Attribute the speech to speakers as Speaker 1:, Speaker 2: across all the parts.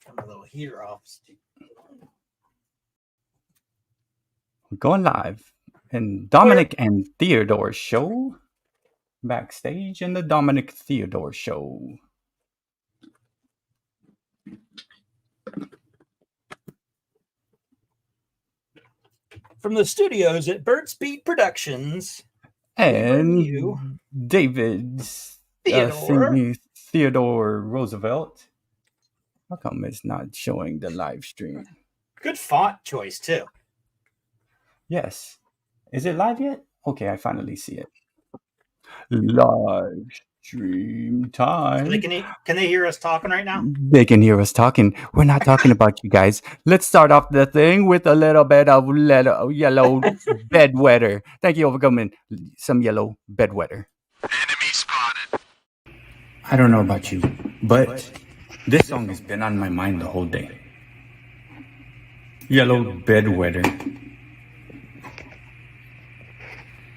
Speaker 1: Turn my little heater off.
Speaker 2: We're going live in Dominic and Theodore show. Backstage in the Dominic Theodore show.
Speaker 1: From the studios at BertsBEATS Productions.
Speaker 2: And David's Theodore Roosevelt. How come it's not showing the live stream?
Speaker 1: Good font choice, too.
Speaker 2: Yes. Is it live yet? Okay, I finally see it. Live stream time.
Speaker 1: So can they hear us talking right now?
Speaker 2: They can hear us talking. We're not talking about you guys. Let's start off the thing with a little bit of yellow bedwetter. Thank you for coming. Some yellow bedwetter.
Speaker 3: Enemy spotted.
Speaker 2: I don't know about you, but this song has been on my mind the whole day. Yellow bedwetter.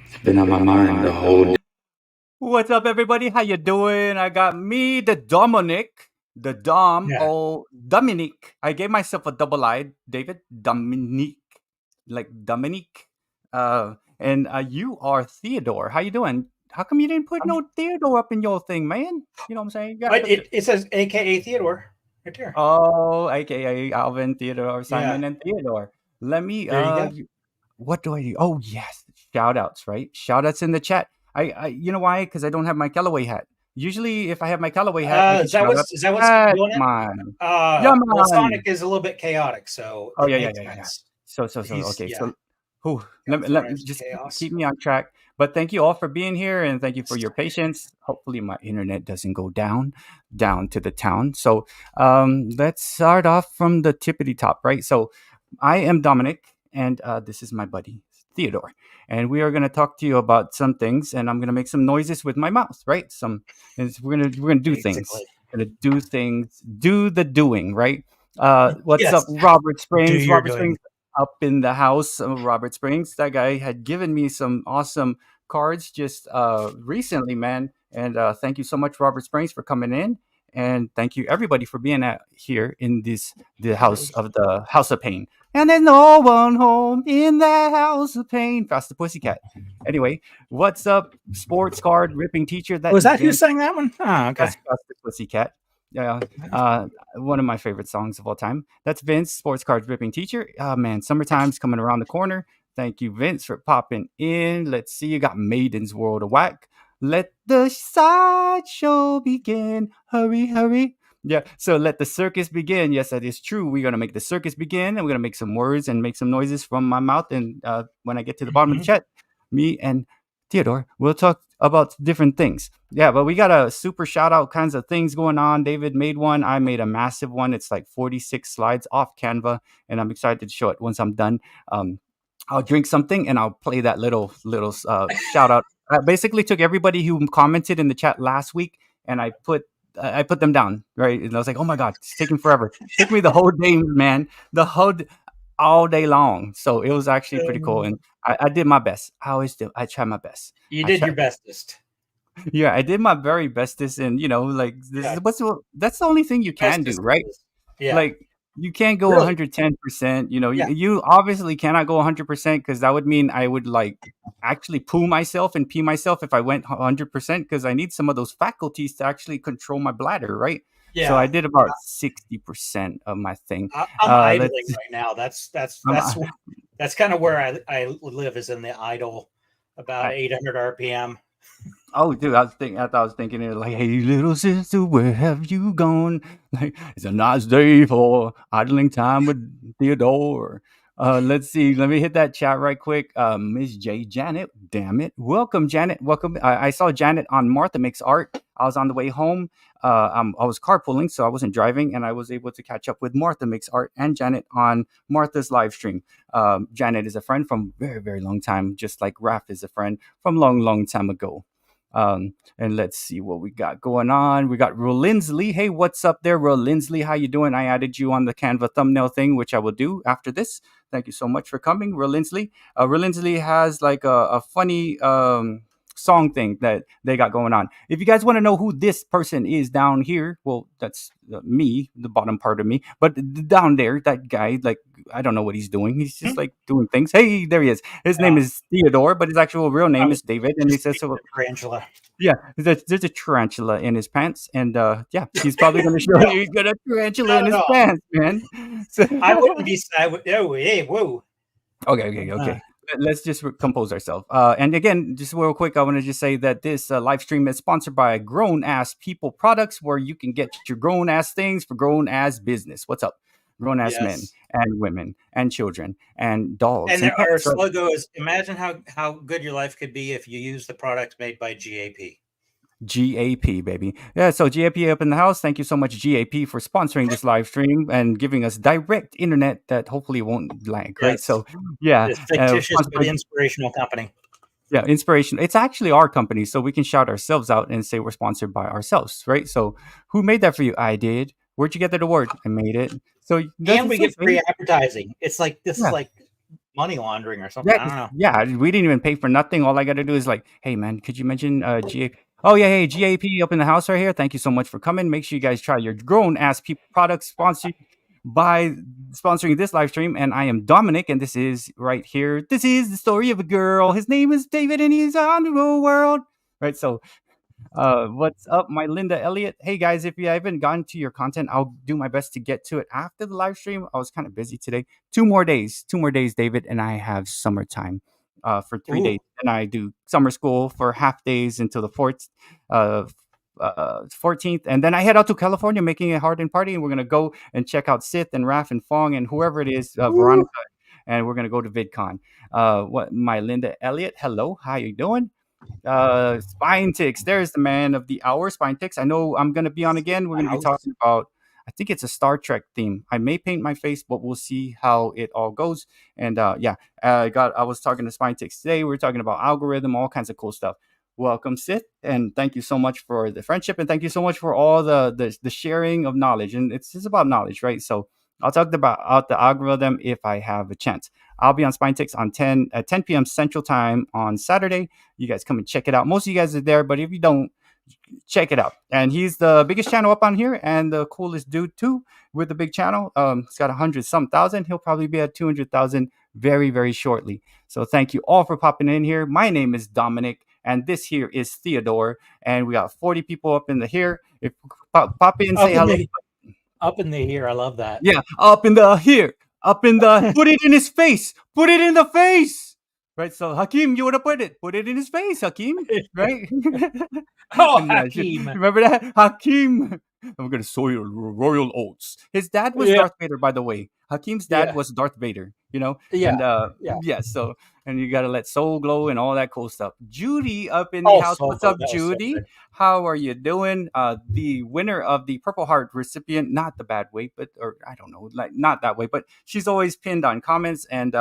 Speaker 2: It's been on my mind the whole day. What's up, everybody? How you doing? I got me, the Dominic, the Dom, Dominic. I gave myself a double I, David, Dominique, like Dominique. And you are Theodore. How you doing? How come you didn't put no Theodore up in your thing, man? You know what I'm saying?
Speaker 1: It says AKA Theodore right there.
Speaker 2: Oh, AKA Alvin, Theodore, Simon, and Theodore. Let me, what do I do? Oh, yes. Shout outs, right? Shout outs in the chat. I you know why? Because I don't have my Callaway hat. Usually, if I have my Callaway hat,
Speaker 1: is that what's doing it? Well, Sonic is a little bit chaotic, so
Speaker 2: yeah. So okay. Yeah. So, let me just keep me on track. But thank you all for being here, and thank you for your patience. Hopefully, my internet doesn't go down to the town. So, let's start off from the tippity top, right? So, I am Dominic, and this is my buddy Theodore. And we are going to talk to you about some things, and I'm going to make some noises with my mouth, right? We're going to do things. We're going to do things, do the doing, right? What's up, Robert Springs? Robert Springs up in the house. Robert Springs, that guy had given me some awesome cards just recently, man. And thank you so much, Robert Springs, for coming in. And thank you, everybody, for being here in the house of pain. And there's no one home in the house of pain. Faster Pussycat. Anyway, what's up, sports card ripping teacher?
Speaker 1: Was that who sang that one? Oh, okay.
Speaker 2: That's Faster Pussycat. Yeah, one of my favorite songs of all time. That's Vince, sports card ripping teacher. Man, summertime's coming around the corner. Thank you, Vince, for popping in. Let's see, you got Maiden's World of Whack. Let the sideshow begin. Hurry, hurry. Yeah, so let the circus begin. Yes, that is true. We're going to make the circus begin, and we're going to make some words and make some noises from my mouth. And when I get to the bottom of the chat, me and Theodore will talk about different things. Yeah, but we got a super shout out kinds of things going on. David made one. I made a massive one. It's like 46 slides off Canva, and I'm excited to show it once I'm done. I'll drink something, and I'll play that little shout out. I basically took everybody who commented in the chat last week, and I put them down, right? And I was like, oh my God, it's taking forever. It took me the whole day, man. All day long. So it was actually pretty cool. And I did my best. I always do. I try my best.
Speaker 1: You did your bestest.
Speaker 2: Yeah, I did my very bestest. And, like, that's the only thing you can do, right?
Speaker 1: Yeah.
Speaker 2: Like, you can't go 110%. You obviously cannot go 100% because that would mean I would actually poo myself and pee myself if I went 100% because I need some of those faculties to actually control my bladder, right? Yeah. So I did about 60% of my thing.
Speaker 1: I'm idling right now. That's kind of where I live, is in the idle, about 800 RPM.
Speaker 2: Oh, dude, I thought I was thinking it like, hey, little sister, where have you gone? Like, it's a nice day for idling time with Theodore. Let's see. Let me hit that chat right quick. Miss J. Janet, damn it. Welcome, Janet. Welcome. I saw Janet on Martha Makes Art. I was on the way home. I was carpooling, so I wasn't driving, and I was able to catch up with Martha Makes Art and Janet on Martha's live stream. Janet is a friend from very, very long time, just like Raph is a friend from long time ago. And let's see what we got going on. We got Rolinsley. Hey, what's up there, Rolinsley? How you doing? I added you on the Canva thumbnail thing, which I will do after this. Thank you so much for coming, Rolinsley. Rolinsley has like a funny song thing that they got going on. If you guys want to know who this person is down here, well, that's me, the bottom part of me. But down there, that guy, like, I don't know what he's doing. He's just like doing things. Hey, there he is. His name is Theodore, but his actual real name is David. And he says so.
Speaker 1: Tarantula.
Speaker 2: Yeah, there's a tarantula in his pants, and yeah, he's probably going to show you he's got a tarantula in his pants, man. So,
Speaker 1: I wouldn't be. Oh, hey, whoa.
Speaker 2: Okay. Let's just compose ourselves. And again, just real quick, I want to just say that this live stream is sponsored by Grown Ass People Products, where you can get your grown ass things for grown ass business. What's up? Grown ass men and women and children and dogs.
Speaker 1: And our logo is: imagine how good your life could be if you use the products made by GAP.
Speaker 2: GAP, baby. Yeah, so GAP up in the house. Thank you so much, GAP, for sponsoring this live stream and giving us direct internet that hopefully won't lag, right?
Speaker 1: Yes.
Speaker 2: So, yeah.
Speaker 1: It's fictitious but inspirational company.
Speaker 2: Yeah, inspiration. It's actually our company, so we can shout ourselves out and say we're sponsored by ourselves, right? So, who made that for you? I did. Where'd you get that award? I made it. So,
Speaker 1: and we get free advertising. It's like this is like money laundering or something.
Speaker 2: Yeah,
Speaker 1: I don't know.
Speaker 2: Yeah, we didn't even pay for nothing. All I got to do is like, hey, man, could you mention GAP? Oh, yeah, hey, GAP up in the house right here. Thank you so much for coming. Make sure you guys try your grown-ass people products sponsored by sponsoring this live stream. And I am Dominic, and this is right here. This is the story of a girl. His name is David, and he's on the world. Right, so what's up, my Linda Elliott? Hey, guys, if you haven't gotten to your content, I'll do my best to get to it after the live stream. I was kind of busy today. 2 more days, David, and I have summertime. For 3 days, and I do summer school for half days until the 14th, and then I head out to California, making it hard and party, and we're gonna go and check out Sith and Raph and Fong and whoever it is, Veronica, and we're gonna go to VidCon. What, my Linda Elliott? Hello, how you doing? SpineTicks, there's the man of the hour, SpineTicks. I know I'm gonna be on again. We're gonna be talking about, I think it's a Star Trek theme. I may paint my face, but we'll see how it all goes. And I was talking to SpineTicks today. We were talking about algorithm, all kinds of cool stuff. Welcome, Sith, and thank you so much for the friendship, and thank you so much for all the sharing of knowledge. And it's just about knowledge, right? So I'll talk about the algorithm if I have a chance. I'll be on SpineTicks at 10 p.m. Central Time on Saturday. You guys come and check it out. Most of you guys are there, but if you don't, check it out. And he's the biggest channel up on here and the coolest dude too with the big channel. It's got 100-some thousand. He'll probably be at 200,000 very, very shortly. So thank you all for popping in here. My name is Dominic, and this here is Theodore, and we got 40 people up in the here. If pop in, say hello.
Speaker 1: Up in the here, I love that.
Speaker 2: Yeah, up in the here, up in the put it in his face, put it in the face. Right, so Hakeem, you want to put it in his face, Hakeem, right?
Speaker 1: Oh, Hakeem.
Speaker 2: Remember that? Hakeem. I'm going to sow your royal oats. His dad was Darth Vader, by the way. Hakeem's dad was Darth Vader, you know?
Speaker 1: Yeah.
Speaker 2: And, so, and you got to let soul glow and all that cool stuff. Judy up in the house. What's up, Judy? How are you doing? The winner of the Purple Heart recipient, not the bad way, or I don't know, like not that way, but she's always pinned on comments. And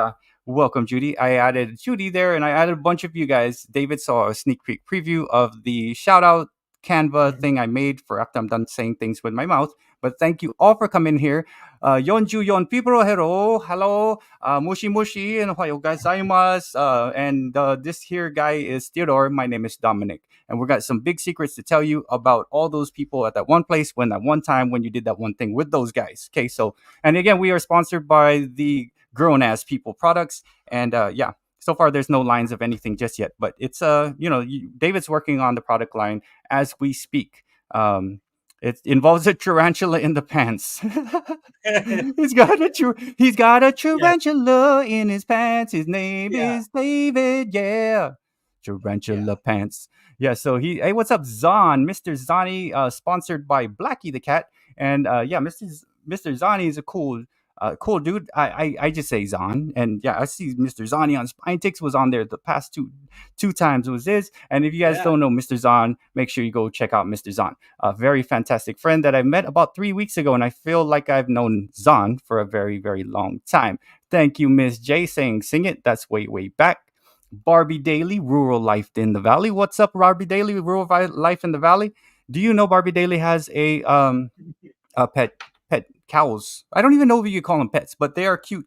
Speaker 2: welcome, Judy. I added Judy there, and I added a bunch of you guys. David saw a sneak peek preview of the shout out Canva thing I made for after I'm done saying things with my mouth. But thank you all for coming here. Yonju yon people, hello, mushi mushi, and ohayo gozaimasu. And this here guy is Theodore. My name is Dominic, and we got some big secrets to tell you about all those people at that one place when that one time when you did that one thing with those guys. Okay, so and again, we are sponsored by the Grown Ass People products, and so far there's no lines of anything just yet, but it's David's working on the product line as we speak. It involves a tarantula in the pants. He's got a tarantula in his pants. His name is David. Yeah, tarantula pants. Yeah. So hey, what's up, Zon? Mr. Zani, sponsored by Blackie the cat, and Mr. Zani is a cool dude. I just say Zon, and I see Mr. Zani on SpineTicks was on there the past two times it was his. And if you guys don't know Mr. Zon, make sure you go check out Mr. Zon, a very fantastic friend that I met about 3 weeks ago, and I feel like I've known Zon for a very, very long time. Thank you, Miss J, saying sing it. That's way, way back. Barbie Daily, Rural Life in the Valley. What's up, Barbie Daily, Rural Life in the Valley? Do you know Barbie Daily has a pet cows. I don't even know if you call them pets, but they are cute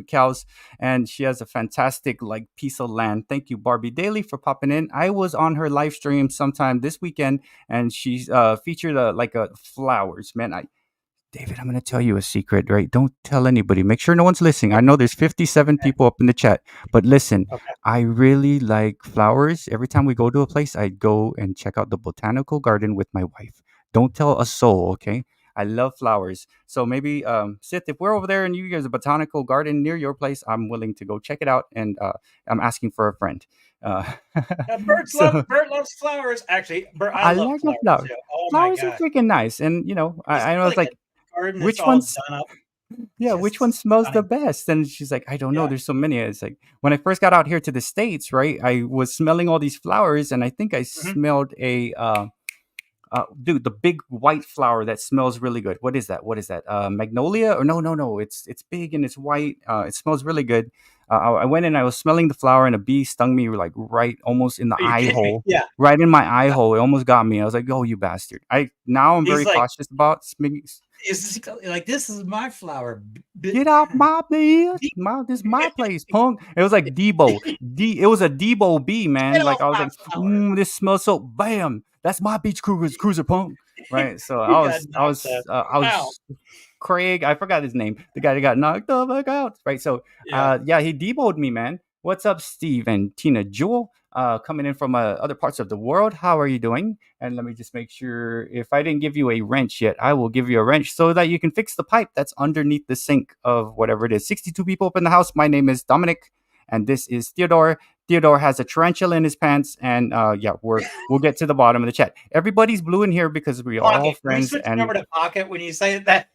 Speaker 2: cows. And she has a fantastic like piece of land. Thank you, Barbie Daly, for popping in. I was on her live stream sometime this weekend, and she featured a flowers. Man, David, I'm going to tell you a secret, right? Don't tell anybody. Make sure no one's listening. I know there's 57 people up in the chat, but listen,
Speaker 1: Okay.
Speaker 2: I really like flowers. Every time we go to a place, I go and check out the botanical garden with my wife. Don't tell a soul, okay? I love flowers. So maybe, Sith, if we're over there and you guys a botanical garden near your place, I'm willing to go check it out. And I'm asking for a friend.
Speaker 1: Bert loves flowers. Actually, Bert, I love
Speaker 2: like the
Speaker 1: flowers.
Speaker 2: flowers.
Speaker 1: Too. Oh
Speaker 2: Flowers
Speaker 1: my
Speaker 2: are
Speaker 1: god.
Speaker 2: freaking nice. And, I know it's like,
Speaker 1: a garden
Speaker 2: which
Speaker 1: that's all
Speaker 2: one's
Speaker 1: done up.
Speaker 2: yeah,
Speaker 1: Just
Speaker 2: which one smells the
Speaker 1: stunning.
Speaker 2: best? And she's like, I don't know.
Speaker 1: Yeah.
Speaker 2: There's so many. It's like when I first got out here to the States, right? I was smelling all these flowers, and I think I smelled dude, the big white flower that smells really good. What is that? Magnolia? Or no. It's big and it's white. It smells really good. I went in, I was smelling the flower, and a bee stung me like right almost in the
Speaker 1: Are you
Speaker 2: eye
Speaker 1: kidding me?
Speaker 2: hole.
Speaker 1: Yeah.
Speaker 2: Right in my eye hole. It almost got me. I was like, oh, you bastard. Now I'm
Speaker 1: He's
Speaker 2: very
Speaker 1: like-
Speaker 2: cautious about smelling.
Speaker 1: It's like, this is my flower.
Speaker 2: Get off my bitch. This is my place, punk. It was like Debo. It was a Debo bee, man.
Speaker 1: Get
Speaker 2: Like
Speaker 1: off
Speaker 2: I was
Speaker 1: my
Speaker 2: like,
Speaker 1: flower.
Speaker 2: this smells so bam. That's my beach cruiser, punk. Right. So
Speaker 1: You
Speaker 2: I
Speaker 1: got
Speaker 2: was
Speaker 1: knocked out.
Speaker 2: Craig. I forgot his name. The guy that got knocked the fuck out. Right. So
Speaker 1: Yeah.
Speaker 2: he Debo'd me, man. What's up, Steve and Tina Jewel? Coming in from other parts of the world. How are you doing? And let me just make sure, if I didn't give you a wrench yet, I will give you a wrench so that you can fix the pipe that's underneath the sink of whatever it is. 62 people up in the house. My name is Dominic, and this is Theodore. Theodore has a tarantula in his pants, and we'll get to the bottom of the chat. Everybody's blue in here because we are all
Speaker 1: Pocket. Can we
Speaker 2: friends.
Speaker 1: switch
Speaker 2: And
Speaker 1: over to pocket when you say that?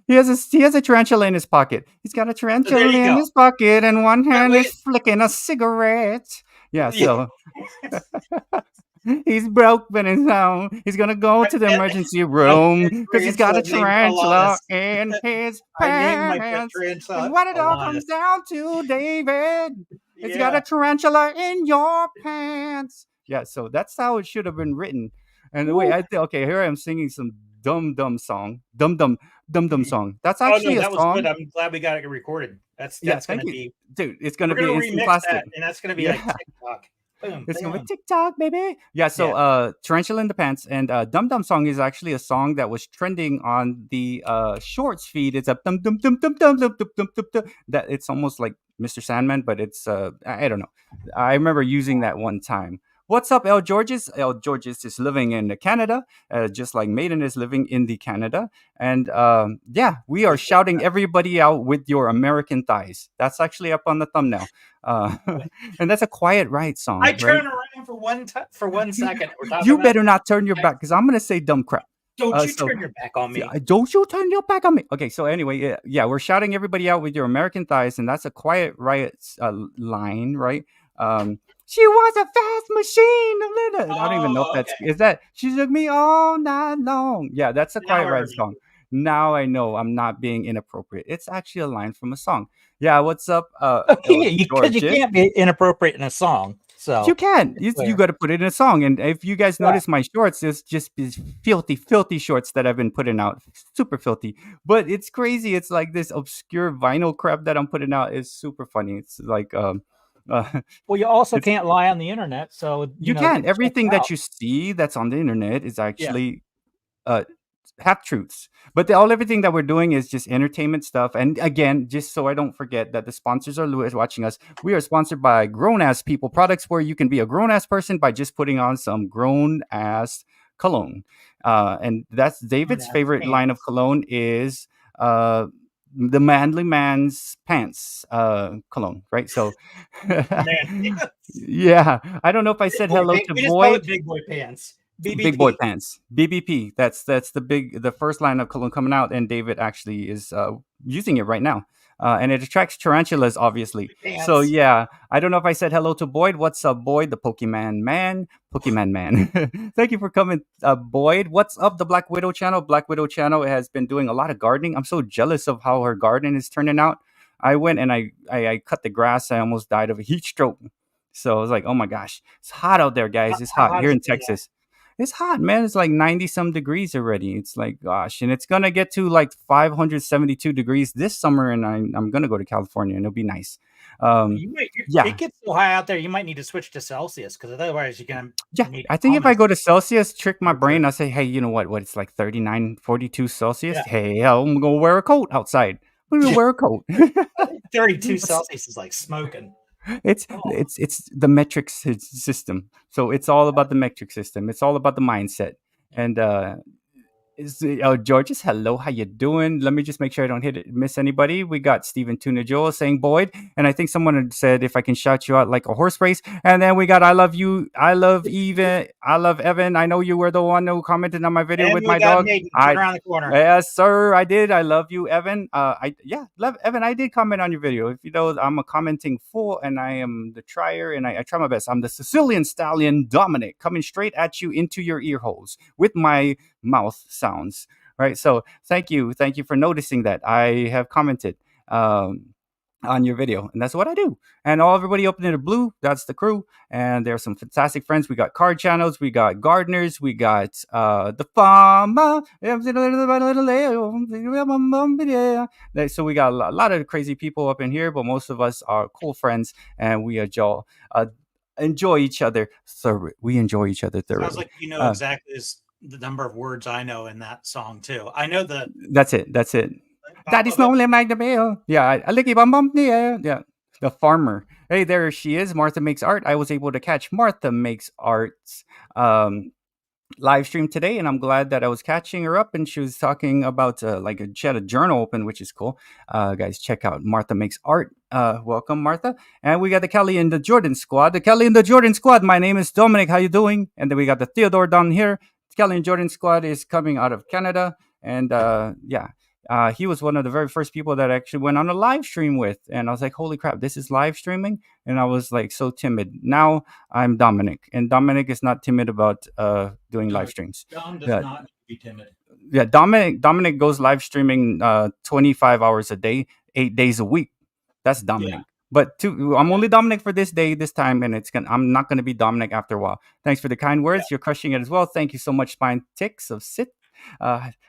Speaker 2: he has a tarantula in his pocket. He's got a tarantula
Speaker 1: There you
Speaker 2: in
Speaker 1: go.
Speaker 2: his pocket, and one hand
Speaker 1: wait.
Speaker 2: is flicking a cigarette. Yeah,
Speaker 1: Yeah.
Speaker 2: so he's broken his home. He's gonna go to the emergency room because he's got a tarantula in his
Speaker 1: I named my pet
Speaker 2: pants.
Speaker 1: tarantula.
Speaker 2: And what it all
Speaker 1: Alanis.
Speaker 2: comes down to, David, it's got
Speaker 1: Yeah.
Speaker 2: a tarantula in your pants. Yeah, so that's how it should have been written. And the way okay, here I am singing some dumb song. Dumb song. That's
Speaker 1: Oh
Speaker 2: actually
Speaker 1: no,
Speaker 2: a
Speaker 1: that was
Speaker 2: song.
Speaker 1: good. I'm glad we got it recorded. That's
Speaker 2: Thank
Speaker 1: gonna
Speaker 2: you.
Speaker 1: be.
Speaker 2: Dude, it's gonna
Speaker 1: We're
Speaker 2: be
Speaker 1: gonna
Speaker 2: instant
Speaker 1: remix
Speaker 2: plastic.
Speaker 1: that, and that's gonna be like TikTok. Boom,
Speaker 2: It's gonna be
Speaker 1: bam.
Speaker 2: TikTok, baby. Yeah, so Tarantula in the Pants and Dum Dum Song is actually a song that was trending on the shorts feed. It's a dum dum dum dum dum dum dum dum dum dum. That it's almost like Mr. Sandman, but it's I don't know. I remember using that one time. What's up, El Georges? El Georges is living in Canada, just like Maiden is living in the Canada. And we are shouting everybody out with your American thighs. That's actually up on the thumbnail. And that's a Quiet Riot song.
Speaker 1: I
Speaker 2: right?
Speaker 1: turn around for 1 second. We're talking
Speaker 2: You
Speaker 1: about-
Speaker 2: better not turn your back because I'm going to say dumb crap.
Speaker 1: Don't you
Speaker 2: so-
Speaker 1: turn your back on me.
Speaker 2: Don't you turn your back on me. Okay, so anyway, we're shouting everybody out with your American thighs, and that's a Quiet Riot line, right? She was a fast machine. I don't even know if is that she took me all night long. Yeah, that's a Quiet Riot song. Now I know I'm not being inappropriate. It's actually a line from a song. Yeah, what's up?
Speaker 1: Because you can't be inappropriate in a song. So
Speaker 2: you can. You got to put it in a song. And if you guys notice my shorts, it's just these filthy shorts that I've been putting out. Super filthy. But it's crazy. It's like this obscure vinyl crap that I'm putting out is super funny. It's like
Speaker 4: well, you also can't lie on the internet, so
Speaker 2: you can. Everything that you see that's on the internet is actually half truths. But everything that we're doing is just entertainment stuff. And again, just so I don't forget that the sponsors are watching us, we are sponsored by Grown Ass People Products, where you can be a grown ass person by just putting on some grown ass cologne. And that's David's favorite line of cologne is the manly man's pants cologne, right? So yeah, I don't know if I said hello to Boyd.
Speaker 1: Big boy pants. BBP.
Speaker 2: Big boy pants. BBP. That's the first line of cologne coming out, and David actually is using it right now. And it attracts tarantulas, obviously.
Speaker 1: Pants.
Speaker 2: So yeah, I don't know if I said hello to Boyd. What's up, Boyd? The Pokemon man. Thank you for coming, Boyd. What's up, the Black Widow channel? Black Widow channel has been doing a lot of gardening. I'm so jealous of how her garden is turning out. I went and I cut the grass. I almost died of a heat stroke. So I was like, oh my gosh, it's hot out there, guys. It's hot here in Texas. It's hot, man. It's like 90 some degrees already. It's like, gosh, and it's gonna get to like 572 degrees this summer, and I'm gonna go to California, and it'll be nice. Yeah,
Speaker 1: it gets so high out there, you might need to switch to Celsius because otherwise you're gonna.
Speaker 2: yeah. I think if I go to Celsius, trick my brain, I'll say, hey, you know what? What it's like 39, 42 Celsius.
Speaker 1: Yeah.
Speaker 2: Hey, I'm gonna wear a coat outside. I'm gonna wear a coat.
Speaker 1: 32 Celsius is like smoking.
Speaker 2: It's the metric system. So it's all about the metric system. It's all about the mindset. And Georges, hello, how you doing? Let me just make sure I don't miss anybody. We got Stephen Tuna Joel saying Boyd, and I think someone had said if I can shout you out like a horse race. And then we got I love you, I love Evan. I know you were the one who commented on my video
Speaker 1: And
Speaker 2: with
Speaker 1: we
Speaker 2: my
Speaker 1: got
Speaker 2: dog.
Speaker 1: Nathan, turn around the corner.
Speaker 2: Yes, sir, I did. I love you, Evan. Love Evan. I did comment on your video. If you know, I'm a commenting fool, and I am the trier, and I try my best. I'm the Sicilian stallion, Dominic, coming straight at you into your ear holes with my mouth sounds. Right. So thank you for noticing that. I have commented on your video, and that's what I do. And everybody up in the blue, that's the crew, and there are some fantastic friends. We got card channels, we got gardeners, we got the farmer. So we got a lot of crazy people up in here, but most of us are cool friends, and we enjoy each other. So we enjoy each other thoroughly.
Speaker 1: Sounds like you know exactly the number of words I know in that song too. I know
Speaker 2: That's it. That is normally like the bill. Yeah, I like it. Yeah, the farmer. Hey, there she is. Martha Makes Art. I was able to catch Martha Makes Art's live stream today, and I'm glad that I was catching her up, and she was talking about she had a journal open, which is cool. Guys, check out Martha Makes Art. Welcome, Martha. And we got the Kelly and the Jordan squad. The Kelly and the Jordan squad. My name is Dominic. How you doing? And then we got the Theodore down here. Kelly and Jordan squad is coming out of Canada, and he was one of the very first people that I actually went on a live stream with, and I was like, holy crap, this is live streaming. And I was like so timid. Now I'm Dominic, and Dominic is not timid about doing live streams.
Speaker 1: Dom does not be timid.
Speaker 2: Yeah, Dominic goes live streaming 25 hours a day, 8 days a week. That's Dominic. Yeah. But I'm only Dominic for this day, this time, and I'm not gonna be Dominic after a while. Thanks for the kind words. Yeah. You're crushing it as well. Thank you so much, SpineTicks of Sit.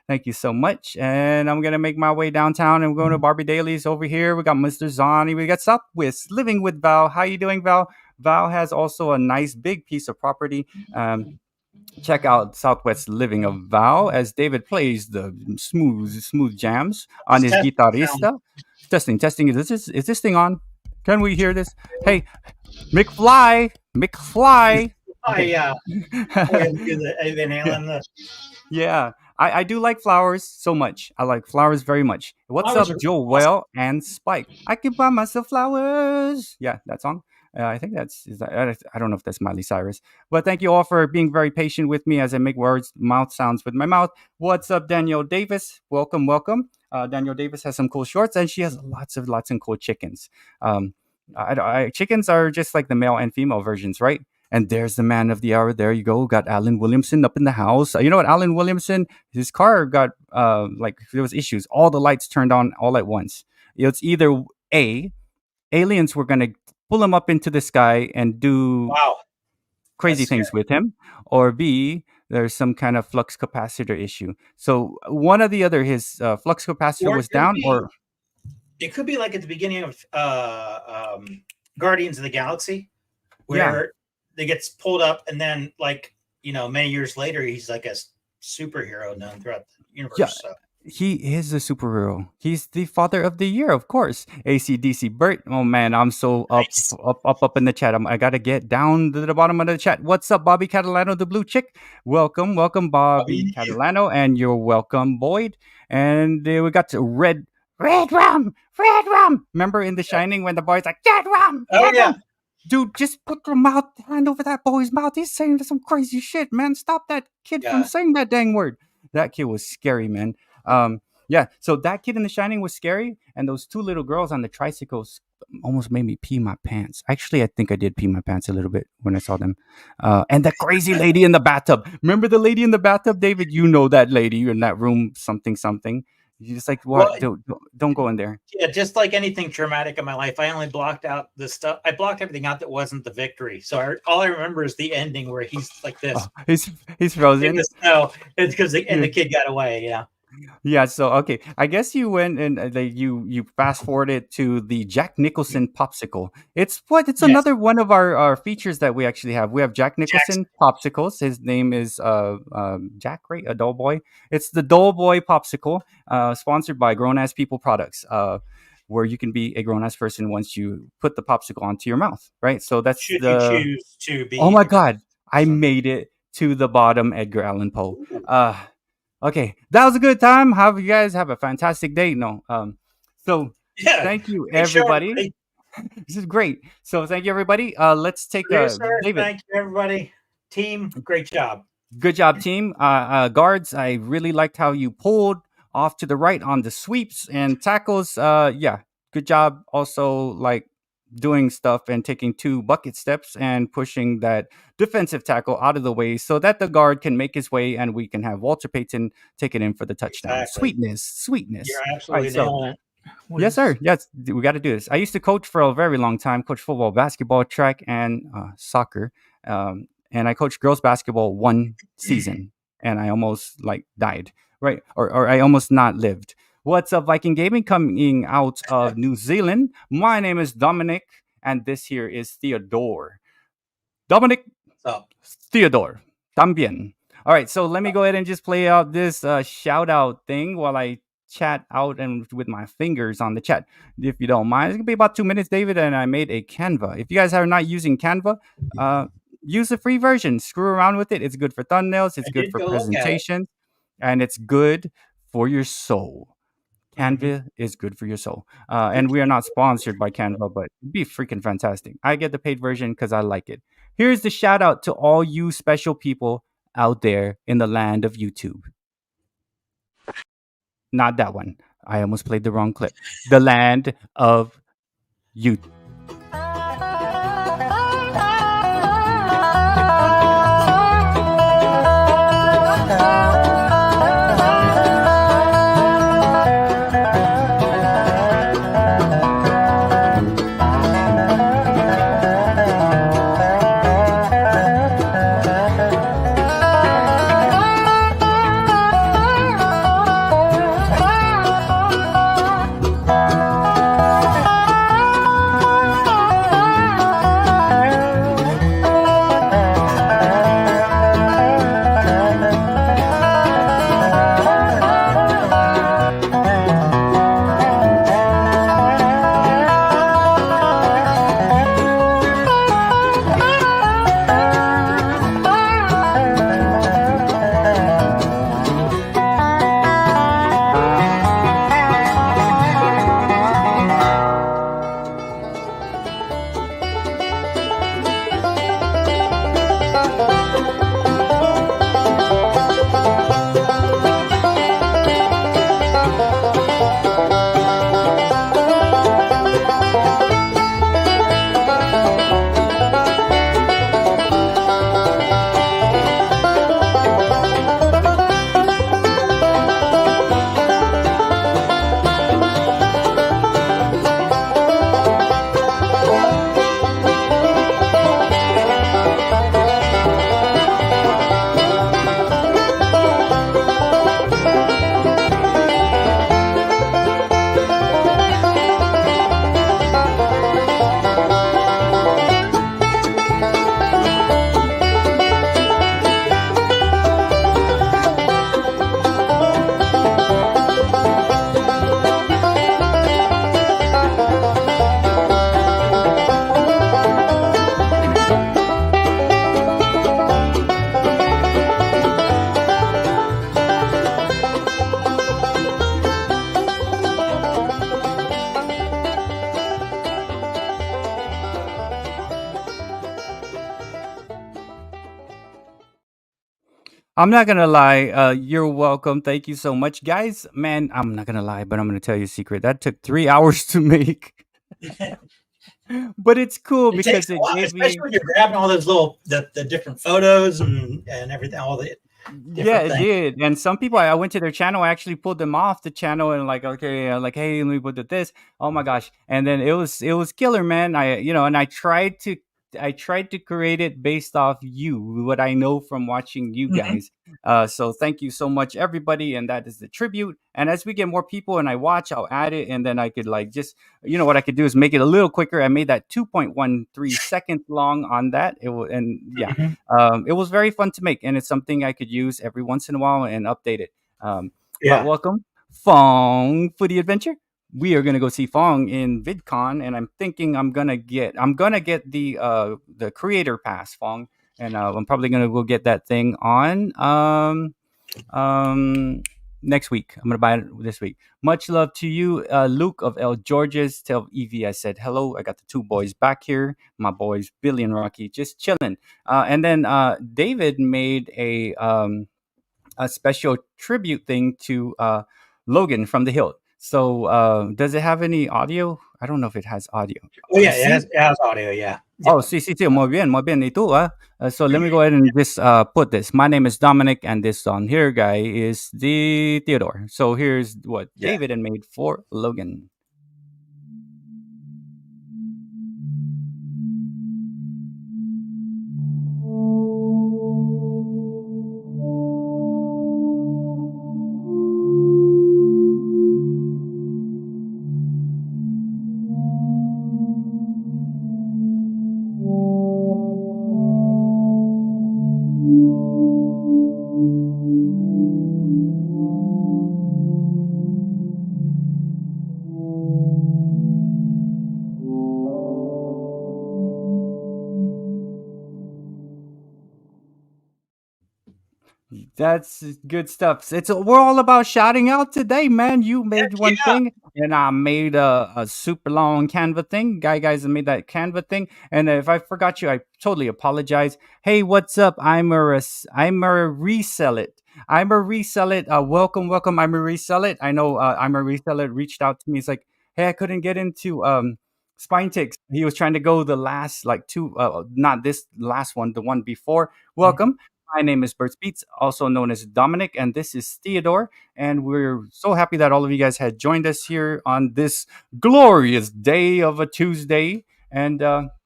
Speaker 2: Thank you so much. And I'm gonna make my way downtown, and we're going to Barbie Dailies over here. We got Mr. Zani. We got Southwest living with Val. How you doing, Val? Val has also a nice big piece of property. Check out Southwest Living of Val as David plays the smooth jams on his guitarista. Testing. Is this thing on? Can we hear this? Hey, McFly. Yeah, I do like flowers so much. I like flowers very much. What's flowers up, Joel awesome. And Spike? I can buy myself flowers. Yeah, that song. I think I don't know if that's Miley Cyrus. But thank you all for being very patient with me as I make mouth sounds with my mouth. What's up, Danielle Davis? Welcome. Danielle Davis has some cool shorts, and she has lots of cool chickens. Chickens are just like the male and female versions, right? And there's the man of the hour. There you go. Got Alan Williamson up in the house. You know what? Alan Williamson, his car got there was issues. All the lights turned on all at once. It's either A, aliens were going to pull him up into the sky and do crazy things with him, or B, there's some kind of flux capacitor issue. So one or the other, his flux capacitor was down, or
Speaker 1: it could be like at the beginning of Guardians of the Galaxy, where they gets pulled up, and then many years later, he's like a superhero known throughout the universe. Yeah. So.
Speaker 2: He is a superhero. He's the father of the year, of course. AC/DC Bert. Oh man, I'm so up in the chat. I gotta get down to the bottom of the chat. What's up, Bobby Catalano, the blue chick? Welcome, Bobby Catalano, and you're welcome, Boyd. And we got to red rum. Remember in The Shining when the boy's like, red rum?
Speaker 1: Oh yeah.
Speaker 2: Rum. Dude, just put your hand over that boy's mouth. He's saying some crazy shit, man. Stop that kid from saying that dang word. That kid was scary, man. So that kid in The Shining was scary, and those two little girls on the tricycles almost made me pee my pants. Actually, I think I did pee my pants a little bit when I saw them. And the crazy lady in the bathtub. Remember the lady in the bathtub, David? You know that lady in that room, something. You just like, what?
Speaker 1: Well,
Speaker 2: Don't go in there.
Speaker 1: Yeah, just like anything traumatic in my life, I only blocked out the stuff. I blocked everything out that wasn't the victory. So all I remember is the ending where he's like this.
Speaker 2: Oh, he's frozen.
Speaker 1: In the snow. It's because the kid got away. Yeah.
Speaker 2: Yeah, so okay, I guess you went and you fast forwarded to the Jack Nicholson popsicle. It's
Speaker 1: Yes.
Speaker 2: another one of our features that we actually have. We have Jack Nicholson popsicles. His name is Jack, right? A Doughboy. It's the Doughboy popsicle, sponsored by Grown Ass People Products. Where you can be a grown ass person once you put the popsicle onto your mouth, right? So that's
Speaker 1: Should you choose to be.
Speaker 2: Oh my God, I made it to the bottom, Edgar Allan Poe. Okay, that was a good time. Have you guys have a fantastic day? No, so
Speaker 1: Yeah,
Speaker 2: thank you everybody. This is great. So thank you everybody. Let's take David.
Speaker 1: Thank you everybody. Team, great job.
Speaker 2: Good job, team. Guards, I really liked how you pulled off to the right on the sweeps and tackles. Yeah, good job. Also, like doing stuff and taking 2 bucket steps and pushing that defensive tackle out of the way so that the guard can make his way and we can have Walter Payton take it in for the touchdown.
Speaker 1: Exactly.
Speaker 2: Sweetness.
Speaker 1: You're absolutely nailing it.
Speaker 2: Yes, sir. Yes, we got to do this. I used to coach for a very long time, coach football, basketball, track, and soccer. And I coached girls basketball 1 season and I almost like died, right? Or I almost not lived. What's up, Viking Gaming, coming out of New Zealand? My name is Dominic, and this here is Theodore. Dominic, Theodore, también. All right, so let me go ahead and just play out this shout out thing while I chat out and with my fingers on the chat, if you don't mind. It's gonna be about 2 minutes, David, and I made a Canva. If you guys are not using Canva, use the free version. Screw around with it. It's good for thumbnails. It's good for presentation, and it's good for your soul. Canva is good for your soul. And we are not sponsored by Canva, but it'd be freaking fantastic. I get the paid version because I like it. Here's the shout out to all you special people out there in the land of YouTube. Not that one. I almost played the wrong clip. The land of YouTube. I'm not gonna lie. You're welcome. Thank you so much, guys. Man, I'm not gonna lie, but I'm gonna tell you a secret. That took 3 hours to make. But it's cool because it gave
Speaker 1: especially when you're grabbing all those little the different photos and everything, all the
Speaker 2: Yeah, it
Speaker 1: things.
Speaker 2: did. And some people, I went to their channel, I actually pulled them off the channel and like, okay, like, hey, let me put this. Oh my gosh. And then it was killer, man. And I tried to create it based off what I know from watching you
Speaker 1: Mhm.
Speaker 2: guys. So thank you so much, everybody. And that is the tribute. And as we get more people and I watch, I'll add it. And then I could like just, what I could do is make it a little quicker. I made that 2.13 seconds long on that. And yeah,
Speaker 1: Mhm.
Speaker 2: it was very fun to make, and it's something I could use every once in a while and update it. But
Speaker 1: Yeah.
Speaker 2: welcome, Fong, for the adventure. We are gonna go see Fong in VidCon, and I'm thinking I'm gonna get the creator pass, Fong, and I'm probably gonna go get that thing on next week. I'm gonna buy it this week. Much love to you, Luke of El Georges. Tell Evie I said hello. I got the two boys back here. My boys Billy and Rocky just chilling. And then David made a special tribute thing to Logan from the Hill. So does it have any audio? I don't know if it has audio.
Speaker 1: Oh yeah,
Speaker 2: See?
Speaker 1: it has audio. Yeah.
Speaker 2: Oh, sí, muy bien, y tú, so let me go ahead and just put this. My name is Dominic, and this on here guy is the Theodore. So here's what
Speaker 1: Yeah.
Speaker 2: David had made for Logan. That's good stuff. We're all about shouting out today, man. You made one thing, and I made a super long Canva thing. Guys have made that Canva thing, and if I forgot you, I totally apologize. Hey, what's up? I'm a resell it. I'm a resell it. Welcome. I'm a resell it. I know. I'm a resell it. Reached out to me. He's like, hey, I couldn't get into SpineTicks. He was trying to go the last like two, not this last one, the one before. Welcome. My name is BertsBEATS, also known as Dominic, and this is Theodore. And we're so happy that all of you guys had joined us here on this glorious day of a Tuesday. And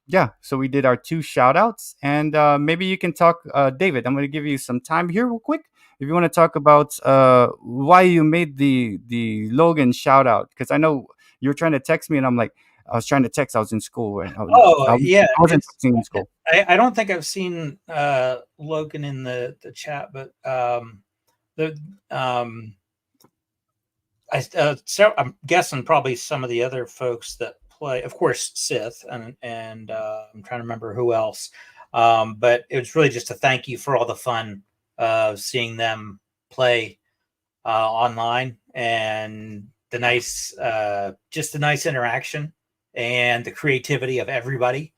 Speaker 2: yeah, so we did our 2 shout outs. And maybe you can talk, David. I'm going to give you some time here, real quick. If you want to talk about why you made the Logan shout out, because I know you were trying to text me, and I'm like, I was trying to text. I was in school. I wasn't texting in school.
Speaker 1: I don't think I've seen Logan in the chat, but I'm guessing probably some of the other folks that play, of course, Sith, and I'm trying to remember who else. But it was really just a thank you for all the fun of seeing them play online, and the nice interaction and the creativity of everybody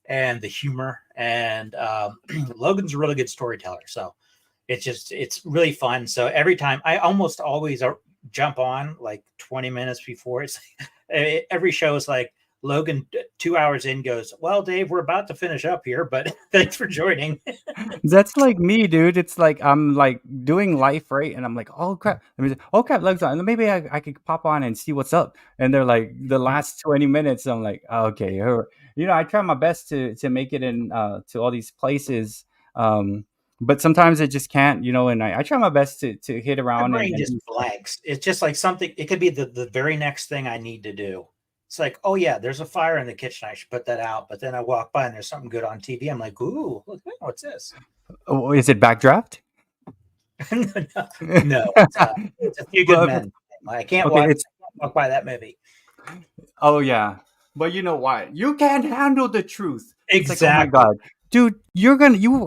Speaker 1: and the humor. And Logan's a really good storyteller, so it's really fun. So every time, I almost always jump on like 20 minutes before. It's every show is like, Logan 2 hours in goes, well, Dave, we're about to finish up here, but thanks for joining.
Speaker 2: That's like me, dude. It's like I'm like doing life, right? And I'm like, oh crap. Legs on. Maybe I could pop on and see what's up. And they're like the last 20 minutes. I'm like, okay. I try my best to make it in to all these places. But sometimes I just can't, and I try my best to hit around.
Speaker 1: My brain just blanks. It's just like something, it could be the very next thing I need to do. It's like, oh yeah, there's a fire in the kitchen. I should put that out. But then I walk by and there's something good on TV. I'm like, ooh, what's this?
Speaker 2: Oh, is it Backdraft?
Speaker 1: No, it's A Few Good Men. I can't walk by that movie.
Speaker 2: Oh yeah, but you know why? You can't handle the truth.
Speaker 1: Exactly.
Speaker 2: Like, oh my god, dude,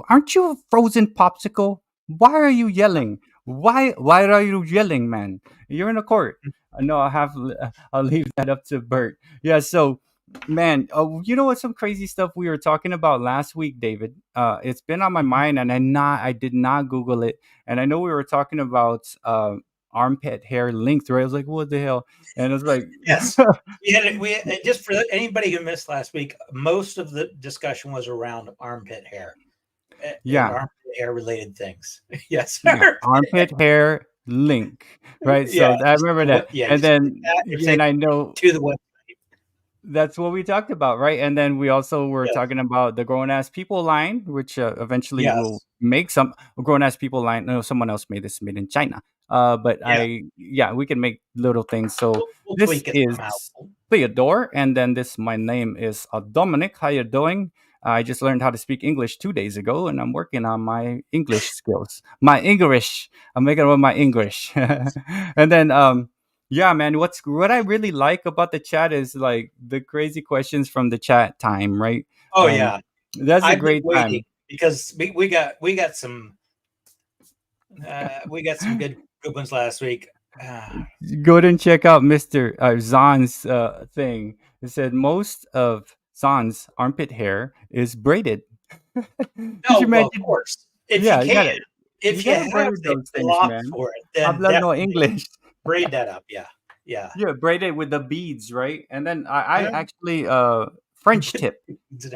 Speaker 2: aren't you a frozen popsicle? Why are you yelling? Why are you yelling, man? You're in a court. No, I'll leave that up to Bert. Yeah, so man, you know what? Some crazy stuff we were talking about last week, David. It's been on my mind, and I did not Google it. And I know we were talking about armpit hair length, right? I was like, what the hell? And it was like,
Speaker 1: yes, we just for anybody who missed last week, most of the discussion was around armpit hair.
Speaker 2: Yeah.
Speaker 1: armpit hair related things. Yes.
Speaker 2: Yeah, armpit hair link, right?
Speaker 1: Yeah.
Speaker 2: So I remember that.
Speaker 1: Yeah.
Speaker 2: And
Speaker 1: Just click
Speaker 2: then,
Speaker 1: that and
Speaker 2: and
Speaker 1: take
Speaker 2: I know
Speaker 1: to the website.
Speaker 2: that's what we talked about, right? And then we also were
Speaker 1: Yes.
Speaker 2: talking about the grown ass people line, which eventually will
Speaker 1: Yes.
Speaker 2: make some grown ass people line. No, someone else made this, made in China. But
Speaker 1: Yeah.
Speaker 2: we can make little things. So
Speaker 1: We'll
Speaker 2: this
Speaker 1: tweak it
Speaker 2: is
Speaker 1: somehow.
Speaker 2: Theodore, and then my name is Dominic. How you doing? I just learned how to speak English 2 days ago, and I'm working on my English skills. My English. I'm making it with my English. And then yeah, man, what I really like about the chat is like the crazy questions from the chat time, right?
Speaker 1: Oh yeah.
Speaker 2: That's a
Speaker 1: I've been
Speaker 2: great
Speaker 1: waiting
Speaker 2: time.
Speaker 1: because we got some good ones last week.
Speaker 2: Go ahead and check out Mr. Zahn's thing. It said most of Zahn's armpit hair is braided. Could you
Speaker 1: No, well, of
Speaker 2: imagine?
Speaker 1: course. If
Speaker 2: Yeah,
Speaker 1: you can, if you
Speaker 2: gotta
Speaker 1: have
Speaker 2: braid
Speaker 1: the
Speaker 2: those things,
Speaker 1: lock
Speaker 2: man.
Speaker 1: for it, then
Speaker 2: Habla no
Speaker 1: definitely
Speaker 2: English.
Speaker 1: braid that up. Yeah. Yeah.
Speaker 2: Yeah, braided with the beads, right? And then I
Speaker 1: Yeah.
Speaker 2: actually French tip.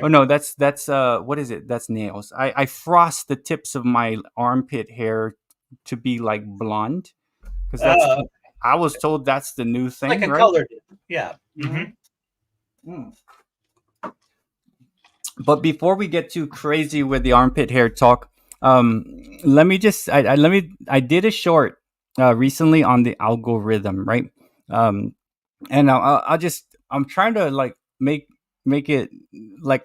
Speaker 2: Oh no, that's what is it? That's nails. I frost the tips of my armpit hair to be like blonde because I was told that's the new thing,
Speaker 1: like a
Speaker 2: right?
Speaker 1: colored. Yeah.
Speaker 2: But before we get too crazy with the armpit hair talk, let me just I did a short recently on the algorithm, right? And I'm trying to like make it like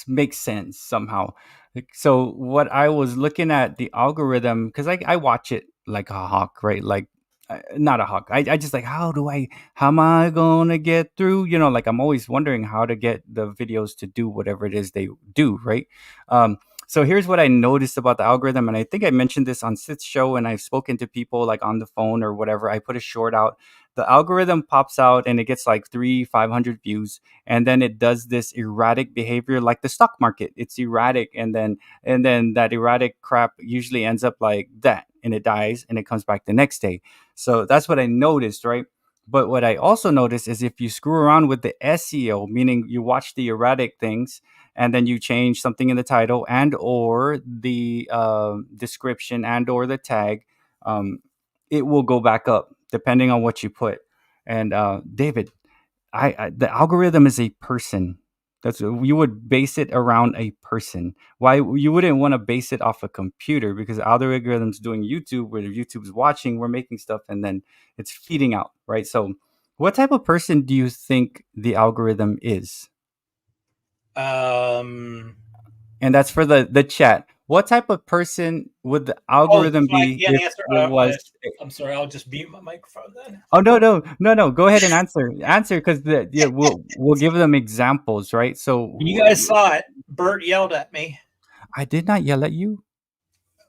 Speaker 2: make sense somehow. So what I was looking at the algorithm, because I watch it like a hawk, right? Like not a hawk. I just like how am I gonna get through? Like I'm always wondering how to get the videos to do whatever it is they do, right? So here's what I noticed about the algorithm, and I think I mentioned this on Sith's show, and I've spoken to people like on the phone or whatever. I put a short out. The algorithm pops out and it gets like 500 views, and then it does this erratic behavior like the stock market. It's erratic, and then that erratic crap usually ends up like that, and it dies and it comes back the next day. So that's what I noticed, right? But what I also noticed is if you screw around with the SEO, meaning you watch the erratic things and then you change something in the title and or the description and or the tag, it will go back up depending on what you put. And David, the algorithm is a person. That's you would base it around a person. Why you wouldn't want to base it off a computer? Because the algorithm's doing YouTube, where YouTube's watching, we're making stuff, and then it's feeding out, right? So, what type of person do you think the algorithm is?
Speaker 1: And
Speaker 2: that's for the chat. What type of person would the algorithm be if
Speaker 1: answer.
Speaker 2: it was?
Speaker 1: I'm sorry. I'll just mute my microphone then.
Speaker 2: Oh no! Go ahead and answer because we'll give them examples, right? So
Speaker 1: you guys saw it. Bert yelled at me.
Speaker 2: I did not yell at you.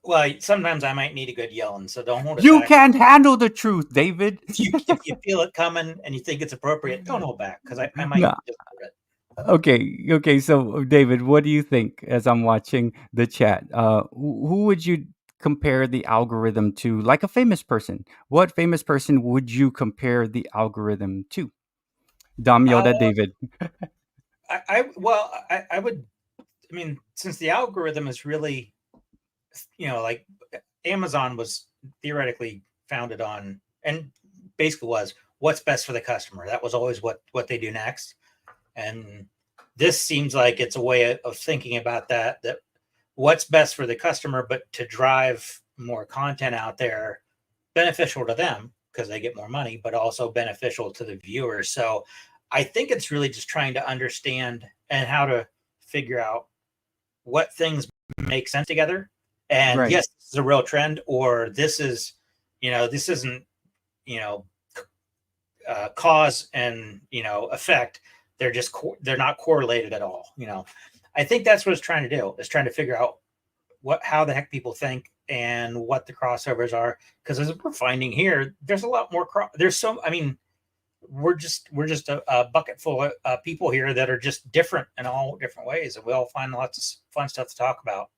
Speaker 1: Well, sometimes I might need a good yelling, so don't hold it
Speaker 2: You
Speaker 1: back.
Speaker 2: can't handle the truth, David.
Speaker 1: If you feel it coming and you think it's appropriate, don't hold back because I might just do it.
Speaker 2: Okay. So, David, what do you think as I'm watching the chat? Who would you compare the algorithm to? Like a famous person. What famous person would you compare the algorithm to? Dom yelled at David.
Speaker 1: I would. I mean, since the algorithm is really, like Amazon was theoretically founded on, and basically was what's best for the customer. That was always what they do next. And this seems like it's a way of thinking about that what's best for the customer, but to drive more content out there, beneficial to them because they get more money, but also beneficial to the viewers. So I think it's really just trying to understand and how to figure out what things make sense together. And
Speaker 2: Right.
Speaker 1: yes, this is a real trend, or this is, this isn't, cause and, effect. They're just, they're not correlated at all. I think that's what it's trying to do, is trying to figure out how the heck people think and what the crossovers are. Because as we're finding here, there's a lot more, we're just a bucket full of people here that are just different in all different ways, and we all find lots of fun stuff to talk about.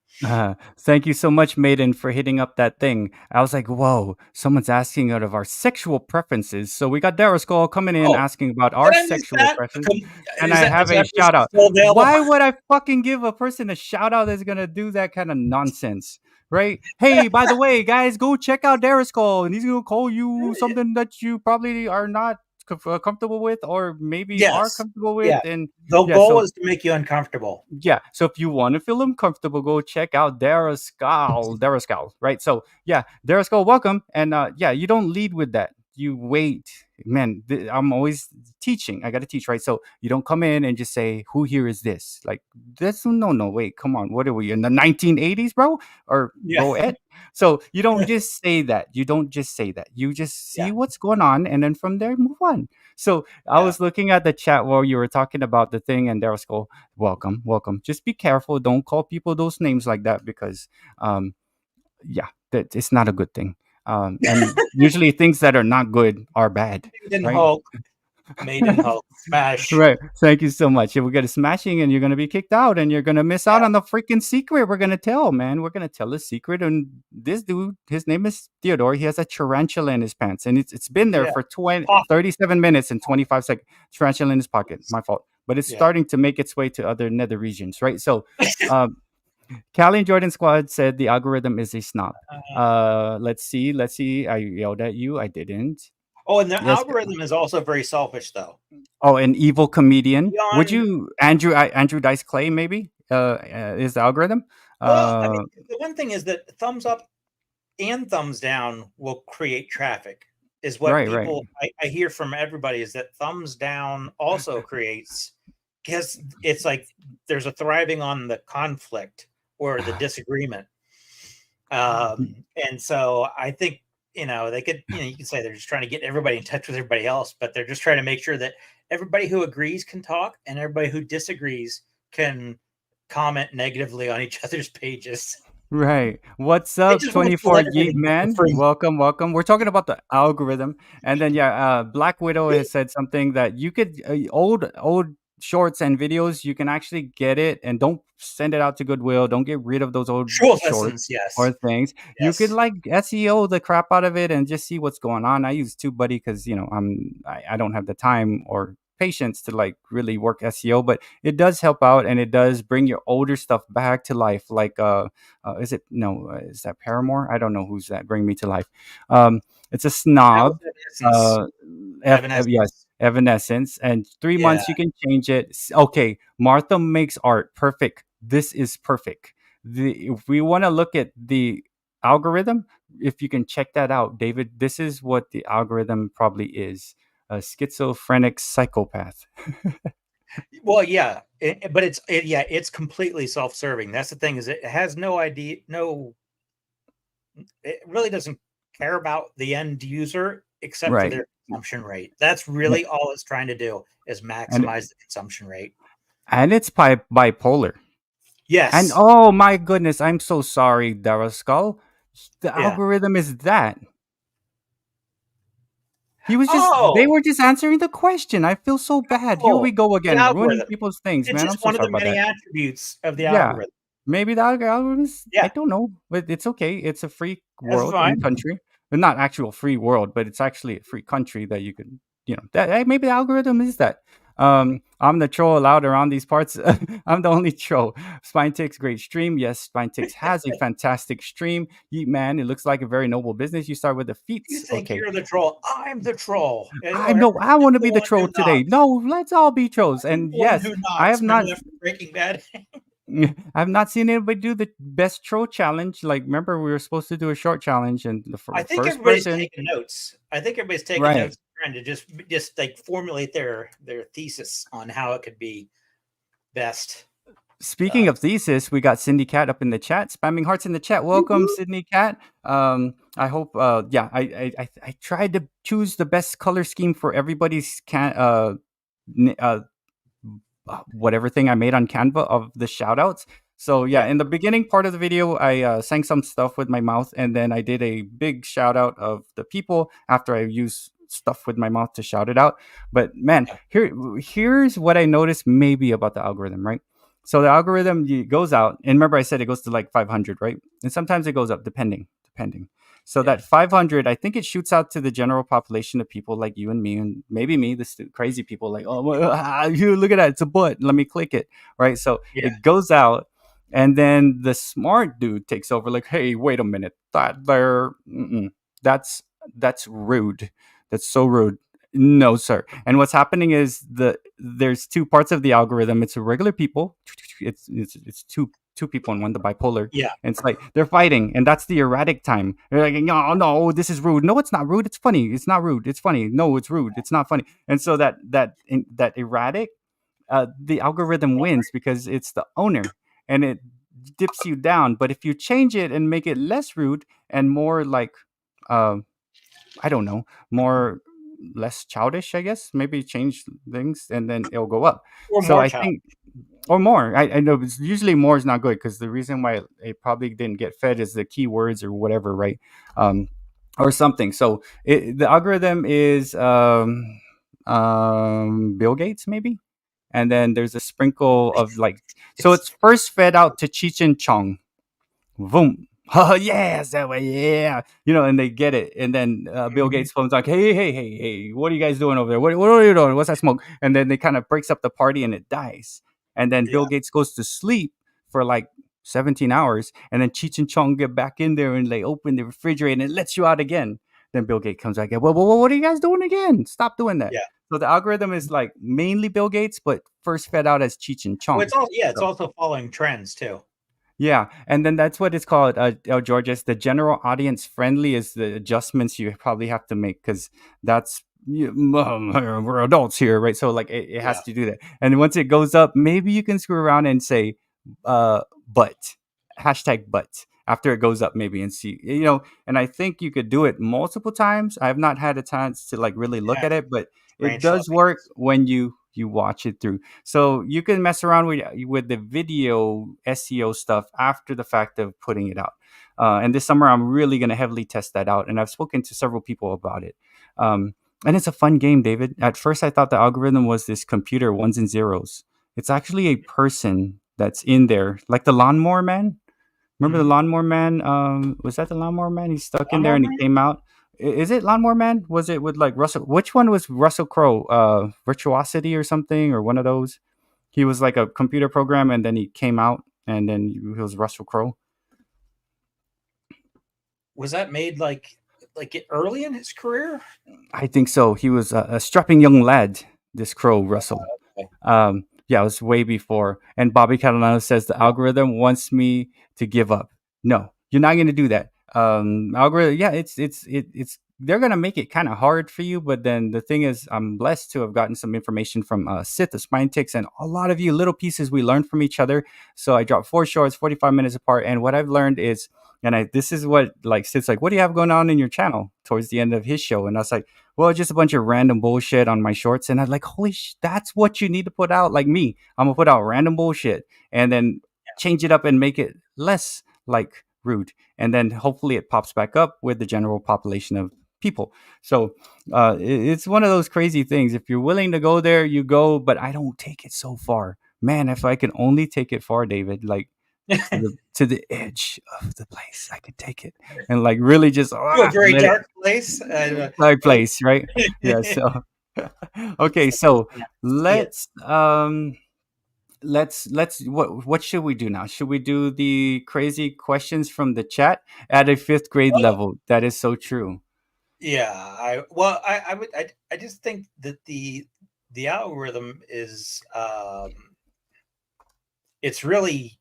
Speaker 2: Thank you so much, Maiden, for hitting up that thing. I was like, whoa, someone's asking out of our sexual preferences. So we got Daraskull coming in asking about our sexual preferences. And I have a shout out. Why would I fucking give a person a shout out that's going to do that kind of nonsense? Right? Hey, by the way, guys, go check out Daraskull, and he's going to call you something that you probably are not comfortable with, or maybe are comfortable with. And
Speaker 1: the goal is to make you uncomfortable.
Speaker 2: Yeah, so if you want to feel uncomfortable, go check out Daraskull, right? So yeah, Daraskull, welcome. And you don't lead with that, you wait. Man, I'm always teaching. I got to teach, right? So you don't come in and just say, who here is this? Like, that's no, wait, come on. What are we in the 1980s, bro? Or go Ed? So you don't just say that. You don't just say that. You just see what's going on, and then from there, move on. So I was looking at the chat while you were talking about the thing, and Daraskull, welcome. Just be careful. Don't call people those names like that, because, that it's not a good thing. And usually things that are not good are bad.
Speaker 1: Maiden Hulk, smash.
Speaker 2: Right. Thank you so much. We'll get a smashing, and you're going to be kicked out, and you're going to miss out on the freaking secret we're going to tell, man. We're going to tell a secret. And this dude, his name is Theodore. He has a tarantula in his pants, and it's been there for 37 minutes and 25 seconds. Tarantula in his pocket. My fault. But it's starting to make its way to other nether regions, right? So, Callie and Jordan Squad said the algorithm is a snob. Let's see. I yelled at you. I didn't.
Speaker 1: Oh, and the algorithm is also very selfish, though.
Speaker 2: Oh, an evil comedian. Would you, Andrew Dice Clay, maybe is the algorithm?
Speaker 1: Well, I mean, the one thing is that thumbs up and thumbs down will create traffic. Is what people I hear from everybody, is that thumbs down also creates, because it's like there's a thriving on the conflict or the disagreement. And so I think, they could, you can say they're just trying to get everybody in touch with everybody else, but they're just trying to make sure that everybody who agrees can talk and everybody who disagrees can comment negatively on each other's pages.
Speaker 2: Right. What's up, 24 Yeet Man? Welcome. We're talking about the algorithm. And then, Black Widow has said something that you could, old shorts and videos, you can actually get it, and don't send it out to Goodwill. Don't get rid of those old shorts or things. You could SEO the crap out of it and just see what's going on. I use TubeBuddy because I don't have the time or patience to really work SEO, but it does help out, and it does bring your older stuff back to life. Like is that Paramore? I don't know who's that. Bring Me to Life. It's a snob. Evanescence, and 3 months you can change it. Okay, Martha makes art. Perfect. This is perfect. If we want to look at the algorithm, if you can check that out, David, this is what the algorithm probably is: a schizophrenic psychopath.
Speaker 1: Well, but it's completely self-serving. That's the thing, is it has no idea. It really doesn't care about the end user except for their consumption rate. That's really all it's trying to do, is maximize the consumption rate.
Speaker 2: And it's bipolar.
Speaker 1: Yes.
Speaker 2: And oh my goodness, I'm so sorry, Daraskull. The algorithm is that. He was they were just answering the question. I feel so bad. Here we go again, ruining people's things,
Speaker 1: it's
Speaker 2: man.
Speaker 1: Just I'm so one of the many attributes of the algorithm.
Speaker 2: Maybe the algorithm is, I don't know, but it's okay. It's a free world and country. Not actual free world, but it's actually a free country that you could, maybe the algorithm is that. I'm the troll allowed around these parts. I'm the only troll. SpineTicks, great stream. Yes, SpineTicks has a fantastic stream. Man, it looks like a very noble business. You start with the feats.
Speaker 1: You think you're the troll? I'm the troll.
Speaker 2: I know. I want to be the troll today. No, let's all be trolls. And yes, I have not.
Speaker 1: Breaking Bad.
Speaker 2: I've not seen anybody do the best troll challenge. Like, remember, we were supposed to do a short challenge, and
Speaker 1: I think everybody's taking notes. Notes, trying to just formulate their thesis on how it could be best.
Speaker 2: Speaking of thesis, we got Cindy Cat up in the chat, spamming hearts in the chat. Welcome, Sydney Cat. I hope. I tried to choose the best color scheme for everybody's whatever thing I made on Canva of the shout outs. So in the beginning part of the video, I sang some stuff with my mouth, and then I did a big shout out of the people after I used stuff with my mouth to shout it out. But man, here's what I noticed maybe about the algorithm, right? So the algorithm goes out, and remember I said it goes to like 500, right? And sometimes it goes up depending. So that 500, I think it shoots out to the general population of people like you and me, and maybe me, the crazy people like, oh, you look at that, it's a butt. Let me click it, right? So it goes out, and then the smart dude takes over. Like, hey, wait a minute, that's rude. That's so rude. No, sir. And what's happening is there's two parts of the algorithm. It's regular people. It's two people and one the bipolar.
Speaker 1: Yeah.
Speaker 2: And it's like they're fighting, and that's the erratic time. They're like, no, this is rude. No, it's not rude. It's funny. It's not rude. It's funny. No, it's rude. It's not funny. And so that erratic, the algorithm wins because it's the owner, and it dips you down. But if you change it and make it less rude and more like, I don't know, less childish, I guess. Maybe change things, and then it'll go up.
Speaker 1: Or
Speaker 2: so
Speaker 1: more
Speaker 2: I think, or more. I know it's usually more is not good, because the reason why it probably didn't get fed is the keywords or whatever, right? Or something. So the algorithm is Bill Gates, maybe, and then there's a sprinkle of like. So it's first fed out to Cheech and Chong. Boom. Oh yes, that way, yeah. And they get it, and then Bill Gates phones like, hey, what are you guys doing over there? What are you doing? What's that smoke? And then they kind of breaks up the party, and it dies. And then Bill Gates goes to sleep for like 17 hours, and then Cheech and Chong get back in there, and they open the refrigerator, and it lets you out again. Then Bill Gates comes back, well, what are you guys doing again? Stop doing that.
Speaker 1: Yeah.
Speaker 2: So the algorithm is like mainly Bill Gates, but first fed out as Cheech and Chong.
Speaker 1: Well, it's also following trends too.
Speaker 2: Yeah, and then that's what it's called, Georges. The general audience friendly is the adjustments you probably have to make, because that's we're adults here, right? So like it has to do that. And once it goes up, maybe you can screw around and say but after it goes up, maybe, and see, and I think you could do it multiple times. I have not had a chance to like really look at it, but it does work when you watch it through. So you can mess around with the video SEO stuff after the fact of putting it out. And this summer, I'm really going to heavily test that out. And I've spoken to several people about it. And it's a fun game, David. At first, I thought the algorithm was this computer, ones and zeros. It's actually a person that's in there, like the Lawnmower Man. Remember the Lawnmower Man? Was that the Lawnmower Man? He's stuck in there and he came out. Is it Lawnmower Man? Was it with like Russell? Which one was Russell Crowe? Virtuosity or something, or one of those? He was like a computer program, and then he came out, and then he was Russell Crowe.
Speaker 1: Was that made like early in his career?
Speaker 2: I think so. He was a strapping young lad, this Crowe, Russell. Okay. Yeah, it was way before. And Bobby Catalano says the algorithm wants me to give up. No, you're not going to do that. Algorithm, yeah, it's they're going to make it kind of hard for you. But then the thing is, I'm blessed to have gotten some information from Sith, the SpineTicks, and a lot of you little pieces we learned from each other. So I dropped 4 shorts, 45 minutes apart. And what I've learned is, this is what like Sith's like, what do you have going on in your channel towards the end of his show? And I was like, well, just a bunch of random bullshit on my shorts. And I'm like, holy that's what you need to put out. Like me, I'm gonna put out random bullshit and then change it up and make it less like rude. And then hopefully it pops back up with the general population of people. So it's one of those crazy things. If you're willing to go there, you go, but I don't take it so far. Man, if I can only take it far, David, like to the edge of the place, I could take it and like really just
Speaker 1: a very dark place.
Speaker 2: Dark place, right? Yeah. So okay, so let's what should we do now? Should we do the crazy questions from the chat at a 5th grade level? That is so true.
Speaker 1: Yeah, I just think that the algorithm is it's really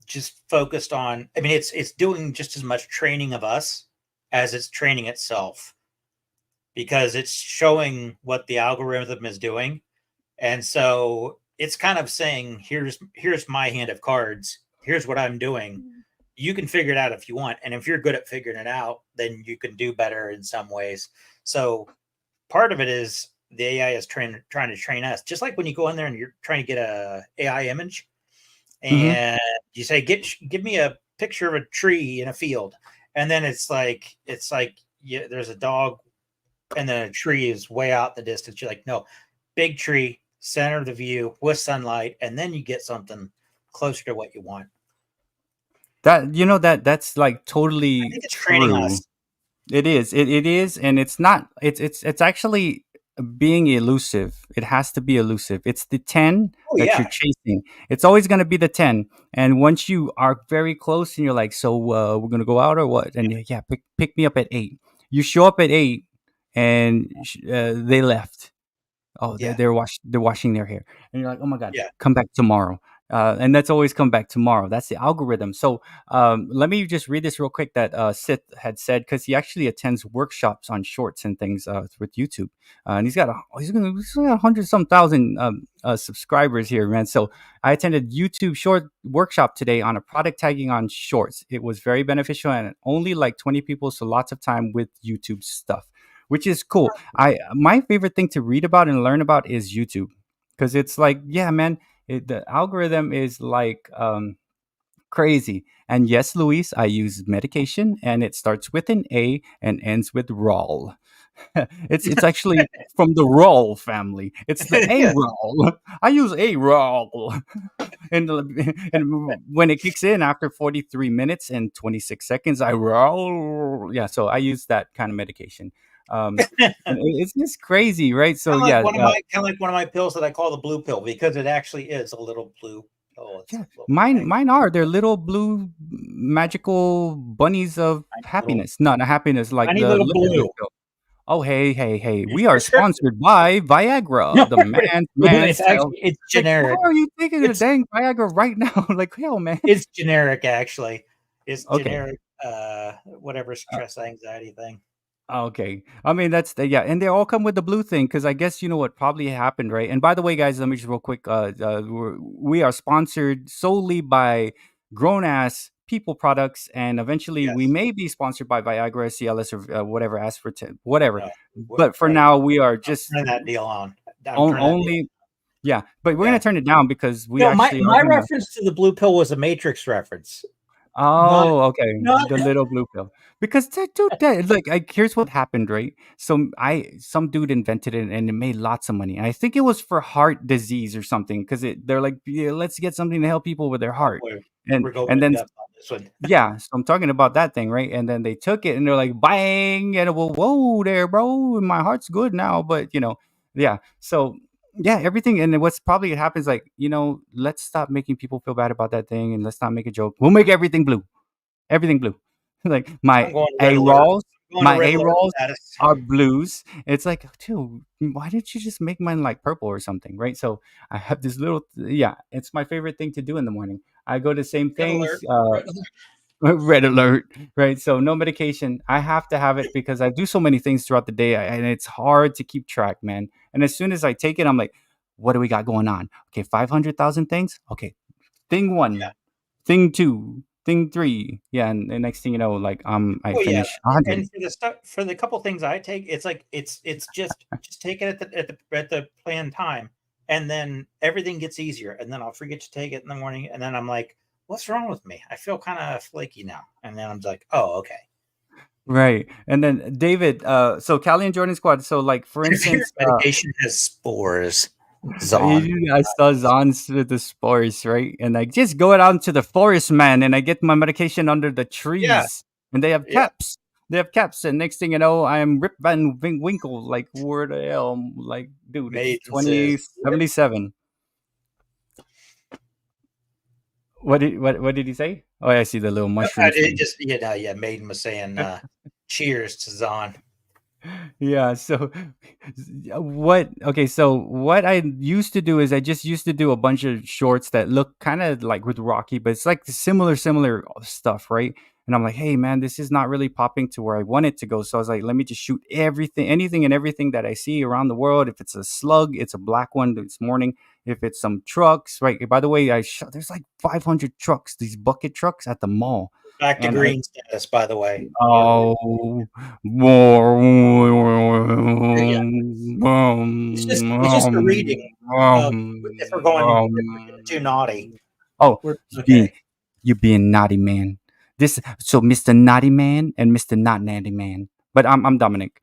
Speaker 1: just focused on, I mean, it's doing just as much training of us as it's training itself, because it's showing what the algorithm is doing. And so it's kind of saying, here's my hand of cards. Here's what I'm doing. You can figure it out if you want. And if you're good at figuring it out, then you can do better in some ways. So part of it is the AI is trying to train us. Just like when you go in there and you're trying to get a AI image, and you say, give me a picture of a tree in a field. And then it's like, there's a dog and then a tree is way out in the distance. You're like, no, big tree, center of the view with sunlight, and then you get something closer to what you want.
Speaker 2: That's like
Speaker 1: I
Speaker 2: totally
Speaker 1: think it's training
Speaker 2: true.
Speaker 1: us.
Speaker 2: It is. It is, and it's not. It's actually being elusive. It has to be elusive. It's the 10
Speaker 1: Oh
Speaker 2: that
Speaker 1: yeah,
Speaker 2: you're chasing. It's always going to be the 10. And once you are very close, and you're like, so we're gonna go out or what? And yeah, pick me up at 8. You show up at 8, and they left. Oh,
Speaker 1: yeah,
Speaker 2: they're washing their hair, and you're like, oh my god,
Speaker 1: yeah.
Speaker 2: come back tomorrow. And that's always come back tomorrow. That's the algorithm. So let me just read this real quick that Sith had said, because he actually attends workshops on shorts and things with YouTube, and he's got 100 some thousand subscribers here, man. So I attended YouTube short workshop today on a product tagging on shorts. It was very beneficial, and only like 20 people, so lots of time with YouTube stuff, which is cool. My favorite thing to read about and learn about is YouTube, because it's like, yeah, man, the algorithm is like crazy. And yes, Luis, I use medication, and it starts with an A and ends with roll. It's actually from the roll family. It's the A roll. I use A roll. And when it kicks in after 43 minutes and 26 seconds, I roll. Yeah, so I use that kind of medication. And it's just crazy, right? So
Speaker 1: Kind of
Speaker 2: yeah,
Speaker 1: like one of my pills that I call the blue pill, because it actually is a little blue pill. It's
Speaker 2: yeah,
Speaker 1: a little
Speaker 2: mine
Speaker 1: thing.
Speaker 2: mine are they're little blue magical bunnies of happiness. Not happiness, like
Speaker 4: Tiny
Speaker 2: the
Speaker 4: little
Speaker 2: little blue
Speaker 4: blue.
Speaker 2: pill. Oh, hey, we are sponsored by Viagra,
Speaker 4: No,
Speaker 2: the man's
Speaker 4: it's
Speaker 2: health.
Speaker 4: actually it's
Speaker 2: Like, why
Speaker 4: generic.
Speaker 2: are you taking the
Speaker 1: It's
Speaker 2: dang Viagra right now? Like, hell, man.
Speaker 1: it's generic actually. It's
Speaker 2: Okay.
Speaker 1: generic. Whatever stress anxiety thing.
Speaker 2: Okay. I mean, that's yeah, and they all come with the blue thing, because I guess you know what probably happened, right? And by the way, guys, let me just real quick. We are sponsored solely by grown ass people products, and eventually we
Speaker 1: Yes.
Speaker 2: may be sponsored by Viagra, CLS, or whatever, whatever.
Speaker 1: No,
Speaker 2: But for
Speaker 1: right.
Speaker 2: now, we are just
Speaker 1: Turn that deal on. I'm turning that deal.
Speaker 2: only. Yeah, but we're
Speaker 1: Yeah.
Speaker 2: gonna turn it down because we
Speaker 4: No, my
Speaker 2: actually are gonna.
Speaker 4: reference to the blue pill was a Matrix reference.
Speaker 2: Oh, okay.
Speaker 4: not-
Speaker 2: The little blue pill. Because that dude, like, here's what happened, right? Some dude invented it, and it made lots of money. And I think it was for heart disease or something, because they're like, yeah, let's get something to help people with their heart.
Speaker 1: We're going
Speaker 2: And
Speaker 1: in
Speaker 2: then
Speaker 1: depth on this one.
Speaker 2: yeah, so I'm talking about that thing, right? And then they took it, and they're like, bang, and well, whoa there, bro, my heart's good now. But yeah. So yeah, everything, and what's probably happens, like, let's stop making people feel bad about that thing, and let's not make a joke. We'll make everything blue. Everything blue. Like
Speaker 1: I'm
Speaker 2: my
Speaker 1: going to red
Speaker 2: A
Speaker 1: alert.
Speaker 2: rolls,
Speaker 1: I'm going to
Speaker 2: my
Speaker 1: red
Speaker 2: A
Speaker 1: alert
Speaker 2: rolls
Speaker 1: status.
Speaker 2: are blues. It's like, dude, why didn't you just make mine like purple or something, right? So I have this little, yeah, it's my favorite thing to do in the morning. I go to the same
Speaker 1: Red
Speaker 2: things.
Speaker 1: alert. Red alert.
Speaker 2: Red alert, right? So no medication. I have to have it because I do so many things throughout the day, and it's hard to keep track, man. And as soon as I take it, I'm like, what do we got going on? Okay, 500,000 things. Okay, thing one,
Speaker 1: Yeah.
Speaker 2: thing two, thing three. Yeah, and the next thing you know, like I
Speaker 1: Oh, yeah.
Speaker 2: finish 100.
Speaker 1: And for the couple things I take, it's like it's just take it at the planned time, and then everything gets easier, and then I'll forget to take it in the morning, and then I'm like, what's wrong with me? I feel kind of flaky now, and then I'm like, oh, okay.
Speaker 2: Right. And then David, so Callie and Jordan Squad. So like for instance,
Speaker 1: Medication has spores. Zon.
Speaker 2: I saw Zons with the spores, right? And I just go out to the forest, man, and I get my medication under the trees.
Speaker 1: Yeah.
Speaker 2: And they have
Speaker 1: Yeah.
Speaker 2: caps. They have caps, and next thing you know, I am Rip Van Winkle. Like, where the hell? Like, dude, it's
Speaker 1: Maiden says,
Speaker 2: 2077. What did he say? Oh, I see the little mushroom.
Speaker 1: I did just Maiden was saying cheers to Zon.
Speaker 2: Yeah, so what I used to do is I just used to do a bunch of shorts that look kind of like with Rocky, but it's like similar stuff, right? And I'm like, hey man, this is not really popping to where I want it to go. So I was like, let me just shoot anything and everything that I see around the world. If it's a slug, it's a black one this morning. If it's some trucks, right? By the way, there's like 500 trucks, these bucket trucks at the mall.
Speaker 1: Back to
Speaker 2: And
Speaker 1: green status, by the way.
Speaker 2: Oh,
Speaker 1: It's just a reading. If we're going too naughty.
Speaker 2: Oh,
Speaker 1: Okay.
Speaker 2: you being naughty, man. So Mr. Naughty Man and Mr. Not Naughty Man. But I'm Dominic.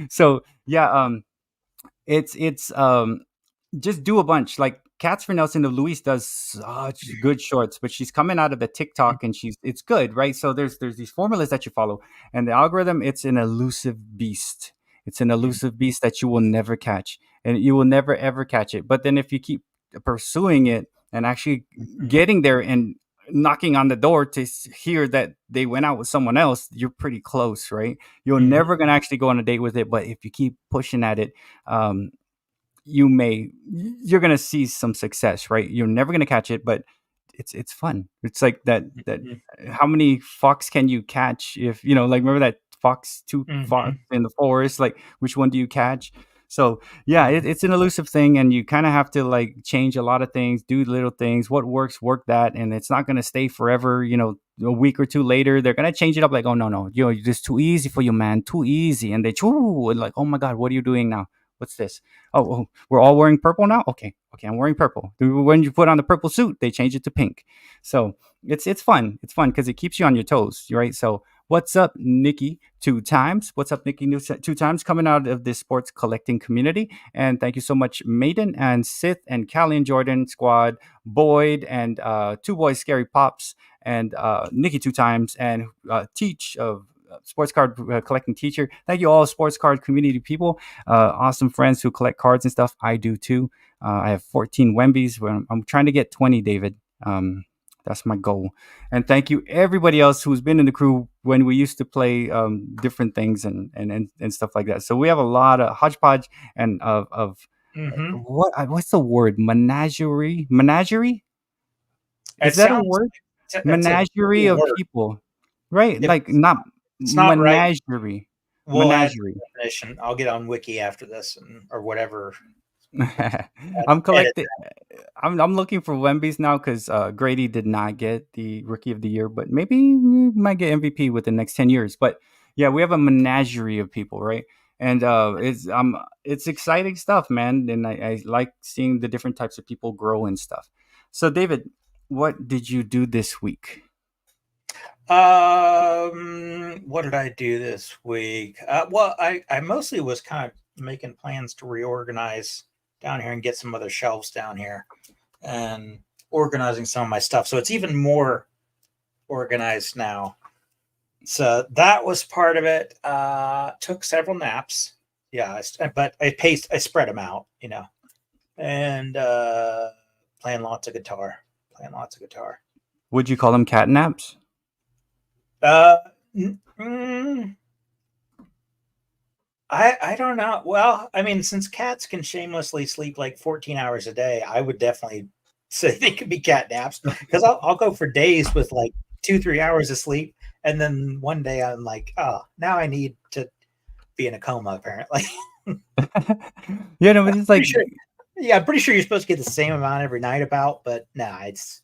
Speaker 2: So yeah, it's just do a bunch. Like Cats for Nelson of Luis does such good shorts, but she's coming out of the TikTok and it's good, right? So there's these formulas that you follow, and the algorithm, it's an elusive beast. It's an elusive beast that you will never catch, and you will never ever catch it. But then if you keep pursuing it and actually getting there and knocking on the door to hear that they went out with someone else, you're pretty close, right? You're never gonna actually go on a date with it, but if you keep pushing at it, um, you're gonna see some success, right? You're never gonna catch it, but it's fun. It's like that how many fox can you catch? If you know, like, remember that fox, two fox in the forest, like which one do you catch? So yeah, it's an elusive thing, and you kind of have to like change a lot of things, do little things. What works, work that, and it's not gonna stay forever. You know, a week or two later, they're gonna change it up. Like, oh no, you know, this too easy for you, man, too easy. And they and like, oh my god, what are you doing now? What's this? Oh, we're all wearing purple now. Okay, I'm wearing purple. When you put on the purple suit, they change it to pink. So it's fun. It's fun because it keeps you on your toes, right? So what's up, Nikki? 2 times. What's up, Nikki? 2 times coming out of this sports collecting community. And thank you so much, Maiden and Sith and Callie and Jordan squad, Boyd and two boys, Scary Pops, and Nikki 2 times, and Teach of sports card collecting teacher. Thank you all, sports card community people, awesome friends who collect cards and stuff. I do too. I have 14 Wembies. I'm trying to get 20, David. That's my goal. And thank you everybody else who's been in the crew when we used to play different things and stuff like that. So we have a lot of hodgepodge and of what's the word? Menagerie? Is that a word? Menagerie of people, right? Like not.
Speaker 1: It's not
Speaker 2: menagerie.
Speaker 1: Right. We'll
Speaker 2: menagerie.
Speaker 1: Definition. I'll get on Wiki after this or whatever.
Speaker 2: I'm collecting. I'm looking for Wembies now because Grady did not get the Rookie of the Year, but maybe we might get MVP within the next 10 years. But yeah, we have a menagerie of people, right? And it's exciting stuff, man. And I like seeing the different types of people grow and stuff. So, David, what did you do this week?
Speaker 1: What did I do this week? Well, I mostly was kind of making plans to reorganize down here and get some other shelves down here and organizing some of my stuff. So it's even more organized now. So that was part of it. Took several naps. Yeah. But I spread them out, you know, and playing lots of guitar.
Speaker 2: Would you call them cat naps?
Speaker 1: I don't know. Well, I mean, since cats can shamelessly sleep like 14 hours a day, I would definitely say they could be cat naps, because I'll go for days with like 2-3 hours of sleep, and then one day I'm like, oh, now I need to be in a coma apparently.
Speaker 2: Yeah, no, it's like,
Speaker 1: I'm pretty sure you're supposed to get the same amount every night about, but nah, it's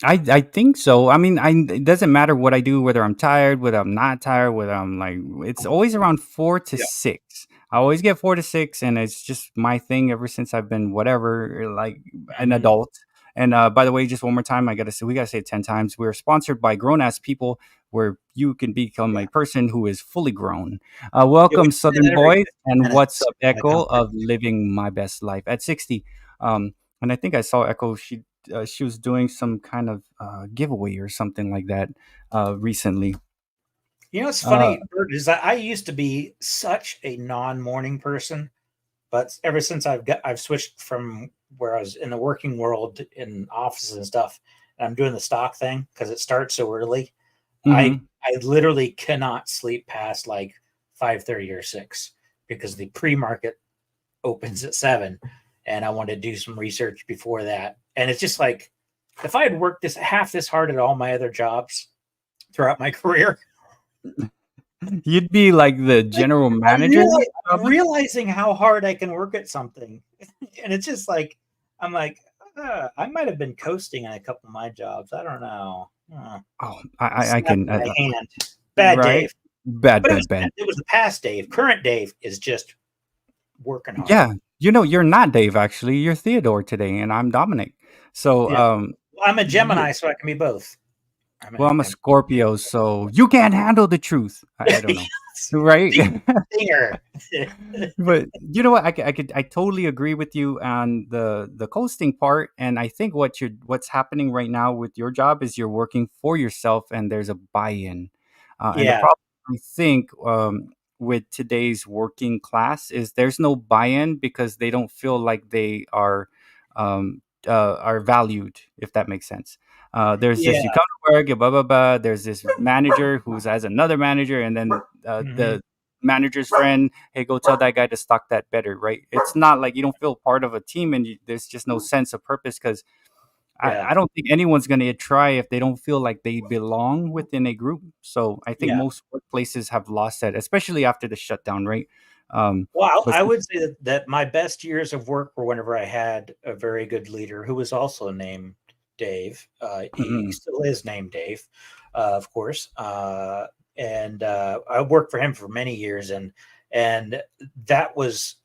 Speaker 2: I think so. I mean, it doesn't matter what I do, whether I'm tired, whether I'm not tired, whether I'm like, it's always around 4 to 6. I always get 4 to 6, and it's just my thing ever since I've been whatever, like an adult. And by the way, just one more time, we gotta say it 10 times. We're sponsored by Grown Ass People, where you can become a person who is fully grown. Welcome, Southern Boys, and what's up, Echo of Living My Best Life at 60. And I think I saw Echo. She was doing some kind of giveaway or something like that recently.
Speaker 1: You know what's funny, Bert, is that I used to be such a non-morning person, but ever since I've switched from where I was in the working world in offices and stuff, and I'm doing the stock thing because it starts so early. I literally cannot sleep past like 5:30 or 6 because the pre-market opens at 7, and I want to do some research before that. And it's just like, if I had worked half this hard at all my other jobs throughout my career,
Speaker 2: you'd be like the general manager.
Speaker 1: I'm realizing how hard I can work at something. And it's just like, I'm like, I might have been coasting in a couple of my jobs. I don't know.
Speaker 2: I can.
Speaker 1: Bad
Speaker 2: right?
Speaker 1: Dave.
Speaker 2: Bad.
Speaker 1: It was the past Dave. Current Dave is just working hard.
Speaker 2: Yeah. You know, you're not Dave, actually. You're Theodore today, and I'm Dominic. So
Speaker 1: I'm a Gemini, so I can be both.
Speaker 2: I'm a Scorpio, so you can't handle the truth. I don't know. right?
Speaker 1: Singer.
Speaker 2: But you know what? I totally agree with you on the coasting part, and I think what's happening right now with your job is you're working for yourself, and there's a buy-in. And the
Speaker 1: Yeah.
Speaker 2: problem I think with today's working class is there's no buy-in because they don't feel like they are valued, if that makes sense. There's this, you
Speaker 1: Yeah.
Speaker 2: come to work, you blah blah blah. There's this manager who has another manager, and then the manager's friend, hey, go tell that guy to stock that better, right? It's not like you don't feel part of a team, and there's just no sense of purpose because
Speaker 1: Yeah.
Speaker 2: I don't think anyone's going to try if they don't feel like they belong within a group. So I think
Speaker 1: Yeah.
Speaker 2: most workplaces have lost that, especially after the shutdown, right?
Speaker 1: Well,
Speaker 2: But
Speaker 1: I would say that my best years of work were whenever I had a very good leader who was also named Dave. He
Speaker 2: mhm.
Speaker 1: still is named Dave, of course. And I worked for him for many years, and I was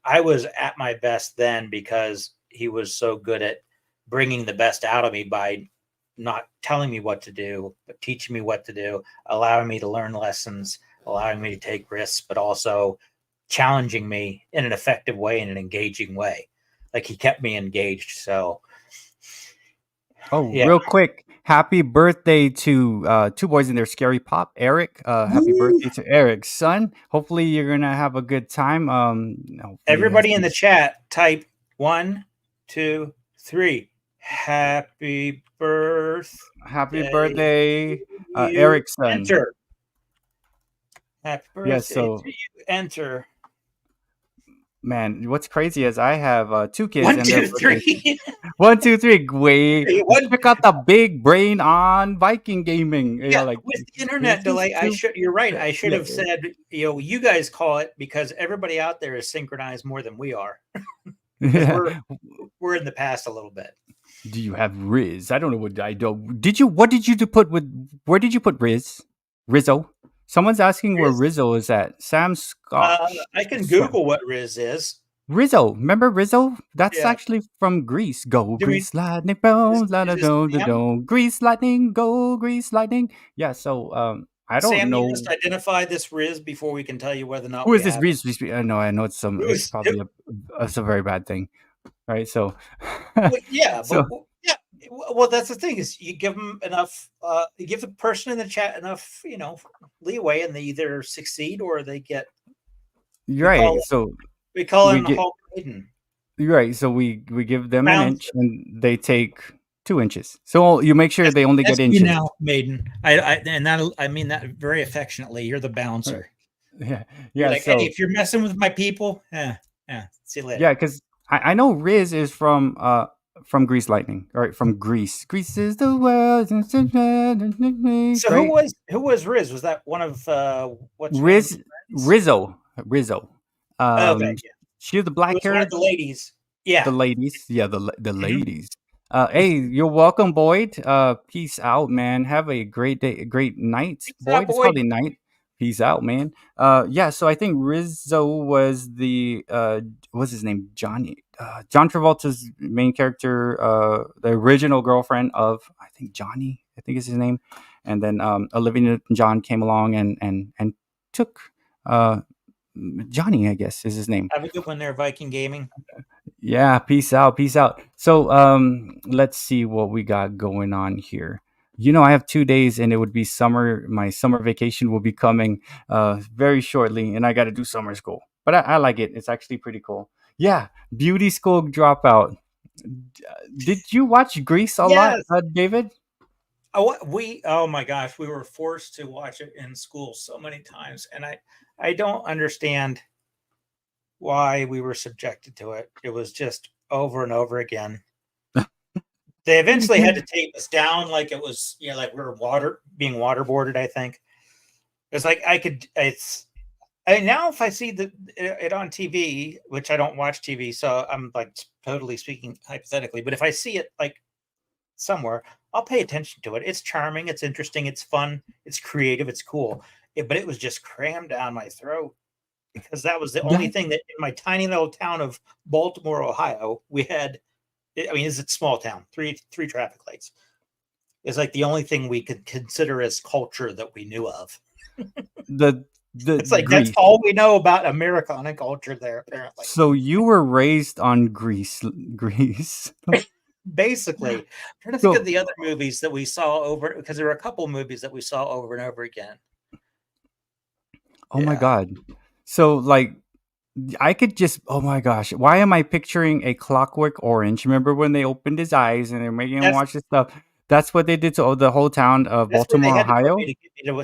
Speaker 1: at my best then because he was so good at bringing the best out of me by not telling me what to do, but teaching me what to do, allowing me to learn lessons, allowing me to take risks, but also challenging me in an effective way, in an engaging way. Like he kept me engaged. So
Speaker 2: Oh,
Speaker 1: yeah.
Speaker 2: real quick, happy birthday to two boys in their scary pop, Eric. Happy
Speaker 1: Woo!
Speaker 2: birthday to Eric's son. Hopefully you're gonna have a good time. Hopefully he has
Speaker 1: Everybody in the chat, type 1, 2, 3. Happy
Speaker 2: happy
Speaker 1: birthday
Speaker 2: birthday,
Speaker 1: to you.
Speaker 2: Eric's son.
Speaker 1: Enter. Happy
Speaker 2: Yeah,
Speaker 1: birthday
Speaker 2: so
Speaker 1: to you. Enter.
Speaker 2: man, what's crazy is I have two kids
Speaker 1: 1,
Speaker 2: and their
Speaker 1: 2,
Speaker 2: birthdays.
Speaker 1: 3.
Speaker 2: 1, 2, 3. Wait,
Speaker 1: Hey, one.
Speaker 2: check out the big brain on Viking gaming. You know,
Speaker 1: Yeah,
Speaker 2: like
Speaker 1: with the internet
Speaker 2: this is
Speaker 1: delay,
Speaker 2: too.
Speaker 1: you're right. I should
Speaker 2: Yeah.
Speaker 1: have said, you guys call it because everybody out there is synchronized more than we are. Because we're in the past a little bit.
Speaker 2: Do you have Riz? I don't know what I do. Did you? What did you put with? Where did you put Riz? Rizzo. Someone's asking where
Speaker 1: Riz?
Speaker 2: Rizzo is at. Sam Scott.
Speaker 1: I can Google what Riz is.
Speaker 2: Rizzo. Remember Rizzo? That's
Speaker 1: Yeah.
Speaker 2: actually from Greece. Go
Speaker 1: Do we-
Speaker 2: Grease lightning, boom, la da
Speaker 1: is this
Speaker 2: do
Speaker 1: Sam?
Speaker 2: do. Grease lightning, go Grease lightning. Yeah. So I don't
Speaker 1: Sam, you
Speaker 2: know
Speaker 1: must identify this Riz before we can tell you whether or not
Speaker 2: who
Speaker 1: we
Speaker 2: is this
Speaker 1: have
Speaker 2: Riz. I know it's some. It's probably it's a very bad thing, right? So
Speaker 1: Well, yeah,
Speaker 2: so
Speaker 1: but yeah. Well, that's the thing is you give them enough. You give the person in the chat enough, leeway, and they either succeed or they get.
Speaker 2: you're right. So
Speaker 1: We call
Speaker 2: we
Speaker 1: him
Speaker 2: get.
Speaker 1: Hulk Maiden.
Speaker 2: You're right. So we give them an
Speaker 1: Bouncer.
Speaker 2: inch and they take 2 inches. So you make sure they only get
Speaker 1: That's you
Speaker 2: inches.
Speaker 1: now, Maiden. I mean that very affectionately. You're the bouncer.
Speaker 2: Yeah.
Speaker 1: You're
Speaker 2: Yeah.
Speaker 1: like,
Speaker 2: So
Speaker 1: hey, if you're messing with my people, see you later.
Speaker 2: yeah, because I know Riz is from Grease Lightning. All right, from Greece. Greece is the world.
Speaker 1: So
Speaker 2: Right?
Speaker 1: who was Riz? Was that one of what's her
Speaker 2: Riz
Speaker 1: name?
Speaker 2: Rizzo.
Speaker 1: Okay, yeah.
Speaker 2: She the
Speaker 1: It
Speaker 2: black
Speaker 1: was one
Speaker 2: hair.
Speaker 1: of the ladies. Yeah.
Speaker 2: The ladies. Yeah, the
Speaker 1: Mhm.
Speaker 2: ladies. Hey, you're welcome, Boyd. Peace out, man. Have a great day, a great night,
Speaker 1: Peace
Speaker 2: Boyd.
Speaker 1: out,
Speaker 2: It's
Speaker 1: Boyd.
Speaker 2: probably night. Peace out, man. Yeah. So I think Rizzo was the what's his name? Johnny. John Travolta's main character, the original girlfriend of I think Johnny. I think is his name. And then Olivia Newton-John came along and took Johnny, I guess is his name.
Speaker 1: Have a good one there, Viking Gaming.
Speaker 2: Yeah, peace out, peace out. So let's see what we got going on here. I have 2 days and it would be summer. My summer vacation will be coming very shortly, and I got to do summer school. But I like it. It's actually pretty cool. Yeah, beauty school dropout. Did you watch Grease a lot,
Speaker 1: Yes.
Speaker 2: David?
Speaker 1: Oh my gosh, we were forced to watch it in school so many times, and I don't understand why we were subjected to it. It was just over and over again. They eventually had to tape us down, like it was, like we were being waterboarded. I think it's like now if I see it on TV, which I don't watch TV, so I'm like totally speaking hypothetically, but if I see it like somewhere, I'll pay attention to it. It's charming, it's interesting, it's fun, it's creative, it's cool. But it was just crammed down my throat because that was the only thing that in my tiny little town of Baltimore, Ohio, we had. I mean, it's a small town, three traffic lights. It's like the only thing we could consider as culture that we knew of.
Speaker 2: The
Speaker 1: It's like
Speaker 2: Greece.
Speaker 1: that's all we know about Americana culture there, apparently.
Speaker 2: So you were raised on Greece.
Speaker 1: Basically, I'm trying to think of the other movies that we saw over, because there were a couple movies that we saw over and over again.
Speaker 2: Oh my God. So like I could just, oh my gosh, why am I picturing a Clockwork Orange? Remember when they opened his eyes and they're making him watch this stuff? That's what they did to the whole town of Baltimore, Ohio.
Speaker 1: To get me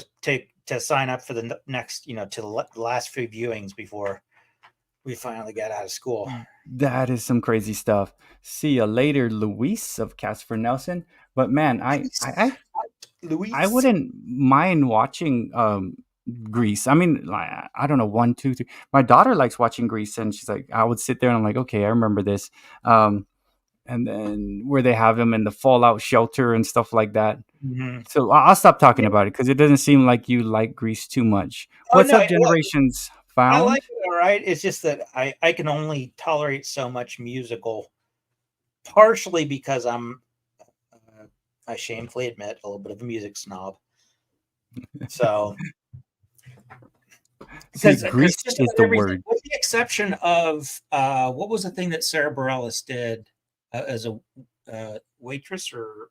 Speaker 1: to sign up for the next, to the last few viewings before we finally got out of school.
Speaker 2: That is some crazy stuff. See you later, Luis of Casper Nelson. But man, I wouldn't mind watching Grease. I mean, I don't know, 1, 2, 3. My daughter likes watching Grease, and she's like, I would sit there and I'm like, okay, I remember this. And then where they have him in the fallout shelter and stuff like that.
Speaker 1: Mm-hmm.
Speaker 2: So I'll stop talking about it because it doesn't seem like you like Grease too much. What's up, Generations Found?
Speaker 1: I like it, all right. It's just that I can only tolerate so much musical, partially because I'm, I shamefully admit, a little bit of a music snob. So,
Speaker 2: Grease is the word.
Speaker 1: With the exception of what was the thing that Sarah Bareilles did as a waitress, or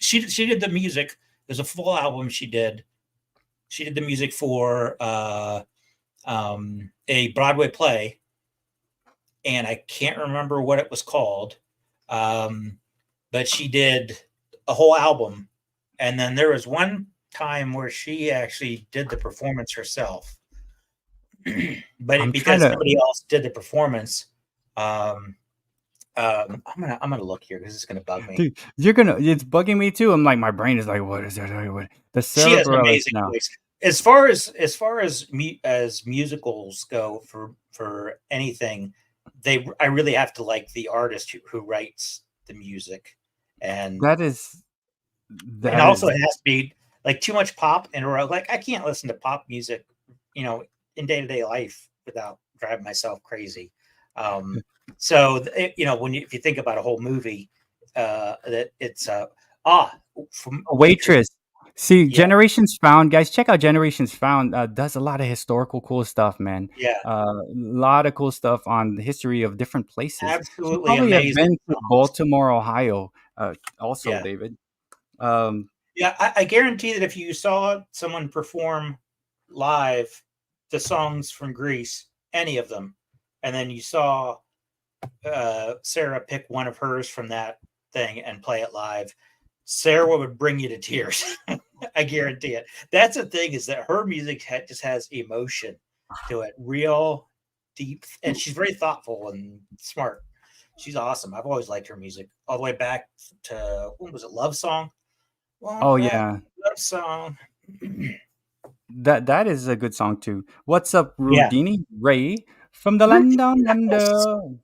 Speaker 1: she did the music. There's a full album she did. She did the music for a Broadway play, and I can't remember what it was called, but she did a whole album. And then there was one time where she actually did the performance herself, but because somebody else did the performance, I'm gonna look here because it's gonna bug me.
Speaker 2: Dude, it's bugging me too. I'm like, my brain is like, what is that?
Speaker 1: She has an amazing voice. As far as musicals go, for anything, I really have to like the artist who writes the music, and also it has to be like too much pop in a row. Like I can't listen to pop music, in day-to-day life without driving myself crazy. So if you think about a whole movie, that it's from
Speaker 2: Waitress. See, yeah. Generations Found, guys, check out Generations Found. Does a lot of historical cool stuff, man.
Speaker 1: Yeah,
Speaker 2: a lot of cool stuff on the history of different places.
Speaker 1: Absolutely
Speaker 2: probably
Speaker 1: amazing.
Speaker 2: Have been to Baltimore, Ohio, also,
Speaker 1: yeah.
Speaker 2: David.
Speaker 1: I guarantee that if you saw someone perform live the songs from Grease, any of them, and then you saw Sarah pick one of hers from that thing and play it live, Sarah would bring you to tears. I guarantee it. That's the thing, is that her music just has emotion to it, real deep, and she's very thoughtful and smart. She's awesome. I've always liked her music, all the way back to, when was it, Love Song?
Speaker 2: Yeah,
Speaker 1: Love Song.
Speaker 2: That is a good song too. What's up, Rudini? Ray from the land down under. So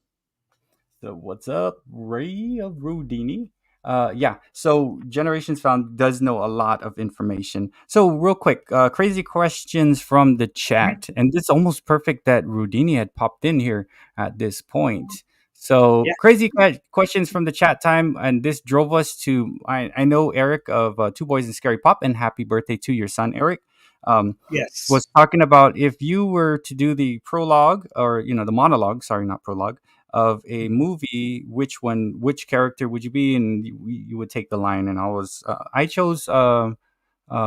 Speaker 2: what's up, Ray of Rudini? So Generations Found does know a lot of information. So real quick, crazy questions from the chat. And it's almost perfect that Rudini had popped in here at this point. So crazy questions from the chat time. And this drove us to, I know Eric of Two Boys and Scary Pop, and happy birthday to your son, Eric. Was talking about, if you were to do the prologue, or, the monologue, sorry, not prologue, of a movie, which character would you be? And you would take the line. And I chose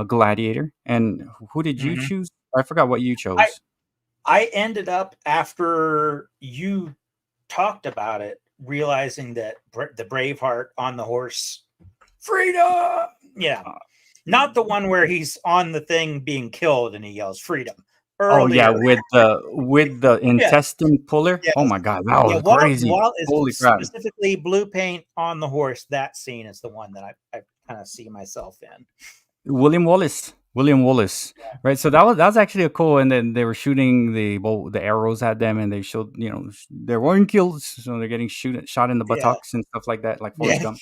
Speaker 2: Gladiator. And who did you choose? I forgot what you chose.
Speaker 1: I ended up, after you talked about it, realizing that the Braveheart on the horse, freedom. Yeah. Not the one where he's on the thing being killed and he yells freedom. Earlier.
Speaker 2: with the intestine puller. Yes. Oh my God, that was crazy.
Speaker 1: Holy crap. Specifically blue paint on the horse. That scene is the one that I kind of see myself in.
Speaker 2: William Wallace, right? So that was actually a cool. And then they were shooting the arrows at them, and they showed, they weren't killed, so they're getting shot in the buttocks and stuff like that, like Forrest Gump.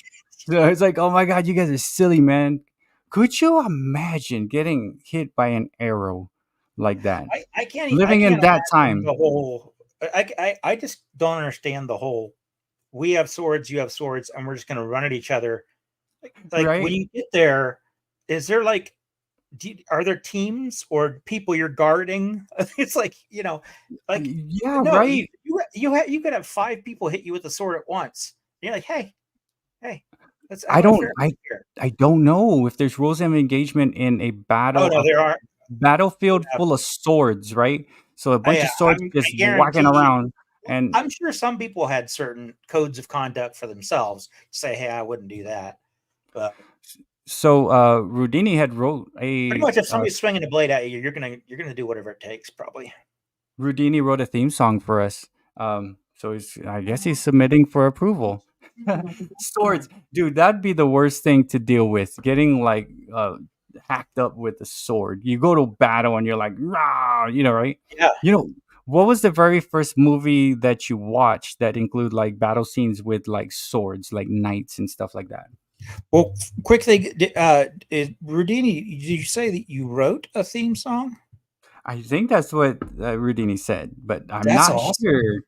Speaker 2: So it's like, oh my God, you guys are silly, man. Could you imagine getting hit by an arrow like that?
Speaker 1: I can't
Speaker 2: living in that time.
Speaker 1: The whole, I just don't understand the whole. We have swords, you have swords, and we're just going to run at each other. Like right? When you get there, is there like are there teams or people you're guarding? It's like, like
Speaker 2: Yeah,
Speaker 1: no,
Speaker 2: right.
Speaker 1: you could have 5 people hit you with a sword at once. You're like, hey, let's
Speaker 2: I
Speaker 1: have a
Speaker 2: don't
Speaker 1: fair
Speaker 2: I
Speaker 1: fight here.
Speaker 2: I don't know if there's rules of engagement in a
Speaker 1: Oh no, there are.
Speaker 2: battlefield
Speaker 1: Yeah,
Speaker 2: full of swords, right? So a bunch of swords
Speaker 1: I
Speaker 2: just whacking
Speaker 1: guarantee.
Speaker 2: around, and
Speaker 1: I'm sure some people had certain codes of conduct for themselves. Say, hey, I wouldn't do that. But
Speaker 2: so Rudini had wrote
Speaker 1: pretty
Speaker 2: a
Speaker 1: much, if somebody's swinging a blade at you, you're gonna do whatever it takes, probably.
Speaker 2: Rudini wrote a theme song for us. So I guess he's submitting for approval. Swords, dude, that'd be the worst thing to deal with. Getting like hacked up with a sword. You go to battle and you're like, rah, right?
Speaker 1: Yeah.
Speaker 2: What was the very first movie that you watched that include like battle scenes with like swords, like knights and stuff like that?
Speaker 1: Well, quick thing, Rudini, did you say that you wrote a theme song?
Speaker 2: I think that's what Rudini said, but I'm
Speaker 1: That's
Speaker 2: not
Speaker 1: awesome.
Speaker 2: sure.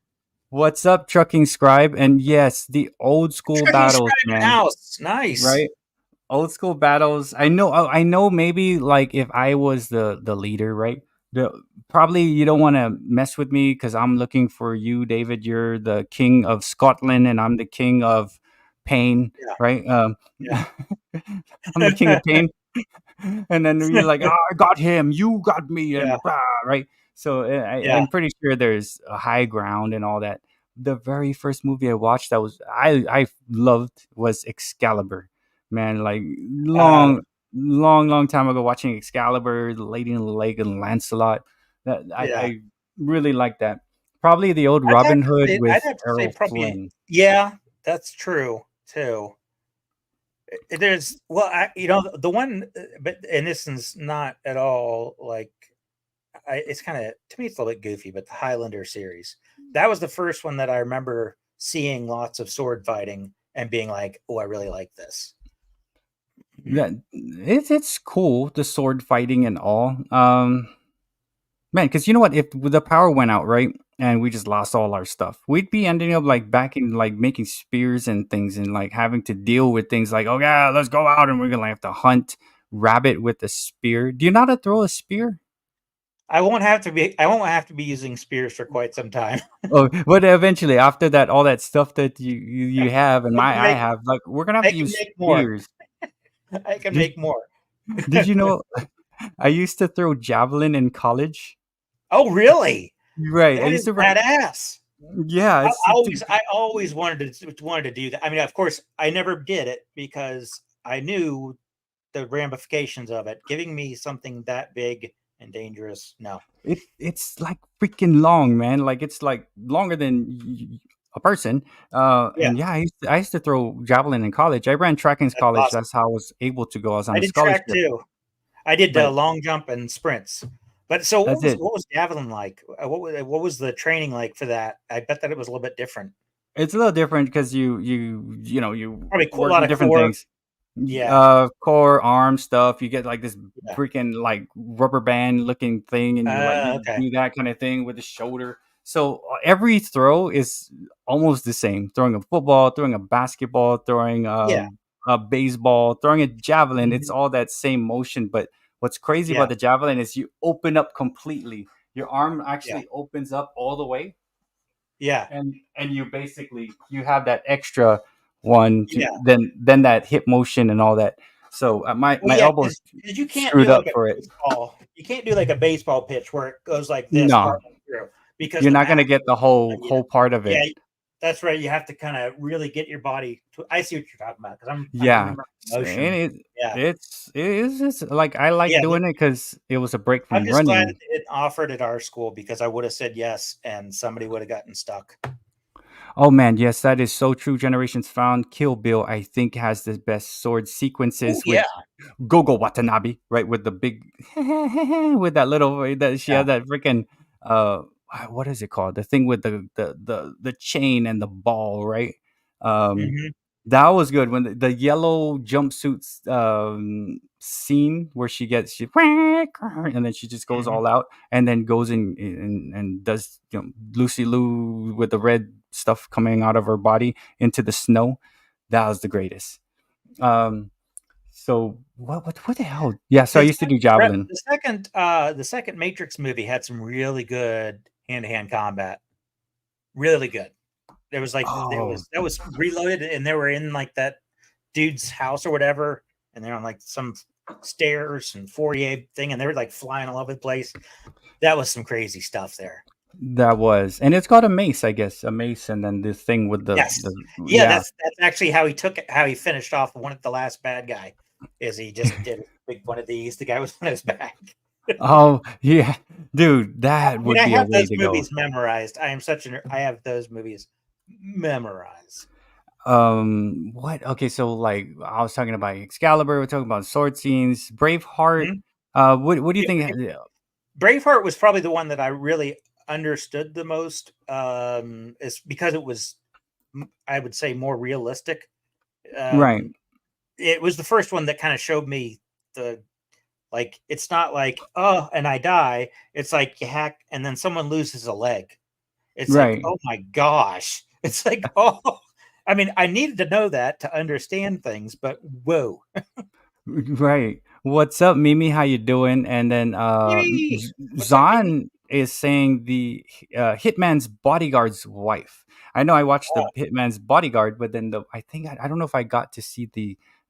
Speaker 2: What's up, Trucking Scribe? And yes, the old school
Speaker 1: Trucking
Speaker 2: battles,
Speaker 1: Scribe in
Speaker 2: man.
Speaker 1: house, nice.
Speaker 2: Right? Old school battles. I know maybe like if I was the leader, right? Probably you don't want to mess with me because I'm looking for you, David. You're the king of Scotland and I'm the king of pain,
Speaker 1: Yeah.
Speaker 2: right?
Speaker 1: Yeah.
Speaker 2: I'm the king of pain. And then you're like, oh, I got him, you got me, and
Speaker 1: Yeah.
Speaker 2: right? So I'm pretty sure there's a high ground and all that. The very first movie I watched that was I loved was Excalibur. Man, like long time ago, watching Excalibur, the Lady in the Lake, and Lancelot. That
Speaker 1: Yeah.
Speaker 2: I really like that. Probably the old
Speaker 1: I'd
Speaker 2: Robin Hood with
Speaker 1: have to say
Speaker 2: Errol
Speaker 1: probably.
Speaker 2: Flynn.
Speaker 1: Yeah, that's true too. There's the one, and this is not at all like it's kind of, to me it's a little bit goofy, but the Highlander series, that was the first one that I remember seeing lots of sword fighting and being like, oh, I really like this.
Speaker 2: Yeah, it's cool, the sword fighting and all. Man, because you know what? If the power went out, right, and we just lost all our stuff, we'd be ending up like back in like making spears and things, and like having to deal with things like, oh yeah, let's go out and we're gonna have to hunt rabbit with a spear. Do you know how to throw a spear?
Speaker 1: I won't have to be using spears for quite some time.
Speaker 2: Oh, but eventually, after that, all that stuff that you have and I
Speaker 1: I
Speaker 2: have, like, we're gonna have
Speaker 1: I
Speaker 2: to
Speaker 1: can
Speaker 2: use
Speaker 1: make more.
Speaker 2: spears.
Speaker 1: I can
Speaker 2: Did,
Speaker 1: make more.
Speaker 2: did you know? I used to throw javelin in college.
Speaker 1: Oh, really?
Speaker 2: Right, I
Speaker 1: That
Speaker 2: used
Speaker 1: is
Speaker 2: to.
Speaker 1: badass.
Speaker 2: Yeah,
Speaker 1: I always wanted to do that. I mean, of course, I never did it because I knew the ramifications of it. Giving me something that big and dangerous, no.
Speaker 2: It's like freaking long, man. Like it's like longer than a person.
Speaker 1: Yeah,
Speaker 2: And yeah, I used to throw javelin in college. I ran track in
Speaker 1: that's
Speaker 2: college.
Speaker 1: awesome.
Speaker 2: That's how I was able to go. I was on
Speaker 1: I
Speaker 2: a
Speaker 1: did track
Speaker 2: scholarship.
Speaker 1: too. I did
Speaker 2: But
Speaker 1: long jump and sprints. But so
Speaker 2: that's it.
Speaker 1: what was javelin like? What was the training like for that? I bet that it was a little bit different.
Speaker 2: It's a little different because you
Speaker 1: Probably a
Speaker 2: work
Speaker 1: lot
Speaker 2: with
Speaker 1: of
Speaker 2: different
Speaker 1: core.
Speaker 2: things.
Speaker 1: Yeah,
Speaker 2: Core, arm stuff. You get like this
Speaker 1: yeah.
Speaker 2: freaking like rubber band looking thing, and you
Speaker 1: Okay.
Speaker 2: do that kind of thing with the shoulder. So every throw is almost the same. Throwing a football, throwing a basketball, throwing
Speaker 1: Yeah.
Speaker 2: a baseball, throwing a javelin. It's
Speaker 1: Mhm.
Speaker 2: all that same motion. But what's crazy
Speaker 1: Yeah.
Speaker 2: about the javelin is you open up completely. Your arm
Speaker 1: Yeah.
Speaker 2: actually opens up all the way,
Speaker 1: Yeah.
Speaker 2: and you basically you have that extra one to
Speaker 1: Yeah.
Speaker 2: then that hip motion and all that. So my
Speaker 1: Well, yeah,
Speaker 2: elbows
Speaker 1: because you can't
Speaker 2: screwed
Speaker 1: do
Speaker 2: up
Speaker 1: like a
Speaker 2: for it.
Speaker 1: baseball. You can't do like a baseball pitch where it goes like this
Speaker 2: No,
Speaker 1: partway through because
Speaker 2: you're
Speaker 1: the
Speaker 2: not
Speaker 1: back.
Speaker 2: gonna get the
Speaker 1: Yeah,
Speaker 2: whole part of it.
Speaker 1: yeah, that's right. You have to kind of really get your body to. I see what you're talking about because I
Speaker 2: Yeah,
Speaker 1: remember
Speaker 2: and
Speaker 1: motion. Yeah,
Speaker 2: it's like I like
Speaker 1: yeah.
Speaker 2: doing it because it was a break
Speaker 1: I'm
Speaker 2: from
Speaker 1: just glad that
Speaker 2: running.
Speaker 1: they didn't offer it at our school because I would have said yes and somebody would have gotten stuck.
Speaker 2: Oh man, yes, that is so true. Generations Found, Kill Bill, I think has the best sword
Speaker 1: Oh
Speaker 2: sequences with
Speaker 1: yeah,
Speaker 2: Gogo Watanabe, right? With the big, with that little, that she
Speaker 1: yeah.
Speaker 2: had that freaking, uh, what is it called? The thing with the chain and the ball, right? Um,
Speaker 1: Hmm.
Speaker 2: that was good when the yellow jumpsuits scene where she and then she just goes
Speaker 1: Hmm.
Speaker 2: all out and then goes in and does Lucy Lou with the red stuff coming out of her body into the snow. That was the greatest. Um, So what the hell? Yeah, so I used to do javelin.
Speaker 1: The second Matrix movie had some really good hand-to-hand combat. Really good. There was like that was Reloaded, and they were in like that dude's house or whatever, and they're on like some stairs and foyer thing, and they were like flying all over the place. That was some crazy stuff there.
Speaker 2: That was, and it's got a mace, I guess, a mace, and then this thing with the
Speaker 1: Yes.
Speaker 2: yeah.
Speaker 1: That's actually how he took it. How he finished off the last bad guy, is he just did a big one of these. The guy was on his back.
Speaker 2: Oh yeah, dude, that would be a way to go.
Speaker 1: I have those movies memorized. I have those movies memorized.
Speaker 2: What? Okay, so like I was talking about Excalibur, we're talking about sword scenes, Braveheart. What do you think?
Speaker 1: Braveheart was probably the one that I really understood the most. Is because it was, I would say, more realistic.
Speaker 2: Right.
Speaker 1: It was the first one that kind of showed me like, it's not like, oh, and I die. It's like you hack and then someone loses a leg. It's like, oh my gosh. It's like, oh, I mean, I needed to know that to understand things, but whoa.
Speaker 2: Right. What's up, Mimi? How you doing? And then Zahn is saying the Hitman's Bodyguard's wife. I know I watched the Hitman's Bodyguard, but then I don't know if I got to see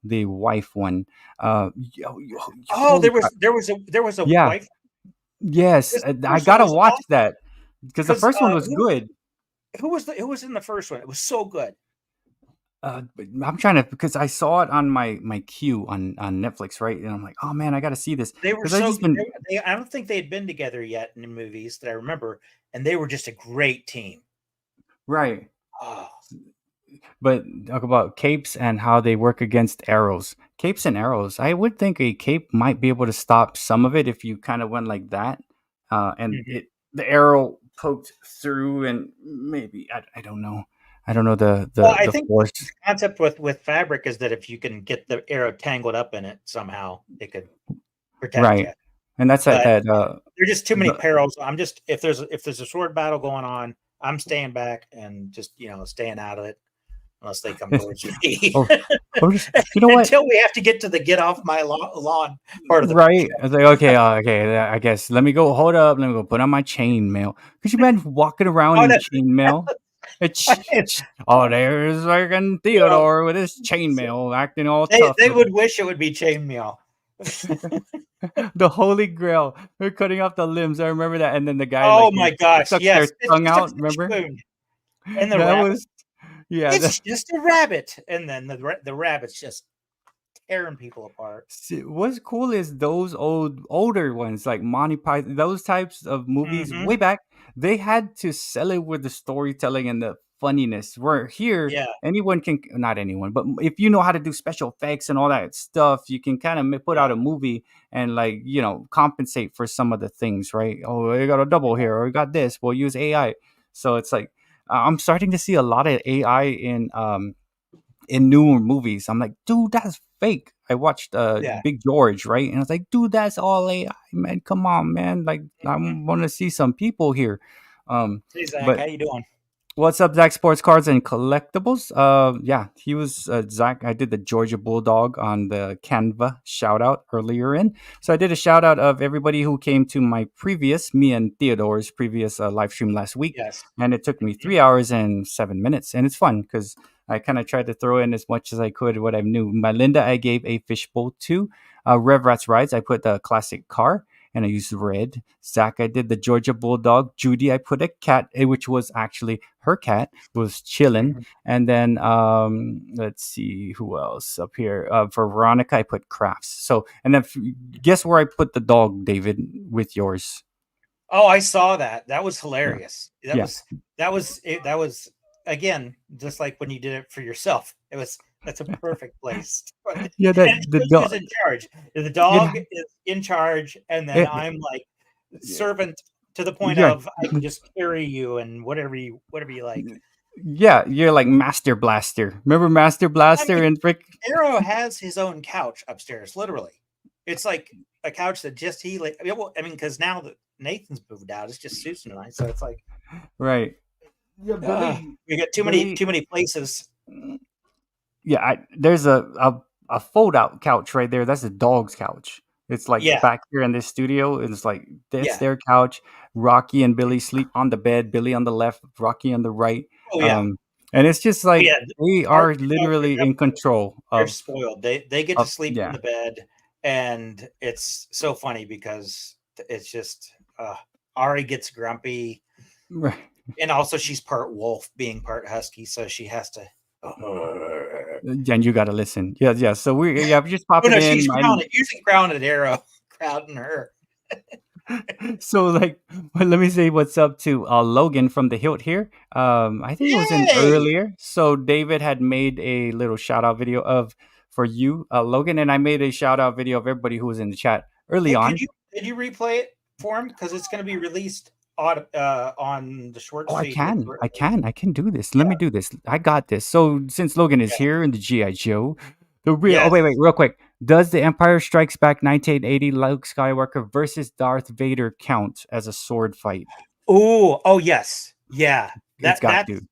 Speaker 2: the wife one.
Speaker 1: There was a wife.
Speaker 2: Yes, I gotta watch that because the first one was good.
Speaker 1: Who was in the first one? It was so good.
Speaker 2: I'm trying to, because I saw it on my queue on Netflix, right? And I'm like, oh man, I got to see this.
Speaker 1: They were I don't think they had been together yet in the movies that I remember, and they were just a great team.
Speaker 2: Right. But talk about capes and how they work against arrows. Capes and arrows. I would think a cape might be able to stop some of it if you kind of went like that, and the arrow poked through, and maybe I don't know. I don't know
Speaker 1: I
Speaker 2: the
Speaker 1: think
Speaker 2: force.
Speaker 1: The concept with fabric is that if you can get the arrow tangled up in it somehow, it could protect you.
Speaker 2: And that's
Speaker 1: there are just too many perils. If there's a sword battle going on, I'm staying back and just staying out of it unless they come towards me.
Speaker 2: You know what?
Speaker 1: Until we have to get to the get off my lawn part of the
Speaker 2: right. I was like, okay, I guess let me go. Hold up, let me go put on my chainmail. Could you imagine walking around in chainmail? There's fucking Theodore with his chainmail acting all tough.
Speaker 1: They would wish it would be chainmail.
Speaker 2: The Holy Grail. They're cutting off the limbs. I remember that. And then the guy.
Speaker 1: Oh my gosh!
Speaker 2: Stuck
Speaker 1: Yes,
Speaker 2: their tongue out. Remember?
Speaker 1: And the rabbit.
Speaker 2: It's
Speaker 1: just a rabbit, and then the rabbit's just tearing people apart.
Speaker 2: See, what's cool is those older ones like Monty Python, those types of movies way back. They had to sell it with the storytelling and the funniness. Where here, anyone can, not anyone, but if you know how to do special effects and all that stuff, you can kind of put out a movie and compensate for some of the things, right? Oh, we got a double here, or we got this. We'll use AI. So it's like I'm starting to see a lot of AI in newer movies. I'm like, dude, that's fake. I watched Big George, right? And I was like, dude, that's all AI, man. Come on, man. Like, I want to see some people here.
Speaker 1: Hey, Zach, how you doing?
Speaker 2: What's up, Zach Sports Cards and Collectibles? He was Zach. I did the Georgia Bulldog on the Canva shout out earlier in. So I did a shout out of everybody who came to me and Theodore's previous live stream last week.
Speaker 1: Yes.
Speaker 2: And it took me 3 hours and 7 minutes. And it's fun because I kind of tried to throw in as much as I could what I knew. Melinda, I gave a fishbowl to. Rev Rats Rides, I put the classic car. And I used red. Zach, I did the Georgia Bulldog. Judy, I put a cat, which was actually her cat, was chilling. And then let's see who else up here. For Veronica, I put crafts. So, and then guess where I put the dog, David, with yours?
Speaker 1: Oh, I saw that. That was hilarious. That was again just like when you did it for yourself. That's a perfect place.
Speaker 2: Yeah,
Speaker 1: the dog is in charge. The dog is in charge, and then I'm like servant to the point of I can just carry you and whatever you like.
Speaker 2: Yeah, you're like Master Blaster. Remember Master Blaster and Frick?
Speaker 1: Arrow has his own couch upstairs. Literally, it's like a couch that just he like. Because now that Nathan's moved out, it's just Susan and I. So it's like,
Speaker 2: right.
Speaker 1: We got too many places.
Speaker 2: Yeah, there's a a fold out couch right there. That's a dog's couch. It's like
Speaker 1: Yeah.
Speaker 2: back here in this studio. It's like that's
Speaker 1: Yeah.
Speaker 2: their couch. Rocky and Billy sleep on the bed. Billy on the left, Rocky on the right.
Speaker 1: Oh yeah.
Speaker 2: And it's just like
Speaker 1: Yeah.
Speaker 2: they
Speaker 1: Our
Speaker 2: are
Speaker 1: dogs are
Speaker 2: literally in
Speaker 1: definitely
Speaker 2: control
Speaker 1: they're
Speaker 2: of
Speaker 1: spoiled. They get to sleep in
Speaker 2: yeah.
Speaker 1: the bed, and it's so funny because it's just Ari gets grumpy,
Speaker 2: Right.
Speaker 1: and also she's part wolf, being part husky, so she has to.
Speaker 2: And you gotta listen. Yeah. So we just pop
Speaker 1: Oh
Speaker 2: it
Speaker 1: no,
Speaker 2: in.
Speaker 1: she's grounded. Using grounded arrow, crowding her.
Speaker 2: So like let me say what's up to Logan from the Hilt here. I think it was in
Speaker 1: Yay!
Speaker 2: earlier. So David had made a little shout out video of for you, Logan, and I made a shout out video of everybody who was in the chat early
Speaker 1: Hey,
Speaker 2: on.
Speaker 1: Did you replay it for him? Because it's going to be released on the short.
Speaker 2: Oh,
Speaker 1: so
Speaker 2: I can do this. Let me do this. I got this. So since Logan is here in the GI Joe, the real. Oh wait, real quick. Does the Empire Strikes Back 1980 Luke Skywalker versus Darth Vader count as a sword fight?
Speaker 1: Oh yes, yeah.
Speaker 2: It's got to.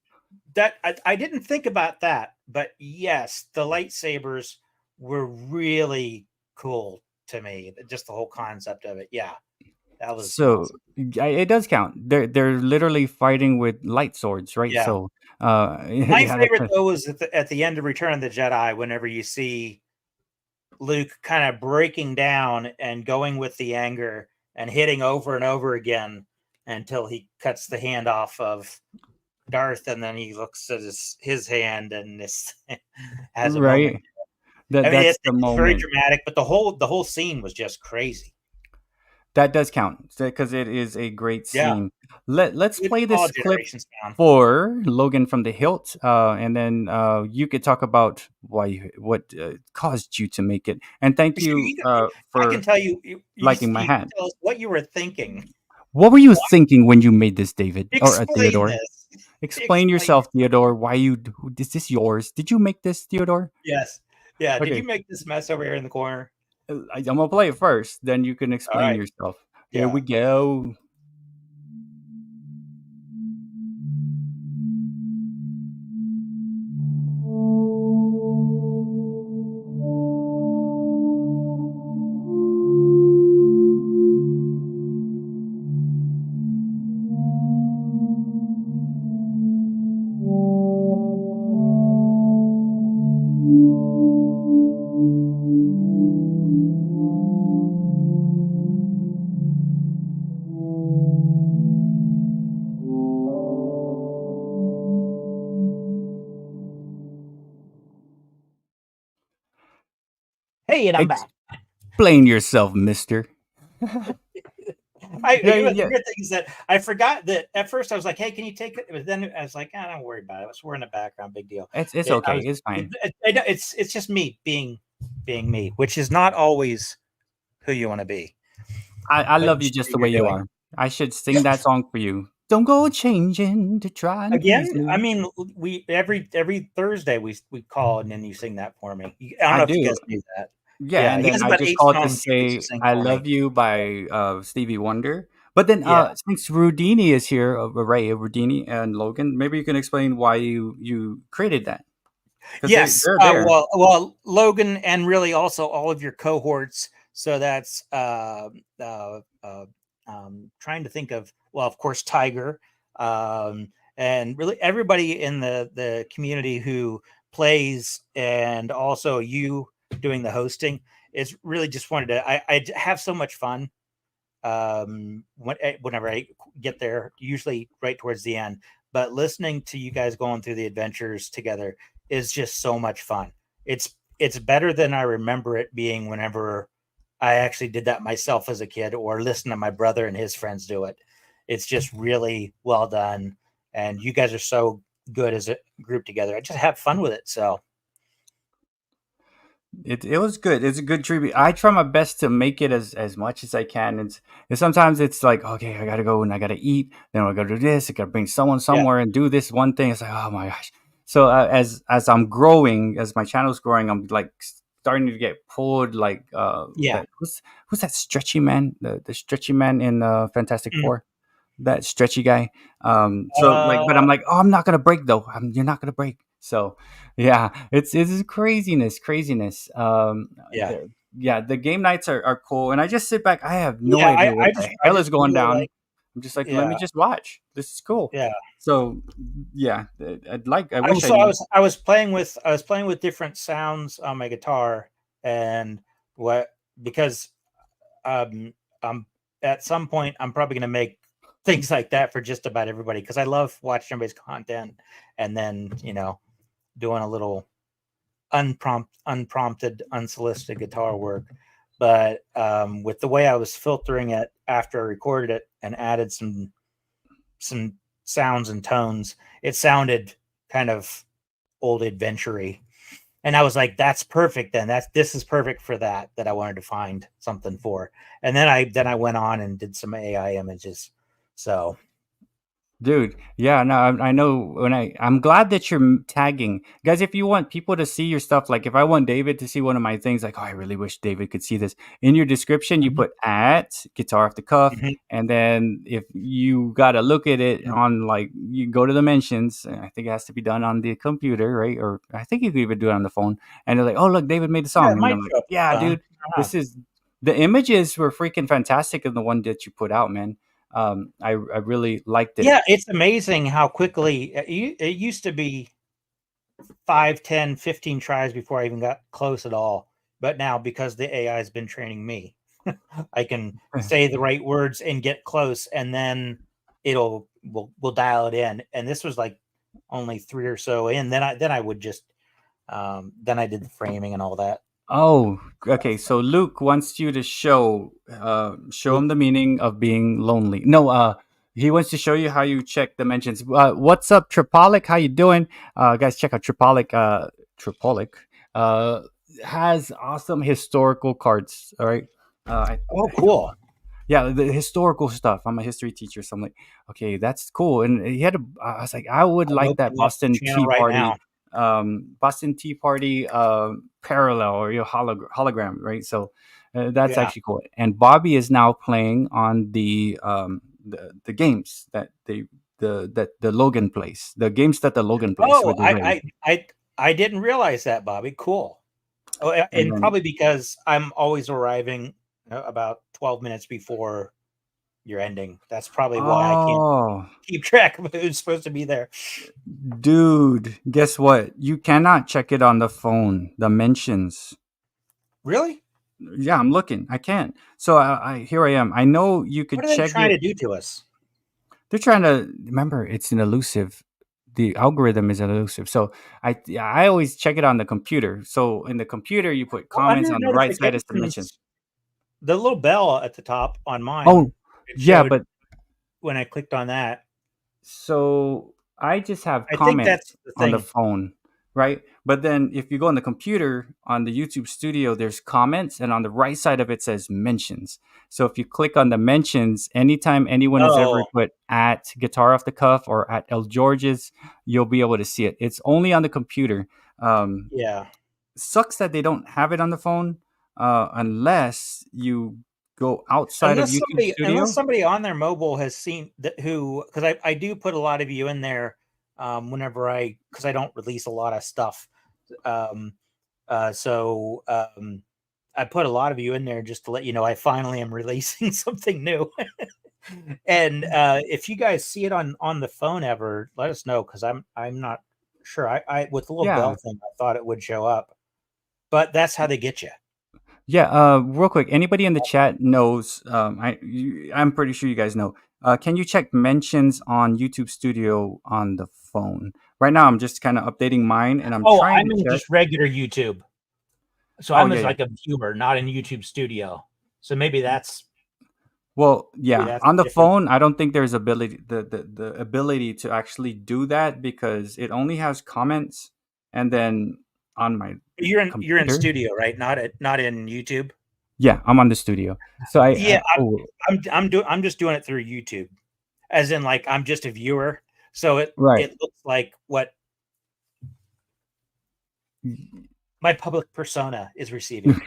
Speaker 1: I didn't think about that, but yes, the lightsabers were really cool to me. Just the whole concept of it. Yeah, that was
Speaker 2: so.
Speaker 1: awesome.
Speaker 2: It does count. They're literally fighting with light swords, right?
Speaker 1: Yeah.
Speaker 2: So
Speaker 1: My favorite though was at the end of Return of the Jedi, whenever you see Luke kind of breaking down and going with the anger and hitting over and over again until he cuts the hand off of Darth, and then he looks at his hand and this has a
Speaker 2: right.
Speaker 1: moment.
Speaker 2: That's the moment.
Speaker 1: Very dramatic, but the whole scene was just crazy.
Speaker 2: That does count because it is a great scene. Let's play this clip for Logan from the Hilt, and then you could talk about what caused you to make it. And thank you for
Speaker 1: I can tell you
Speaker 2: liking my hat.
Speaker 1: Tell us what you were thinking.
Speaker 2: What were you thinking when you made this, David?
Speaker 1: Explain
Speaker 2: or Theodore?
Speaker 1: This.
Speaker 2: Explain yourself, Theodore. Why is this yours? Did you make this, Theodore?
Speaker 1: Yes. Yeah.
Speaker 2: Okay.
Speaker 1: Did you make this mess over here in the corner?
Speaker 2: I'm gonna play it first, then you can explain yourself. Here we go.
Speaker 4: Hey, and I'm back.
Speaker 2: Explain yourself, mister.
Speaker 1: The good thing is that I forgot that at first I was like, hey, can you take it? But then I was like, don't worry about it. We're in the background. Big deal.
Speaker 2: It's okay. It's fine.
Speaker 1: It's just me being me, which is not always who you want to be.
Speaker 2: I love you just the way you are. I should sing that song for you. Don't go changing to try and
Speaker 1: again. I mean, we every Thursday we call and then you sing that for me. I don't know if you guys knew that.
Speaker 2: Yeah, and then I just called to say I love you by Stevie Wonder. But then since Rudini is here, Ray Rudini and Logan, maybe you can explain why you created that.
Speaker 1: Yes. Well, Logan, and really also all of your cohorts. So that's trying to think of, well, of course, Tiger, and really everybody in the community who plays, and also you doing the hosting. Is really just wanted to. I have so much fun whenever I get there, usually right towards the end. But listening to you guys going through the adventures together is just so much fun. It's better than I remember it being whenever I actually did that myself as a kid, or listen to my brother and his friends do it. It's just really well done, and you guys are so good as a group together. I just have fun with it. So
Speaker 2: it was good. It's a good tribute. I try my best to make it as much as I can. And sometimes it's like, okay, I gotta go and I gotta eat. Then I gotta do this. I gotta bring someone somewhere and do this one thing. It's like, oh my gosh. So as I'm growing, as my channel's growing, I'm like starting to get pulled. Like who's that stretchy man? The stretchy man in Fantastic Four. That stretchy guy. But I'm like, oh, I'm not gonna break though. You're not gonna break. So yeah, it's craziness.
Speaker 1: Yeah.
Speaker 2: Yeah, the game nights are cool, and I just sit back. I have no
Speaker 1: Yeah,
Speaker 2: idea what the
Speaker 1: I
Speaker 2: hell
Speaker 1: just
Speaker 2: is going
Speaker 1: really
Speaker 2: down.
Speaker 1: like.
Speaker 2: I'm just like, let
Speaker 1: Yeah,
Speaker 2: me just watch. This is cool.
Speaker 1: yeah.
Speaker 2: So yeah, I wish I knew.
Speaker 1: I was playing with different sounds on my guitar, and what because I'm at some point I'm probably going to make things like that for just about everybody because I love watching everybody's content, and then doing a little unprompted, unsolicited guitar work. But with the way I was filtering it after I recorded it and added some sounds and tones, it sounded kind of old adventure-y. And I was like, that's perfect then. This is perfect for that I wanted to find something for. And then I went on and did some AI images. So
Speaker 2: Dude, yeah, no, I know I'm glad that you're tagging. Guys, if you want people to see your stuff, like if I want David to see one of my things, like, oh, I really wish David could see this. In your description, you put at guitar off the cuff.
Speaker 1: Mhm.
Speaker 2: And then if you got to look at it
Speaker 1: Mhm.
Speaker 2: on like, you go to the mentions. I think it has to be done on the computer, right? Or I think you can even do it on the phone. And they're like, oh, look, David made a
Speaker 1: Yeah,
Speaker 2: song.
Speaker 1: it
Speaker 2: And
Speaker 1: might
Speaker 2: I'm like,
Speaker 1: show up
Speaker 2: yeah,
Speaker 1: on the phone.
Speaker 2: dude, this is the images were freaking fantastic in the one that you put out, man. I really liked it.
Speaker 1: Yeah, it's amazing how quickly it used to be 5, 10, 15 tries before I even got close at all. But now, because the AI has been training me, I can say the right words and get close, and then we'll dial it in. And this was like only 3 or so in. Then I would just then I did the framing and all that.
Speaker 2: Oh, okay. So Luke wants you to show him the meaning of being lonely. No, he wants to show you how you check dimensions. What's up, Tripolic? How you doing? Guys, check out Tripolic. Tripolic has awesome historical cards. All right.
Speaker 1: Oh, cool.
Speaker 2: Yeah, the historical stuff. I'm a history teacher, so I'm like, okay, that's cool. And he had I was like, I would like that Boston Tea Party. Boston Tea Party parallel or your hologram, right? So that's actually cool. And Bobby is now playing on the games that the Logan plays, the games that the Logan plays.
Speaker 1: Oh, I didn't realize that, Bobby. Cool. Oh, and probably because I'm always arriving about 12 minutes before your ending. That's probably why I can't keep track of who's supposed to be there.
Speaker 2: Dude, guess what? You cannot check it on the phone. The mentions.
Speaker 1: Really?
Speaker 2: Yeah, I'm looking. I can't. So here I am. I know you could check.
Speaker 1: What are they trying to do to us?
Speaker 2: They're trying to remember. It's an elusive. The algorithm is elusive. So I always check it on the computer. So in the computer, you put comments on the right side as mentions.
Speaker 1: The little bell at the top on mine.
Speaker 2: Oh, yeah, but
Speaker 1: when I clicked on that.
Speaker 2: So I just have comments on the phone, right? But then if you go on the computer, on the YouTube Studio, there's comments, and on the right side of it says mentions. So if you click on the mentions, anytime anyone has ever put at Guitar Off the Cuff or at El George's, you'll be able to see it. It's only on the computer.
Speaker 1: Yeah.
Speaker 2: Sucks that they don't have it on the phone unless you go outside of YouTube Studio.
Speaker 1: Unless somebody on their mobile has seen that, because I do put a lot of you in there whenever because I don't release a lot of stuff. So I put a lot of you in there just to let you know I finally am releasing something new. And if you guys see it on the phone ever, let us know, because I'm not sure. I with the little bell thing, I thought it would show up, but that's how they get you.
Speaker 2: Yeah, real quick, anybody in the chat knows, I'm pretty sure you guys know. Can you check mentions on YouTube Studio on the phone? Right now, I'm just kind of updating mine, and I'm trying to check.
Speaker 1: Just regular YouTube. So I'm like a viewer, not in YouTube Studio. So maybe that's...
Speaker 2: Well, yeah, on the phone, I don't think there's the ability to actually do that, because it only has comments, and then on my
Speaker 1: you're in Studio, right? Not in YouTube.
Speaker 2: Yeah, I'm on the Studio. So
Speaker 1: I'm just doing it through YouTube, as in like I'm just a viewer. So it looks like what my public persona is receiving.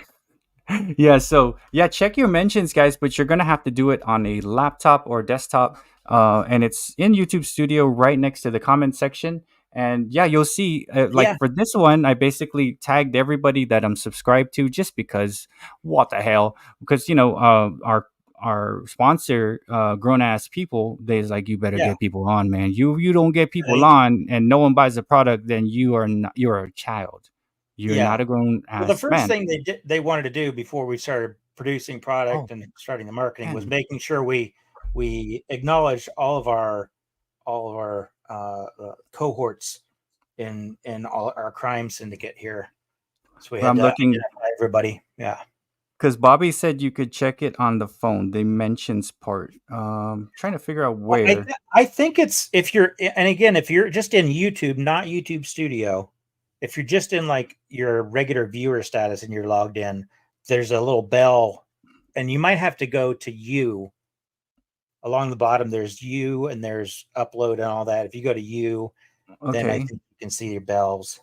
Speaker 2: Yeah, so check your mentions, guys, but you're gonna have to do it on a laptop or desktop, and it's in YouTube Studio right next to the comment section. And yeah, you'll see. Like
Speaker 1: Yeah.
Speaker 2: for this one, I basically tagged everybody that I'm subscribed to, just because. What the hell? Because our sponsor, Grown Ass People, they's like, you better
Speaker 1: Yeah.
Speaker 2: get people on, man. You don't get people
Speaker 1: They-
Speaker 2: on, and no one buys the product, then you're a child. You're
Speaker 1: Yeah.
Speaker 2: not a grown
Speaker 1: Well, the
Speaker 2: ass
Speaker 1: first
Speaker 2: man.
Speaker 1: thing they wanted to do before we started producing product
Speaker 2: Oh,
Speaker 1: and starting the marketing was
Speaker 2: man.
Speaker 1: making sure we acknowledged all of our cohorts in all our crime syndicate here. So we
Speaker 2: But
Speaker 1: had
Speaker 2: I'm
Speaker 1: to
Speaker 2: looking
Speaker 1: identify everybody. Yeah.
Speaker 2: because Bobby said you could check it on the phone. The mentions part. Trying to figure out
Speaker 1: Well,
Speaker 2: where.
Speaker 1: I think it's if you're, and again, if you're just in YouTube, not YouTube Studio, if you're just in like your regular viewer status and you're logged in, there's a little bell, and you might have to go to you. Along the bottom, there's you and there's upload and all that. If you go to you, then I
Speaker 2: Okay.
Speaker 1: think you can see your bells.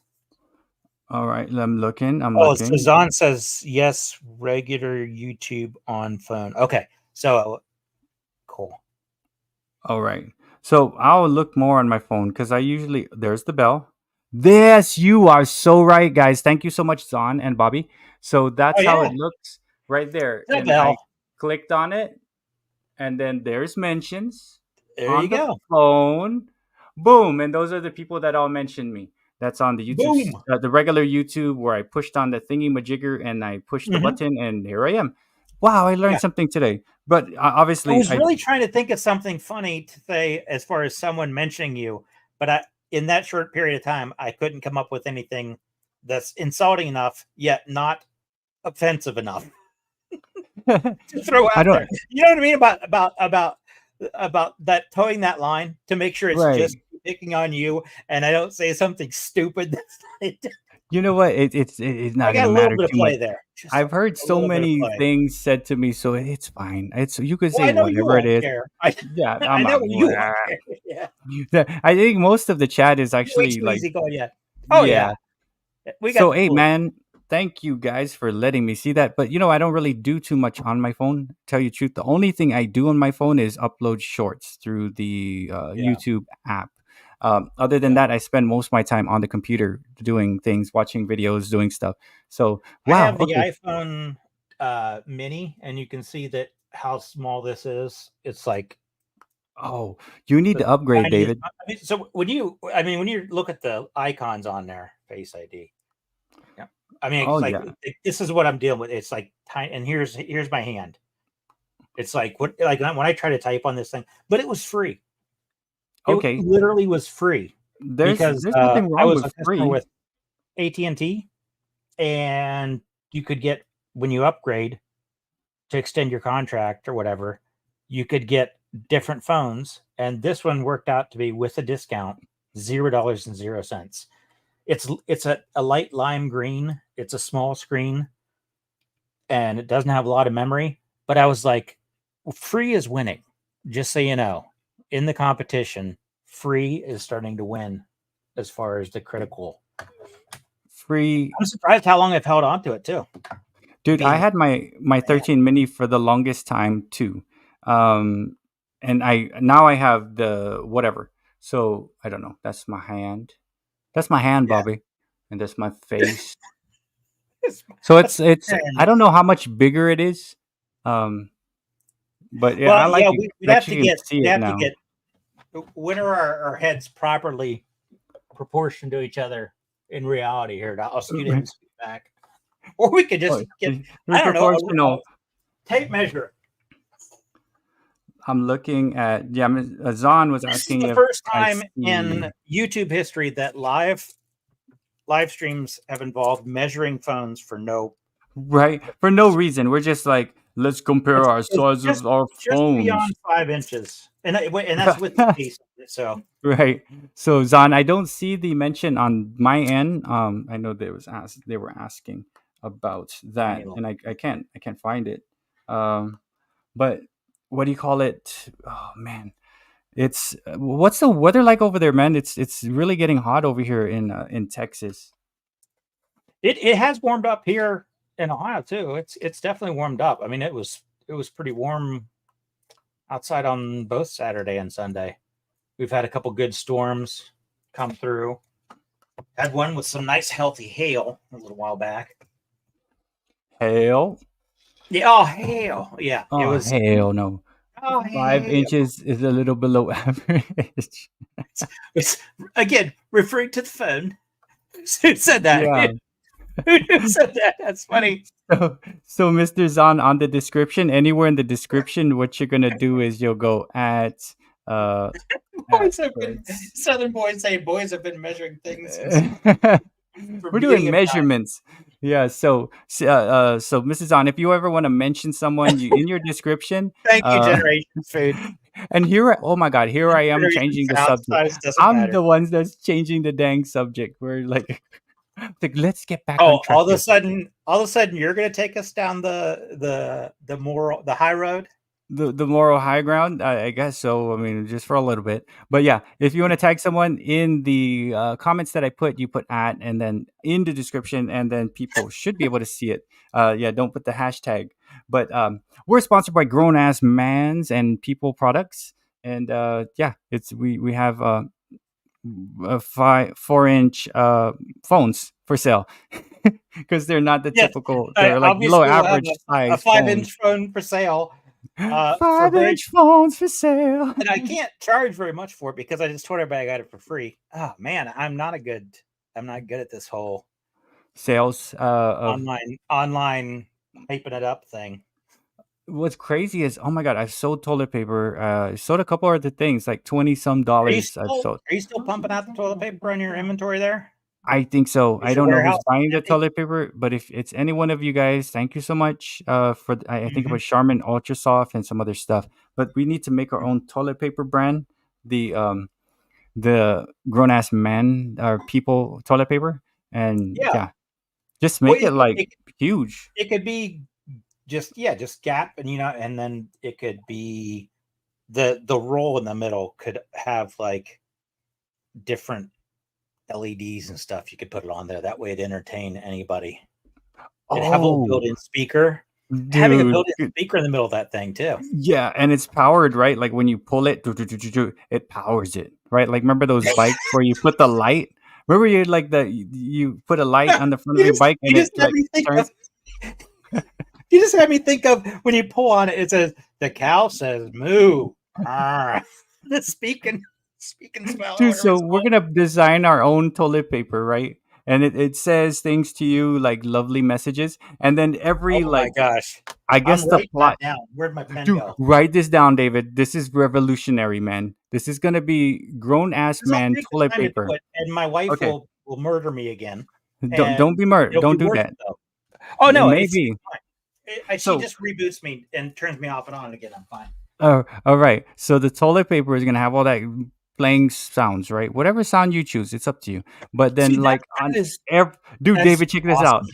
Speaker 2: All right. I'm looking.
Speaker 1: Oh, so Zahn says yes, regular YouTube on phone. Okay, so cool.
Speaker 2: All right. So I'll look more on my phone because I usually there's the bell. Yes, you are so right, guys. Thank you so much, Zahn and Bobby. So that's
Speaker 1: Oh
Speaker 2: how
Speaker 1: yeah,
Speaker 2: it looks right there.
Speaker 1: the
Speaker 2: And I
Speaker 1: bell.
Speaker 2: clicked on it, and then there's mentions
Speaker 1: There you
Speaker 2: on the
Speaker 1: go.
Speaker 2: phone. Boom. And those are the people that all mentioned me. That's on the YouTube,
Speaker 1: Boom.
Speaker 2: the regular YouTube, where I pushed on the thingy majigger and I pushed the
Speaker 1: Mhm.
Speaker 2: button, and here I am. Wow, I learned
Speaker 1: Yeah.
Speaker 2: something today. But
Speaker 1: I
Speaker 2: obviously,
Speaker 1: was really trying to think of something funny to say as far as someone mentioning you, but in that short period of time, I couldn't come up with anything that's insulting enough yet not offensive enough to throw
Speaker 2: I
Speaker 1: out
Speaker 2: don't.
Speaker 1: there. You know what I mean about that towing that line to make sure it's
Speaker 2: Right.
Speaker 1: just picking on you, and I don't say something stupid.
Speaker 2: You know what? It's
Speaker 1: I
Speaker 2: not
Speaker 1: got
Speaker 2: gonna
Speaker 1: a little
Speaker 2: matter
Speaker 1: bit of
Speaker 2: too much.
Speaker 1: play there. Just
Speaker 2: I've heard
Speaker 1: a
Speaker 2: so
Speaker 1: little bit of
Speaker 2: many
Speaker 1: play.
Speaker 2: things said to me, so it's fine. It's you can
Speaker 1: Well,
Speaker 2: say
Speaker 1: I know you
Speaker 2: whatever it
Speaker 1: won't
Speaker 2: is.
Speaker 1: care.
Speaker 2: Yeah,
Speaker 1: I
Speaker 2: I'm
Speaker 1: know
Speaker 2: not.
Speaker 1: you won't care. Yeah.
Speaker 2: I think most of the chat is
Speaker 1: Way
Speaker 2: actually
Speaker 1: too
Speaker 2: like,
Speaker 1: easy going yet. Oh
Speaker 2: yeah.
Speaker 1: yeah. We got
Speaker 2: So
Speaker 1: the
Speaker 2: hey,
Speaker 1: flu.
Speaker 2: man, thank you guys for letting me see that. But I don't really do too much on my phone. Tell you the truth, the only thing I do on my phone is upload shorts through the
Speaker 1: Yeah.
Speaker 2: YouTube app. Other than that, I spend most of my time on the computer doing things, watching videos, doing stuff. So
Speaker 1: I
Speaker 2: wow,
Speaker 1: have the
Speaker 2: okay.
Speaker 1: iPhone mini, and you can see that how small this is. It's like
Speaker 2: Oh, you need
Speaker 1: the
Speaker 2: to upgrade,
Speaker 1: tiniest.
Speaker 2: David.
Speaker 1: I mean, so when you look at the icons on there, Face ID. Yeah. I mean,
Speaker 2: Oh
Speaker 1: it's like
Speaker 2: yeah.
Speaker 1: this is what I'm dealing with. It's like tiny, and here's my hand. It's like when I try to type on this thing, but it was free. It
Speaker 2: Okay.
Speaker 1: literally was free
Speaker 2: There's
Speaker 1: because
Speaker 2: nothing
Speaker 1: I
Speaker 2: wrong
Speaker 1: was
Speaker 2: with
Speaker 1: a customer
Speaker 2: free.
Speaker 1: with AT&T, and you could get, when you upgrade to extend your contract or whatever, you could get different phones, and this one worked out to be, with a discount, $0.00. It's a light lime green. It's a small screen, and it doesn't have a lot of memory. But I was like, free is winning. Just so you know, in the competition, free is starting to win as far as the critical.
Speaker 2: Free.
Speaker 1: I'm surprised how long I've held on to it too.
Speaker 2: Dude, I
Speaker 1: Being-
Speaker 2: had my 13 mini for the longest time too. And I have the whatever. So I don't know. That's my hand. That's my hand,
Speaker 1: Yeah.
Speaker 2: Bobby. And that's my face. So it's I don't know how much bigger it is. But yeah, I
Speaker 1: Well,
Speaker 2: like
Speaker 1: yeah,
Speaker 2: it.
Speaker 1: we'd have to
Speaker 2: Actually, you can
Speaker 1: get
Speaker 2: see it now.
Speaker 1: when are our heads properly proportioned to each other in reality here. I'll scoot in and scoot back. Or we could just get, I don't know, a tape measure.
Speaker 2: I'm looking at, Zahn was
Speaker 1: This
Speaker 2: asking
Speaker 1: is the
Speaker 2: if
Speaker 1: first
Speaker 2: I
Speaker 1: time in
Speaker 2: see-
Speaker 1: YouTube history that live streams have involved measuring phones for no
Speaker 2: right, for no reason. We're just like, let's compare our size of our
Speaker 1: just
Speaker 2: phones.
Speaker 1: beyond 5 inches, and that's with the case. So
Speaker 2: right. So Zahn, I don't see the mention on my end. I know they were asking about that, and I can't find it. But what do you call it? Oh man, it's what's the weather like over there, man? It's really getting hot over here in Texas.
Speaker 1: it has warmed up here in Ohio too. It's definitely warmed up. I mean, it was pretty warm outside on both Saturday and Sunday. We've had a couple good storms, a come through. Had one with some nice healthy hail a little while back.
Speaker 2: Hail.
Speaker 1: Yeah, oh hail. Yeah,
Speaker 2: Oh,
Speaker 1: it was.
Speaker 2: hell no.
Speaker 1: Oh,
Speaker 2: 5
Speaker 1: hail.
Speaker 2: inches is a little below average.
Speaker 1: It's, again, referring to the phone. Who said that?
Speaker 2: Yeah.
Speaker 1: Who said that? That's funny.
Speaker 2: So Mr. Zahn, on the description, anywhere in the description, what you're gonna do is you'll go at
Speaker 1: Boys have been,
Speaker 2: Berts.
Speaker 1: Southern boys say boys have been measuring things since
Speaker 2: We're doing measurements. Yeah. So Mrs. Zahn, if you ever want to mention someone, you in your description.
Speaker 1: Thank you, Generations Food.
Speaker 2: And oh my God, here I am changing the subject. I'm the ones that's changing the dang subject. We're like let's get back on track.
Speaker 1: All of a sudden you're gonna take us down the high road.
Speaker 2: The moral high ground, I guess so. I mean, just for a little bit, but yeah, if you want to tag someone in the comments that I put, you put at, and then in the description, and then people should be able to see it. Yeah, don't put the hashtag. But we're sponsored by Grown Ass Mans and People Products, and yeah, we have 4-inch phones for sale because they're not the typical. They're like below average size.
Speaker 1: A 5-inch phone for sale.
Speaker 2: 5-inch phones for sale.
Speaker 1: And I can't charge very much for it because I just told everybody I got it for free. Oh man, I'm not good at this whole
Speaker 2: sales
Speaker 1: online hyping it up thing.
Speaker 2: What's crazy is, oh my God, I've sold toilet paper. I sold a couple other things, like $20-some.
Speaker 1: Are you still pumping out the toilet paper on your inventory there?
Speaker 2: I think so. I don't know who's buying the toilet paper, but if it's any one of you guys, thank you so much for. I think it was Charmin Ultra Soft and some other stuff. But we need to make our own toilet paper brand. The Grown Ass Man or People toilet paper, and yeah, just make it like huge.
Speaker 1: It could be just Gap, and and then it could be the roll in the middle could have like different LEDs and stuff. You could put it on there. That way it'd entertain anybody. It'd have a built-in speaker. Dude. Having a built-in speaker in the middle of that thing too.
Speaker 2: Yeah, and it's powered, right? Like when you pull it, it powers it, right? Like remember those bikes where you put the light? Remember you put a light on the front of your bike and it like turns.
Speaker 1: You just had me think of when you pull on it, it says the cow says moo. The speaking smell.
Speaker 2: Dude, so we're gonna design our own toilet paper, right? And it says things to you like lovely messages, and then every
Speaker 1: my gosh,
Speaker 2: I guess the plot.
Speaker 1: Where'd my pen go?
Speaker 2: Write this down, David. This is revolutionary, man. This is gonna be Grown Ass Man toilet paper.
Speaker 1: And my wife will murder me again.
Speaker 2: Don't be murdered. Don't do that.
Speaker 1: Oh no,
Speaker 2: maybe.
Speaker 1: She just reboots me and turns me off and on again. I'm fine.
Speaker 2: All right. So the toilet paper is gonna have all that playing sounds, right? Whatever sound you choose, it's up to you. But then, David, check this out.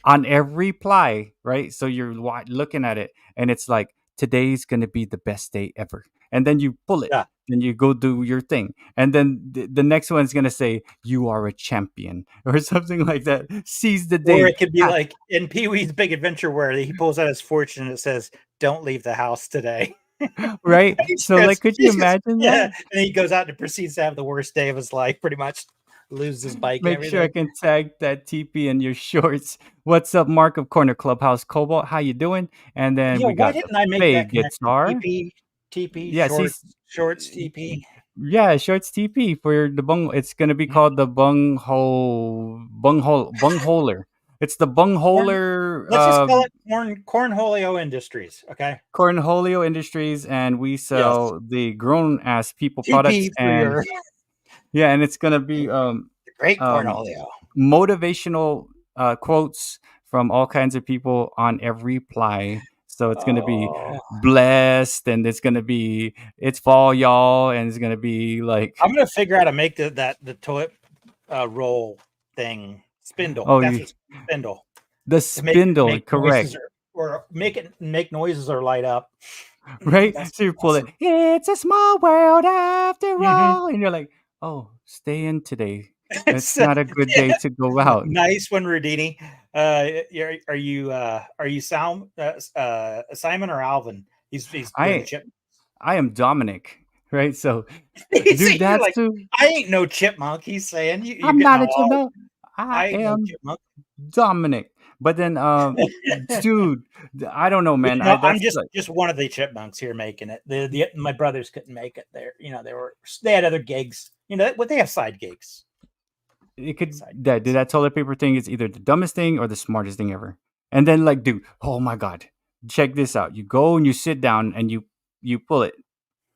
Speaker 2: On every ply, right? So you're looking at it, and it's like today's gonna be the best day ever. And then you pull it, and you go do your thing, and then the next one's gonna say you are a champion or something like that. Seize the day.
Speaker 1: Or it could be like in Pee-wee's Big Adventure where he pulls out his fortune and it says, "Don't leave the house today."
Speaker 2: Right. So like, could you imagine that?
Speaker 1: And he goes out and proceeds to have the worst day of his life, pretty much. Loses his bike.
Speaker 2: Make sure I can tag that TP in your shorts. What's up, Mark of Corner Clubhouse Cobalt? How you doing? And then we got the guitar.
Speaker 1: TP.
Speaker 2: Yeah,
Speaker 1: shorts TP.
Speaker 2: Yeah, shorts TP for the bung. It's gonna be called the bungholer. It's the bungholer.
Speaker 1: Let's just call it Cornholio Industries. Okay.
Speaker 2: Cornholio Industries, and we sell the Grown Ass People products. And yeah, and it's gonna be
Speaker 1: great Cornholio
Speaker 2: motivational quotes from all kinds of people on every ply. So it's gonna be blessed, and it's fall, y'all, and it's gonna be like
Speaker 1: I'm gonna figure out how to make the toilet roll thing spindle.
Speaker 2: Oh,
Speaker 1: that's spindle.
Speaker 2: The spindle, make correct?
Speaker 1: Or make noises or light up.
Speaker 2: Right? So you pull it. It's a small world after all, and you're like, oh, stay in today. It's not a good day to go out.
Speaker 1: Nice one, Rudini. Are you Simon or Alvin? He's
Speaker 2: I am Dominic. right? So,
Speaker 1: See,
Speaker 2: dude,
Speaker 1: you're
Speaker 2: that's
Speaker 1: like,
Speaker 2: too.
Speaker 1: I ain't no chipmunk. He's saying you're
Speaker 2: I'm
Speaker 1: getting
Speaker 2: not a
Speaker 1: all.
Speaker 2: chipmunk.
Speaker 1: I
Speaker 2: I
Speaker 1: ain't no
Speaker 2: am
Speaker 1: chipmunk.
Speaker 2: Dominic. But then, dude, I don't know,
Speaker 1: But,
Speaker 2: man.
Speaker 1: you know, I'm
Speaker 2: That's like
Speaker 1: just one of the chipmunks here making it. My brothers couldn't make it there. You know, they had other gigs. You know, what they have side gigs.
Speaker 2: it could
Speaker 1: Side
Speaker 2: that
Speaker 1: gigs.
Speaker 2: that toilet paper thing is either the dumbest thing or the smartest thing ever. And then, like, dude, oh my god, check this out. You go and you sit down and you pull it,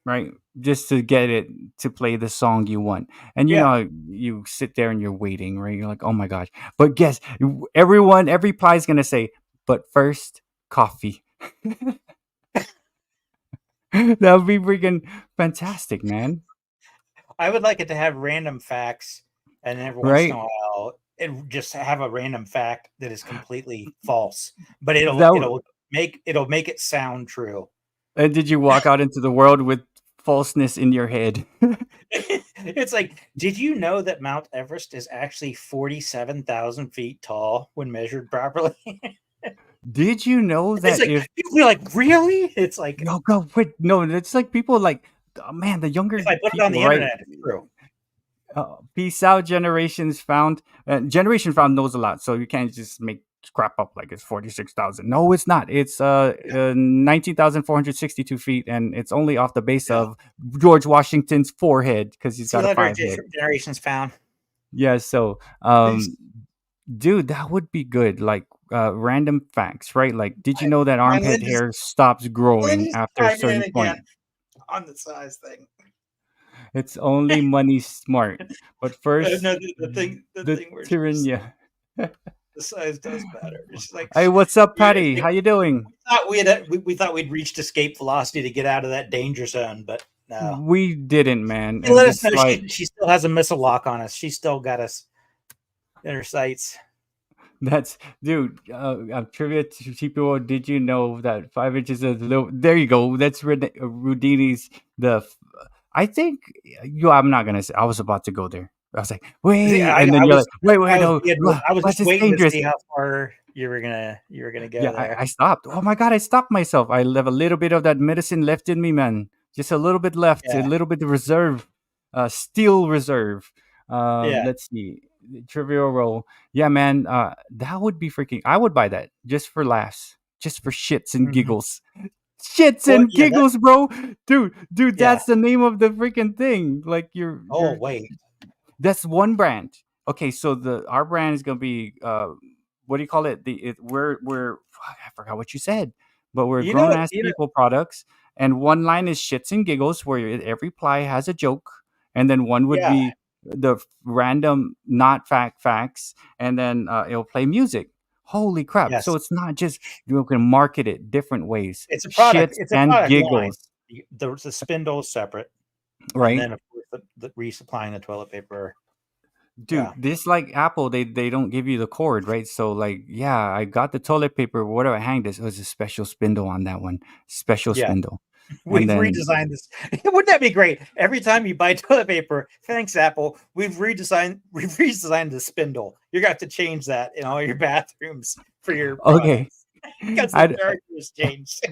Speaker 2: right? Just to get it to play the song you want. And you
Speaker 1: Yeah.
Speaker 2: know, you sit there and you're waiting, right? You're like, oh my gosh. But guess every pie is gonna say, but first, coffee. That would be freaking fantastic, man.
Speaker 1: I would like it to have random facts, and every once in
Speaker 2: Right?
Speaker 1: a while, it just have a random fact that is completely false, but it'll
Speaker 2: That
Speaker 1: make it sound true.
Speaker 2: and did you walk out into the world with falseness in your head?
Speaker 1: It's like, did you know that Mount Everest is actually 47,000 feet tall when measured properly?
Speaker 2: Did you know
Speaker 1: It's
Speaker 2: that
Speaker 1: like,
Speaker 2: if
Speaker 1: people are like, really? It's like,
Speaker 2: no go wait no, it's like people like oh, man, the younger
Speaker 1: if I put it on the
Speaker 2: people, right?
Speaker 1: internet, it's true.
Speaker 2: Peace out, Generations Found. Generation Found knows a lot, so you can't just make crap up like it's 46,000. No, it's not. It's 19,462 feet, and it's only off the base
Speaker 1: Yeah.
Speaker 2: of George Washington's forehead because he's
Speaker 1: See
Speaker 2: got a
Speaker 1: that
Speaker 2: 5 head.
Speaker 1: Generations Found.
Speaker 2: Yeah, so dude, that would be good. Like random facts, right? Like, did you know that armpit hair stops growing after a certain point?
Speaker 1: On the size thing.
Speaker 2: It's only money smart. But first,
Speaker 1: No, the thing where
Speaker 2: tyrannia.
Speaker 1: the size does matter. It's like,
Speaker 2: Hey, what's up, Patty? How you doing?
Speaker 1: we thought we'd reached escape velocity to get out of that danger zone, but no.
Speaker 2: We didn't, man.
Speaker 1: Let us
Speaker 2: it's
Speaker 1: know
Speaker 2: like
Speaker 1: she still has a missile lock on us. She still got us in her sights.
Speaker 2: that's dude. Trivia to people. Did you know that 5 inches is a little? There you go. That's Rudini's. I think I'm not gonna say. I was about to go there. I was like, wait,
Speaker 1: See,
Speaker 2: and then you're like, wait, no,
Speaker 1: I was
Speaker 2: plus
Speaker 1: just
Speaker 2: it's
Speaker 1: waiting
Speaker 2: dangerous.
Speaker 1: to see how far you were gonna go
Speaker 2: Yeah,
Speaker 1: there.
Speaker 2: I stopped. Oh my god, I stopped myself. I have a little bit of that medicine left in me, man. Just a little bit left. A
Speaker 1: Yeah.
Speaker 2: little bit of reserve, steel reserve.
Speaker 1: Yeah.
Speaker 2: Let's see, trivial roll. Yeah, man. That would be freaking. I would buy that just for laughs, just for shits and
Speaker 1: Mhm.
Speaker 2: giggles. Shits
Speaker 1: Well,
Speaker 2: and
Speaker 1: yeah,
Speaker 2: giggles, bro. Dude,
Speaker 1: Yeah.
Speaker 2: that's the name of the freaking thing. Like you're.
Speaker 1: Oh wait.
Speaker 2: That's one brand. Okay, so our brand is gonna be what do you call it? We're fuck, I forgot what you said, but we're
Speaker 1: You know,
Speaker 2: grown ass people products, and one line is shits and giggles, where every ply has a joke, and then one would
Speaker 1: Yeah.
Speaker 2: be the random not facts, and then it'll play music. Holy crap!
Speaker 1: Yes.
Speaker 2: So it's not just you can market it different ways.
Speaker 1: It's a product.
Speaker 2: Shits
Speaker 1: It's a
Speaker 2: and
Speaker 1: product
Speaker 2: giggles,
Speaker 1: line. The spindle is separate,
Speaker 2: right?
Speaker 1: and then of course the resupplying the toilet paper.
Speaker 2: Dude,
Speaker 1: Yeah.
Speaker 2: this like Apple, they don't give you the cord, right? So like, yeah, I got the toilet paper. Where do I hang this? It was a special spindle on that one, special
Speaker 1: Yeah.
Speaker 2: spindle.
Speaker 1: We've
Speaker 2: And then
Speaker 1: redesigned this. Wouldn't that be great? Every time you buy toilet paper, thanks Apple, we've redesigned the spindle. You're gonna have to change that in all your bathrooms for your
Speaker 2: okay,
Speaker 1: products. Because
Speaker 2: I-
Speaker 1: the charger has changed.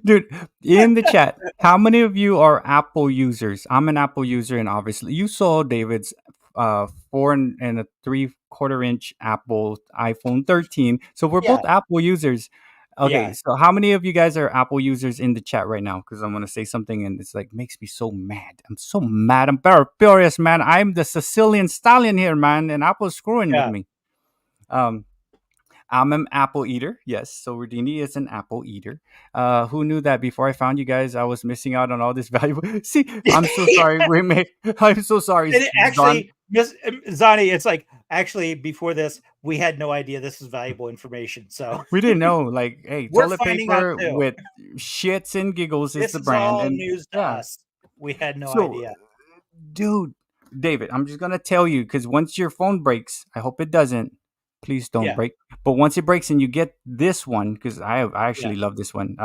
Speaker 2: dude, in the chat, how many of you are Apple users? I'm an Apple user, and obviously you saw David's 4 and 3/4 inch Apple iPhone 13. So we're
Speaker 1: Yeah.
Speaker 2: both Apple users. Okay,
Speaker 1: Yeah.
Speaker 2: so how many of you guys are Apple users in the chat right now? Because I'm gonna say something, and it's like makes me so mad. I'm so mad. I'm furious, man. I'm the Sicilian stallion here, man, and Apple's screwing with
Speaker 1: Yeah.
Speaker 2: me. I'm an apple eater. Yes, so Rodini is an apple eater. Who knew that before I found you guys, I was missing out on all this valuable. See, I'm so sorry. I'm so sorry.
Speaker 1: And it actually, Zani, it's like actually before this, we had no idea this was valuable information. So
Speaker 2: we didn't know. Like, hey,
Speaker 1: We're
Speaker 2: toilet
Speaker 1: finding
Speaker 2: paper
Speaker 1: out too.
Speaker 2: with shits and giggles is
Speaker 1: this
Speaker 2: the
Speaker 1: is
Speaker 2: brand,
Speaker 1: all
Speaker 2: and
Speaker 1: news to us. We had no
Speaker 2: So,
Speaker 1: idea.
Speaker 2: dude, David, I'm just gonna tell you because once your phone breaks, I hope it doesn't. Please don't
Speaker 1: Yeah.
Speaker 2: break. But once it breaks and you get this one, because I actually love this one.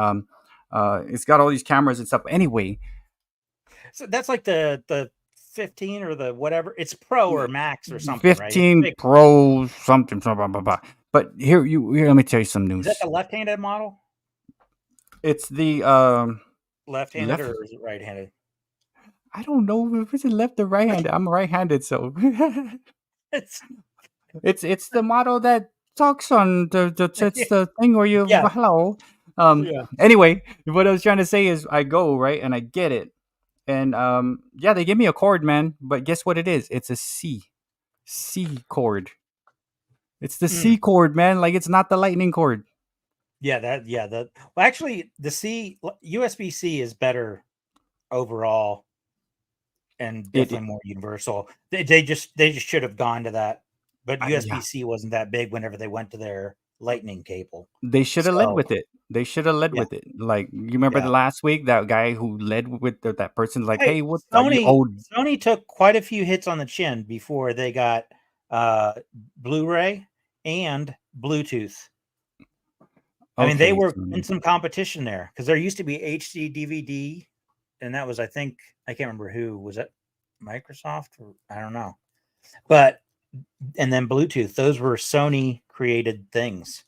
Speaker 2: It's got all these cameras and stuff. Anyway,
Speaker 1: So that's like the 15 or the whatever. It's Pro or Max or something,
Speaker 2: 15
Speaker 1: right?
Speaker 2: Pro something. Blah, blah, blah, blah. But here, let me tell you some news.
Speaker 1: Is that the left-handed model?
Speaker 2: It's the
Speaker 1: left-handed or is it right-handed?
Speaker 2: I don't know if it's left or right-handed. I'm right-handed, so
Speaker 1: It's
Speaker 2: it's the model that talks on it's the thing where you
Speaker 1: Yeah.
Speaker 2: hello.
Speaker 1: Yeah.
Speaker 2: Anyway, what I was trying to say is I go right and I get it, and yeah, they give me a chord, man. But guess what it is? It's a C chord. It's the C chord, man. Like it's not the lightning chord.
Speaker 1: Well, actually, the USB-C is better overall and definitely more universal. They just should have gone to that, but
Speaker 2: Yeah.
Speaker 1: USB-C wasn't that big whenever they went to their lightning cable.
Speaker 2: They should have led
Speaker 1: So-
Speaker 2: with it. They should have led
Speaker 1: Yeah.
Speaker 2: with it. Like you remember
Speaker 1: Yeah.
Speaker 2: the last week that guy who led with that person like, hey, what are you
Speaker 1: Sony
Speaker 2: old?
Speaker 1: Sony took quite a few hits on the chin before they got Blu-ray and Bluetooth. I mean, they
Speaker 2: Okay,
Speaker 1: were
Speaker 2: Sony.
Speaker 1: in some competition there because there used to be HD DVD, and that was, I think, I can't remember who was it, Microsoft or I don't know, but and then Bluetooth. Those were Sony created things.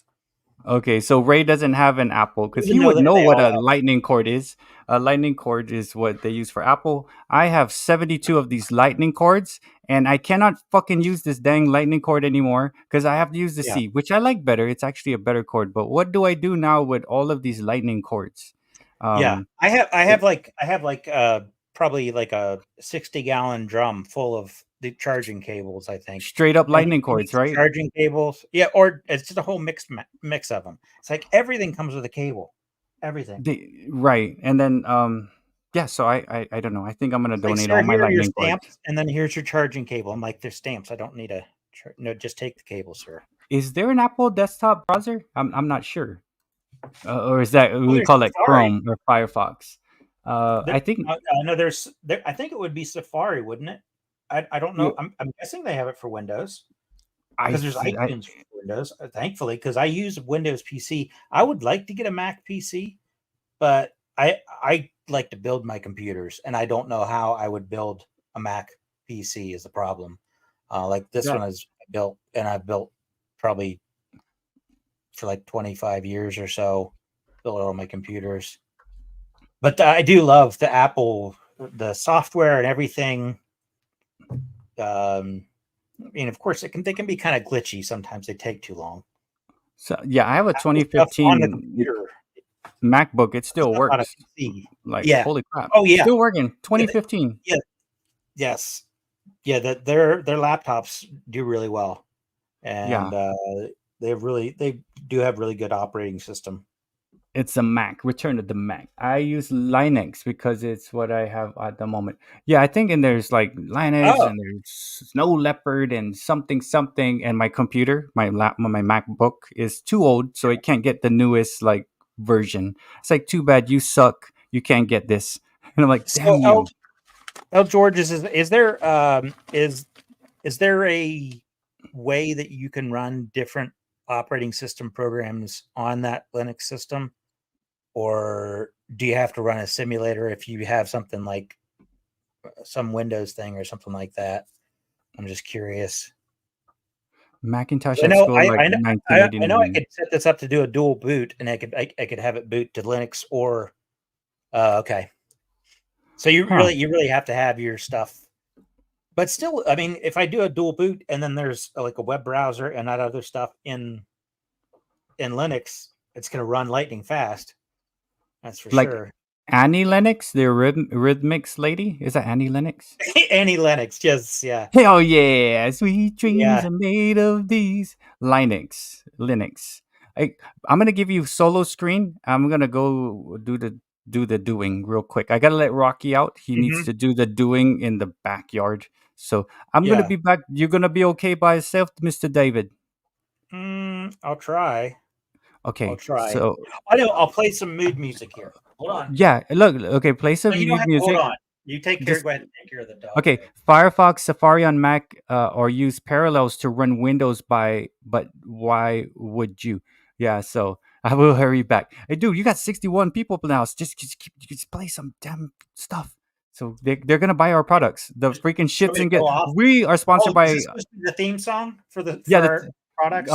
Speaker 2: Okay, so Ray doesn't have an Apple because
Speaker 1: Even
Speaker 2: he
Speaker 1: though
Speaker 2: would
Speaker 1: they
Speaker 2: know what
Speaker 1: all
Speaker 2: a
Speaker 1: have-
Speaker 2: lightning cord is. A lightning cord is what they use for Apple. I have 72 of these lightning cords, and I cannot fucking use this dang lightning cord anymore because I have to use the
Speaker 1: Yeah.
Speaker 2: C, which I like better. It's actually a better cord. But what do I do now with all of these lightning cords?
Speaker 1: Yeah, I have probably like a 60-gallon drum full of the charging cables, I think.
Speaker 2: Straight up
Speaker 1: And
Speaker 2: lightning
Speaker 1: you need
Speaker 2: cords,
Speaker 1: some
Speaker 2: right?
Speaker 1: charging cables. Yeah, or it's just a whole mix of them. It's like everything comes with a cable. Everything.
Speaker 2: Right, and then yeah. So I don't know. I think I'm gonna
Speaker 1: It's like,
Speaker 2: donate
Speaker 1: sir,
Speaker 2: all my
Speaker 1: here are your
Speaker 2: lightning cords.
Speaker 1: stamps, and then here's your charging cable. I'm like, they're stamps. I don't need a no, just take the cable, sir.
Speaker 2: Is there an Apple desktop browser? I'm not sure. Or is that we
Speaker 1: there's
Speaker 2: call it
Speaker 1: Safari.
Speaker 2: Chrome or Firefox? I think
Speaker 1: No, I think it would be Safari, wouldn't it? I don't know. I'm guessing they have it for Windows. Because there's iTunes for Windows, thankfully, because I use Windows PC. I would like to get a Mac PC, but I like to build my computers, and I don't know how I would build a Mac PC is the problem. Like this one is built, and I've built probably for like 25 years or so, built all my computers. But I do love the Apple, the software and everything. I mean, of course, they can be kind of glitchy. Sometimes they take too long.
Speaker 2: So yeah, I have a
Speaker 1: Stuff on the
Speaker 2: 2015
Speaker 1: computer.
Speaker 2: MacBook. It still
Speaker 1: Stuff on a
Speaker 2: works.
Speaker 1: PC.
Speaker 2: Like
Speaker 1: Yeah.
Speaker 2: holy crap!
Speaker 1: Oh, yeah.
Speaker 2: Still working. 2015.
Speaker 1: Yes. Yeah, their laptops do really well, and they do have really good operating system.
Speaker 2: It's a Mac. Return to the Mac. I use Linux because it's what I have at the moment. Yeah, I think and there's like Linux and there's Snow Leopard and something, and my computer, my MacBook is too old, so it can't get the newest like version. It's like too bad you suck. You can't get this. And I'm like, damn you.
Speaker 1: George, is there a way that you can run different operating system programs on that Linux system? Or do you have to run a simulator if you have something like some Windows thing or something like that? I'm just curious.
Speaker 2: Macintosh at school, like 1989.
Speaker 1: I know I could set this up to do a dual boot, and I could have it boot to Linux or okay. So you really have to have your stuff. But still, I mean, if I do a dual boot and then there's like a web browser and that other stuff in Linux, it's going to run lightning fast. That's for sure.
Speaker 2: Annie Lennox, the Rhythmix lady, is that Annie Lennox?
Speaker 1: Annie Lennox, yes, yeah.
Speaker 2: Hell yeah, sweet dreams are made of these. Linux. I'm gonna give you solo screen. I'm gonna go do the doing real quick. I gotta let Rocky out. He needs to do the doing in the backyard. So I'm gonna be back. You're gonna be okay by yourself, Mr. David.
Speaker 1: I'll try.
Speaker 2: Okay.
Speaker 1: I'll try.
Speaker 2: So
Speaker 1: I'll play some mood music here. Hold on.
Speaker 2: Yeah, look. Okay, play some mood music.
Speaker 1: Hold on. You take care. Go ahead and take care of the dog.
Speaker 2: Okay, Firefox, Safari on Mac, or use Parallels to run Windows but why would you? Yeah, so I will hurry back. Hey, dude, you got 61 people now. Just play some damn stuff. So they're gonna buy our products. The freaking shits and get. We are sponsored by.
Speaker 1: Is this supposed to be the theme song for our products.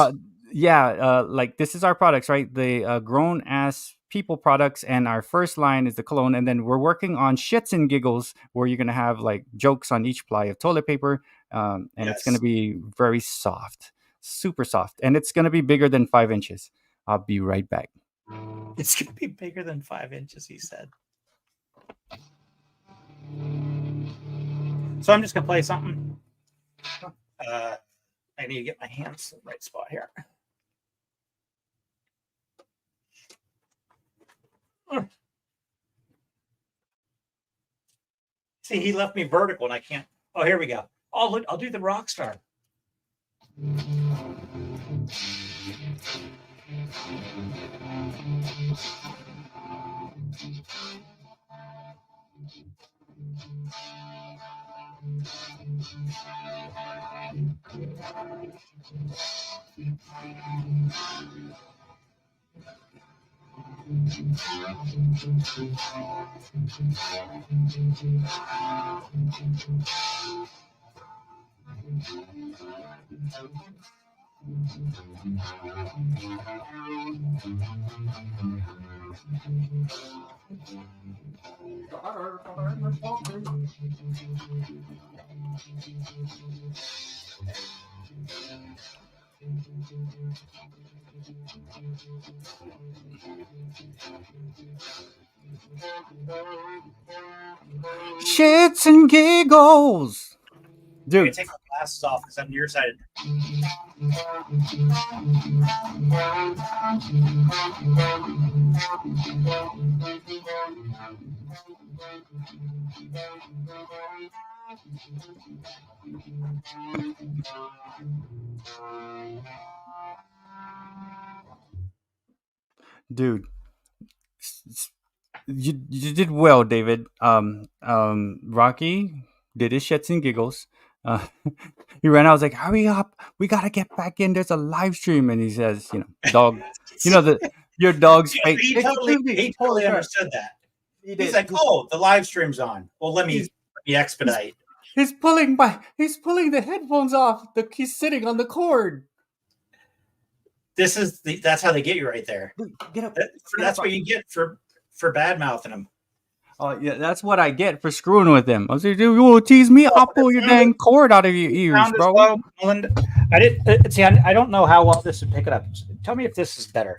Speaker 2: Like this is our products, right? The grown ass people products, and our first line is the cologne, and then we're working on shits and giggles, where you're gonna have like jokes on each ply of toilet paper, and it's gonna be very soft, super soft, and it's gonna be bigger than 5 inches. I'll be right back.
Speaker 1: It's gonna be bigger than 5 inches, he said. So I'm just gonna play something. I need to get my hands in the right spot here. See, he left me vertical and I can't. Oh, here we go. I'll do the rock star.
Speaker 2: Shits and giggles,
Speaker 1: Dude,
Speaker 2: dude.
Speaker 1: take my glasses off because I'm nearsighted.
Speaker 2: Dude, you did well, David. Rocky did his shits and giggles. He ran out. I was like, "Hurry up! We gotta get back in. There's a live stream." And he says, dog, your dog's
Speaker 1: Yeah,
Speaker 2: fate."
Speaker 1: he totally understood that. He's like, "Oh, the live stream's on. Well, let me expedite."
Speaker 2: He's pulling the headphones off. He's sitting on the cord.
Speaker 1: That's how they get you right there.
Speaker 2: Get up.
Speaker 1: That's what you get for bad mouthing him.
Speaker 2: Oh yeah, that's what I get for screwing with him. I was like, "Dude, you will tease me? I'll pull your dang cord out of your ears, bro."
Speaker 4: I didn't see. I don't know how well this would pick it up. Tell me if this is better.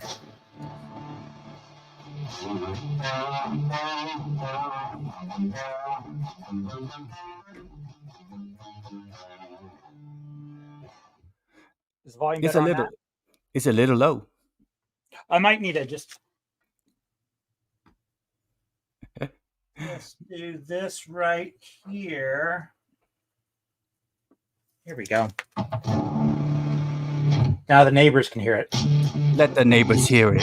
Speaker 4: Is volume
Speaker 2: It's
Speaker 4: better
Speaker 2: a
Speaker 4: on that?
Speaker 2: It's a little low.
Speaker 4: I might need to just.
Speaker 1: Let's do this right here. Here we go. Now the neighbors can hear it.
Speaker 2: Let the neighbors hear it.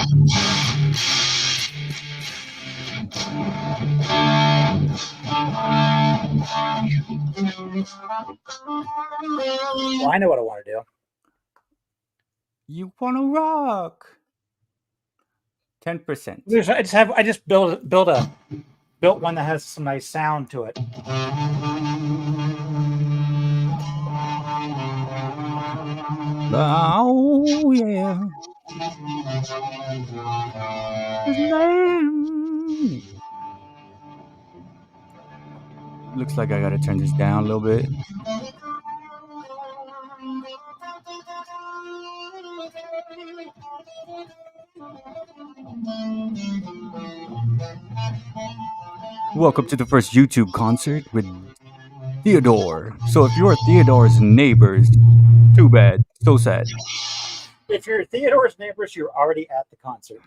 Speaker 4: Well, I know what I want to do.
Speaker 2: You wanna rock? 10%.
Speaker 4: I just built one that has some nice sound to it.
Speaker 2: Oh yeah. Looks like I gotta turn this down a little bit. Welcome to the first YouTube concert with Theodore. So if you're Theodore's neighbors, too bad. So sad.
Speaker 4: If you're Theodore's neighbors, you're already at the concert.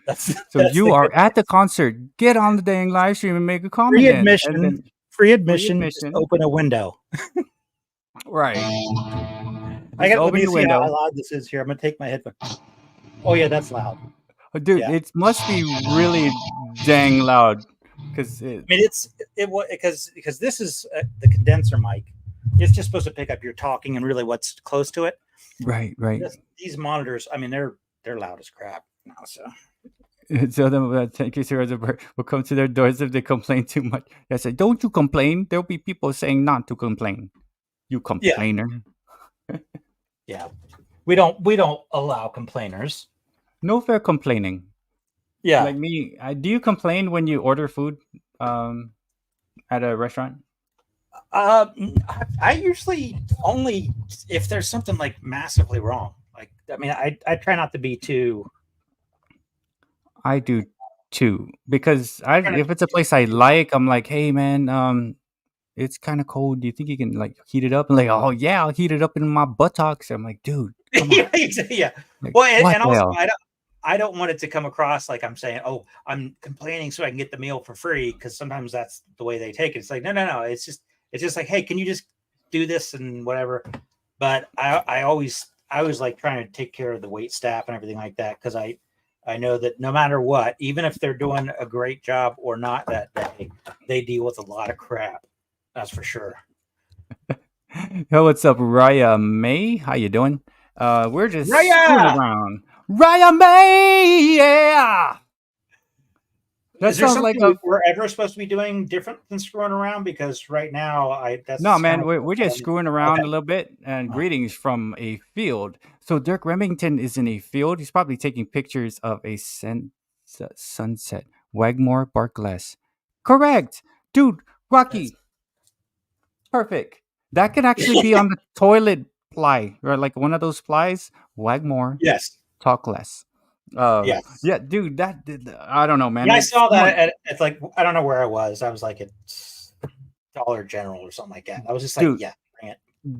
Speaker 2: You are at the concert. Get on the dang live stream and make a comment.
Speaker 4: Free admission. Just open a window.
Speaker 2: Right.
Speaker 4: I got to open the window. How loud this is here. I'm gonna take my headphones. Oh yeah, that's loud.
Speaker 2: Dude, it must be really dang loud. Because
Speaker 4: because this is the condenser mic. It's just supposed to pick up your talking and really what's close to it.
Speaker 2: Right.
Speaker 4: These monitors, I mean, they're loud as crap now. So
Speaker 2: them, thank you, Sarah. Will come to their doors if they complain too much. I said, don't you complain. There'll be people saying not to complain. You complainer.
Speaker 4: Yeah, we don't allow complainers.
Speaker 2: No fair complaining.
Speaker 4: Yeah.
Speaker 2: Like me, do you complain when you order food at a restaurant?
Speaker 4: I usually only if there's something like massively wrong. Like, I mean, I try not to be too.
Speaker 2: I do too, because
Speaker 4: Try not
Speaker 2: if
Speaker 4: to
Speaker 2: it's a
Speaker 4: be
Speaker 2: place I
Speaker 4: too-
Speaker 2: like, I'm like, hey man, it's kind of cold. Do you think you can like heat it up? And like, oh yeah, I'll heat it up in my buttocks. I'm like, dude, come on.
Speaker 4: yeah.
Speaker 2: Like,
Speaker 4: Well,
Speaker 2: what
Speaker 4: and
Speaker 2: the
Speaker 4: also
Speaker 2: hell?
Speaker 4: I don't want it to come across like I'm saying, oh, I'm complaining so I can get the meal for free, because sometimes that's the way they take it. It's like, no. It's just like, hey, can you just do this and whatever? But I always like trying to take care of the wait staff and everything like that, because I know that no matter what, even if they're doing a great job or not that day, they deal with a lot of crap. That's for sure.
Speaker 2: Yo, what's up, Raya May? How you doing? We're just screwing
Speaker 4: Raya!
Speaker 2: around. Raya May, yeah. That
Speaker 4: Is there
Speaker 2: sounds like
Speaker 4: something
Speaker 2: a
Speaker 4: we're ever supposed to be doing different than screwing around? Because right now, that's
Speaker 2: no,
Speaker 4: kind
Speaker 2: man.
Speaker 4: of
Speaker 2: We're just screwing around
Speaker 4: okay.
Speaker 2: a little bit. And greetings from a field. So Dirk Remington is in a field. He's probably taking pictures of a sunset. Wagmore Barkless. Correct, dude. Rocky. Perfect. That could actually be on the toilet ply, right? Like one of those plies. Wagmore,
Speaker 4: Yes.
Speaker 2: talk less.
Speaker 4: Yes.
Speaker 2: Yeah, dude. I don't know, man.
Speaker 4: Yeah, I
Speaker 2: Like,
Speaker 4: saw
Speaker 2: come
Speaker 4: that
Speaker 2: on,
Speaker 4: at like, I don't know where I was. I was like at Dollar General or something like that. I was just like,
Speaker 2: dude.
Speaker 4: yeah, bring it.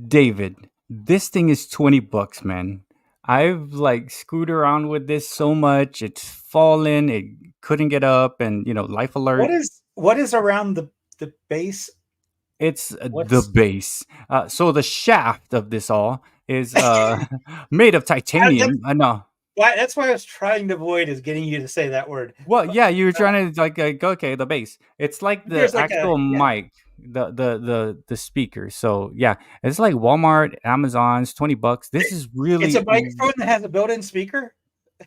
Speaker 2: David, this thing is $20, man. I've like screwed around with this so much. It's fallen. It couldn't get up, and life alert.
Speaker 4: What is around the base?
Speaker 2: It's the
Speaker 4: What's
Speaker 2: base. So the shaft of this all is made of titanium. I know.
Speaker 4: that's why I was trying to avoid, is getting you to say that word.
Speaker 2: Well, yeah, you were trying to like go, okay, the base. It's like the
Speaker 4: There's like
Speaker 2: actual mic, the speaker. So yeah, it's like Walmart, Amazon's $20. This is
Speaker 4: it's a
Speaker 2: really,
Speaker 4: microphone that has a built-in speaker.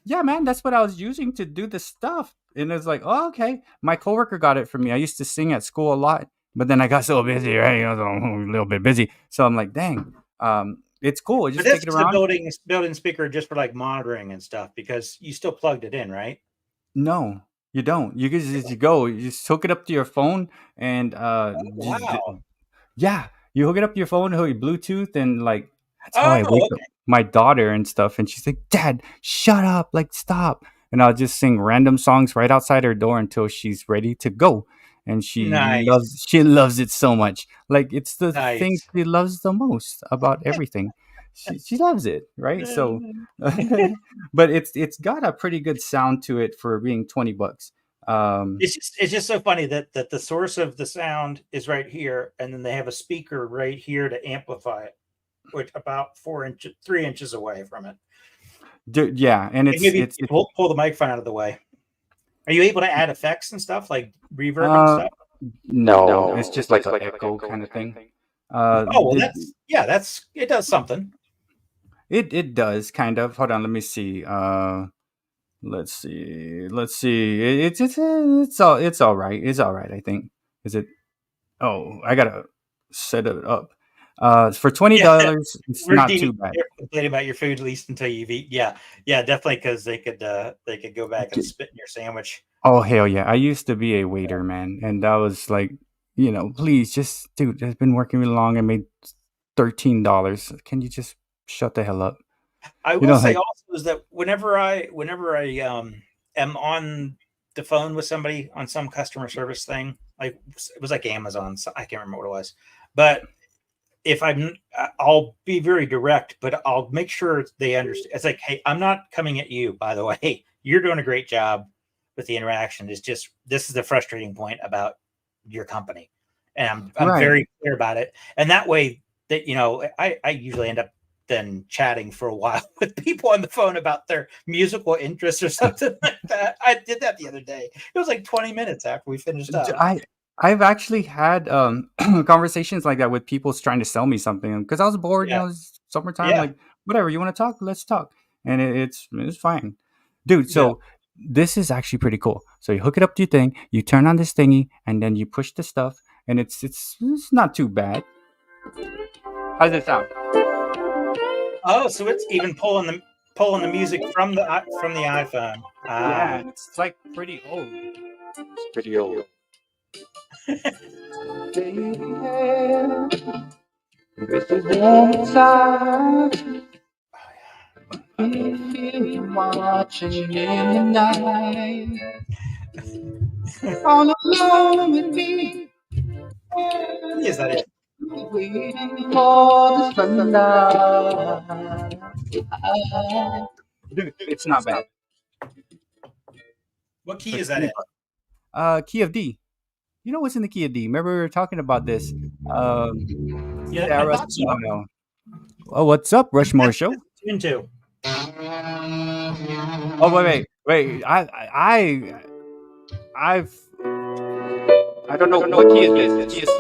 Speaker 2: yeah, man. That's what I was using to do the stuff, and it's like, oh, okay. My coworker got it for me. I used to sing at school a lot, but then I got so busy, right? I was a little bit busy, so I'm like, dang. It's cool.
Speaker 4: But
Speaker 2: Just
Speaker 4: this
Speaker 2: take it
Speaker 4: is a
Speaker 2: around.
Speaker 4: built-in speaker just for like monitoring and stuff, because you still plugged it in, right?
Speaker 2: No, you don't. You just you just hook it up to your phone, and
Speaker 4: Wow.
Speaker 2: yeah, you hook it up to your phone, hook your Bluetooth, and like that's how
Speaker 4: Oh,
Speaker 2: I wake up
Speaker 4: okay.
Speaker 2: my daughter and stuff. And she's like, "Dad, shut up! Like, stop!" And I'll just sing random songs right outside her door until she's ready to go. And
Speaker 4: Nice.
Speaker 2: she loves it so much. Like it's the thing
Speaker 4: Nice.
Speaker 2: she loves the most about everything. She loves it, right? So, but it's got a pretty good sound to it for being $20.
Speaker 4: It's just so funny that the source of the sound is right here, and then they have a speaker right here to amplify it, which about 3 inches away from it.
Speaker 2: Dude, yeah, and
Speaker 4: And maybe
Speaker 2: it's
Speaker 4: pull the microphone out of the way. Are you able to add effects and stuff like reverb and
Speaker 2: uh
Speaker 4: stuff?
Speaker 2: no, it's just like an echo kind of thing.
Speaker 4: Oh well, that's it does something.
Speaker 2: It does kind of. Hold on, let me see. Let's see. It's all right. It's all right. I think. Is it? Oh, I gotta set it up. For $20,
Speaker 4: Yeah,
Speaker 2: it's
Speaker 4: we're
Speaker 2: not
Speaker 4: deeming
Speaker 2: too bad.
Speaker 4: you're complaining about your food, at least until you've eaten. Yeah, definitely, because they could go back and spit in your sandwich.
Speaker 2: Oh hell yeah! I used to be a waiter, man, and that was like, please, just dude, I've been working really long. I made $13. Can you just shut the hell up?
Speaker 4: I
Speaker 2: You
Speaker 4: will
Speaker 2: know,
Speaker 4: say
Speaker 2: like,
Speaker 4: also is that whenever I am on the phone with somebody on some customer service thing, like it was like Amazon, so I can't remember what it was, but if I'll be very direct, but I'll make sure they understand. It's like, hey, I'm not coming at you, by the way. You're doing a great job with the interaction. It's just, this is the frustrating point about your company. And I'm
Speaker 2: right.
Speaker 4: very clear about it. And that way that, I usually end up then chatting for a while with people on the phone about their musical interests or something like that. I did that the other day. It was like 20 minutes after we finished up.
Speaker 2: I've actually had conversations like that with people trying to sell me something because I was bored.
Speaker 4: Yeah.
Speaker 2: It's summertime.
Speaker 4: Yeah.
Speaker 2: Like, whatever you want to talk, let's talk, and it's fine, dude. So
Speaker 4: Yeah.
Speaker 2: this is actually pretty cool. So you hook it up to your thing, you turn on this thingy, and then you push the stuff, and it's not too bad. How's it sound?
Speaker 4: Oh, so it's even pulling the music from the iPhone.
Speaker 2: Yeah, it's like pretty old. It's pretty old. This is one time. If you're watching in the night, all alone with me,
Speaker 1: Is that it?
Speaker 2: waiting for the sunlight. Dude, it's not bad.
Speaker 1: What key is that in?
Speaker 2: Key of D. You know what's in the key of D? Remember we were talking about this.
Speaker 1: Yeah, I
Speaker 2: Sarah,
Speaker 1: thought so.
Speaker 2: no. Oh, what's up, Rushmore Show?
Speaker 1: Tune 2.
Speaker 2: Oh, wait. I don't know what key is this. Key is C.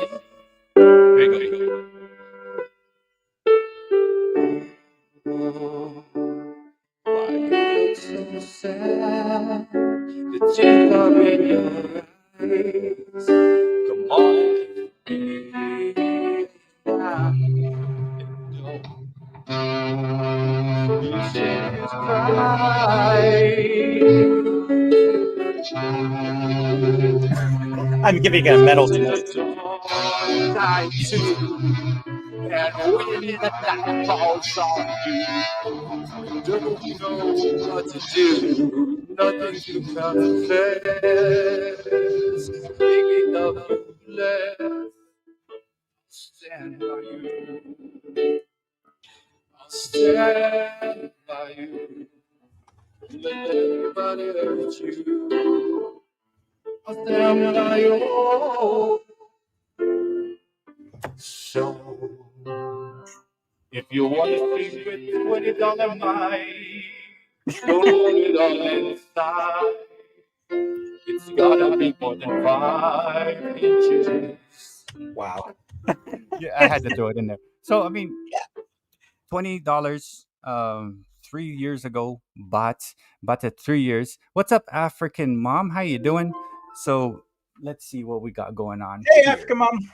Speaker 2: There you go. Why you look so sad? The tears are in your eyes. Come on, baby. You should just cry.
Speaker 1: I'm giving a metal to
Speaker 2: It's all time too. And when the night falls on you, don't know what to do. Nothing to confess. Thinking of you left. Stand by you. I'll stand by you. Let everybody hurt you. I'll stand by you. So, if you want to sleep with $20 mine, don't put it all inside. It's gotta be more than 5 inches.
Speaker 1: Wow.
Speaker 2: Yeah, I had to throw it in there. So, I mean, $20 3 years ago, bought it 3 years. What's up, African mom? How you doing? So, let's see what we got going on.
Speaker 1: Hey,
Speaker 2: here.
Speaker 1: African mom.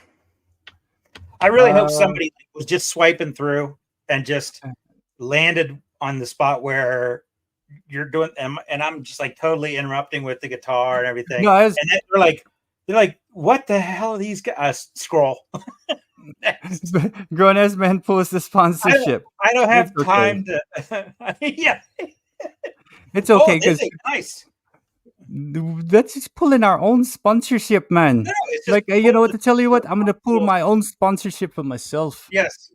Speaker 1: I really hope somebody was just swiping through and just landed on the spot where you're doing, and I'm just like totally interrupting with the guitar and everything.
Speaker 2: No,
Speaker 1: and then they're like, what the hell are these guys? Scroll.
Speaker 2: Grown ass man pulls the sponsorship.
Speaker 1: I don't have
Speaker 2: It's
Speaker 1: time to. Yeah,
Speaker 2: it's okay
Speaker 1: this
Speaker 2: because
Speaker 1: ain't nice.
Speaker 2: that's just pulling our own sponsorship, man.
Speaker 1: No, it's just
Speaker 2: Like you know what to tell you what, I'm gonna pull my own sponsorship for myself.
Speaker 1: Yes.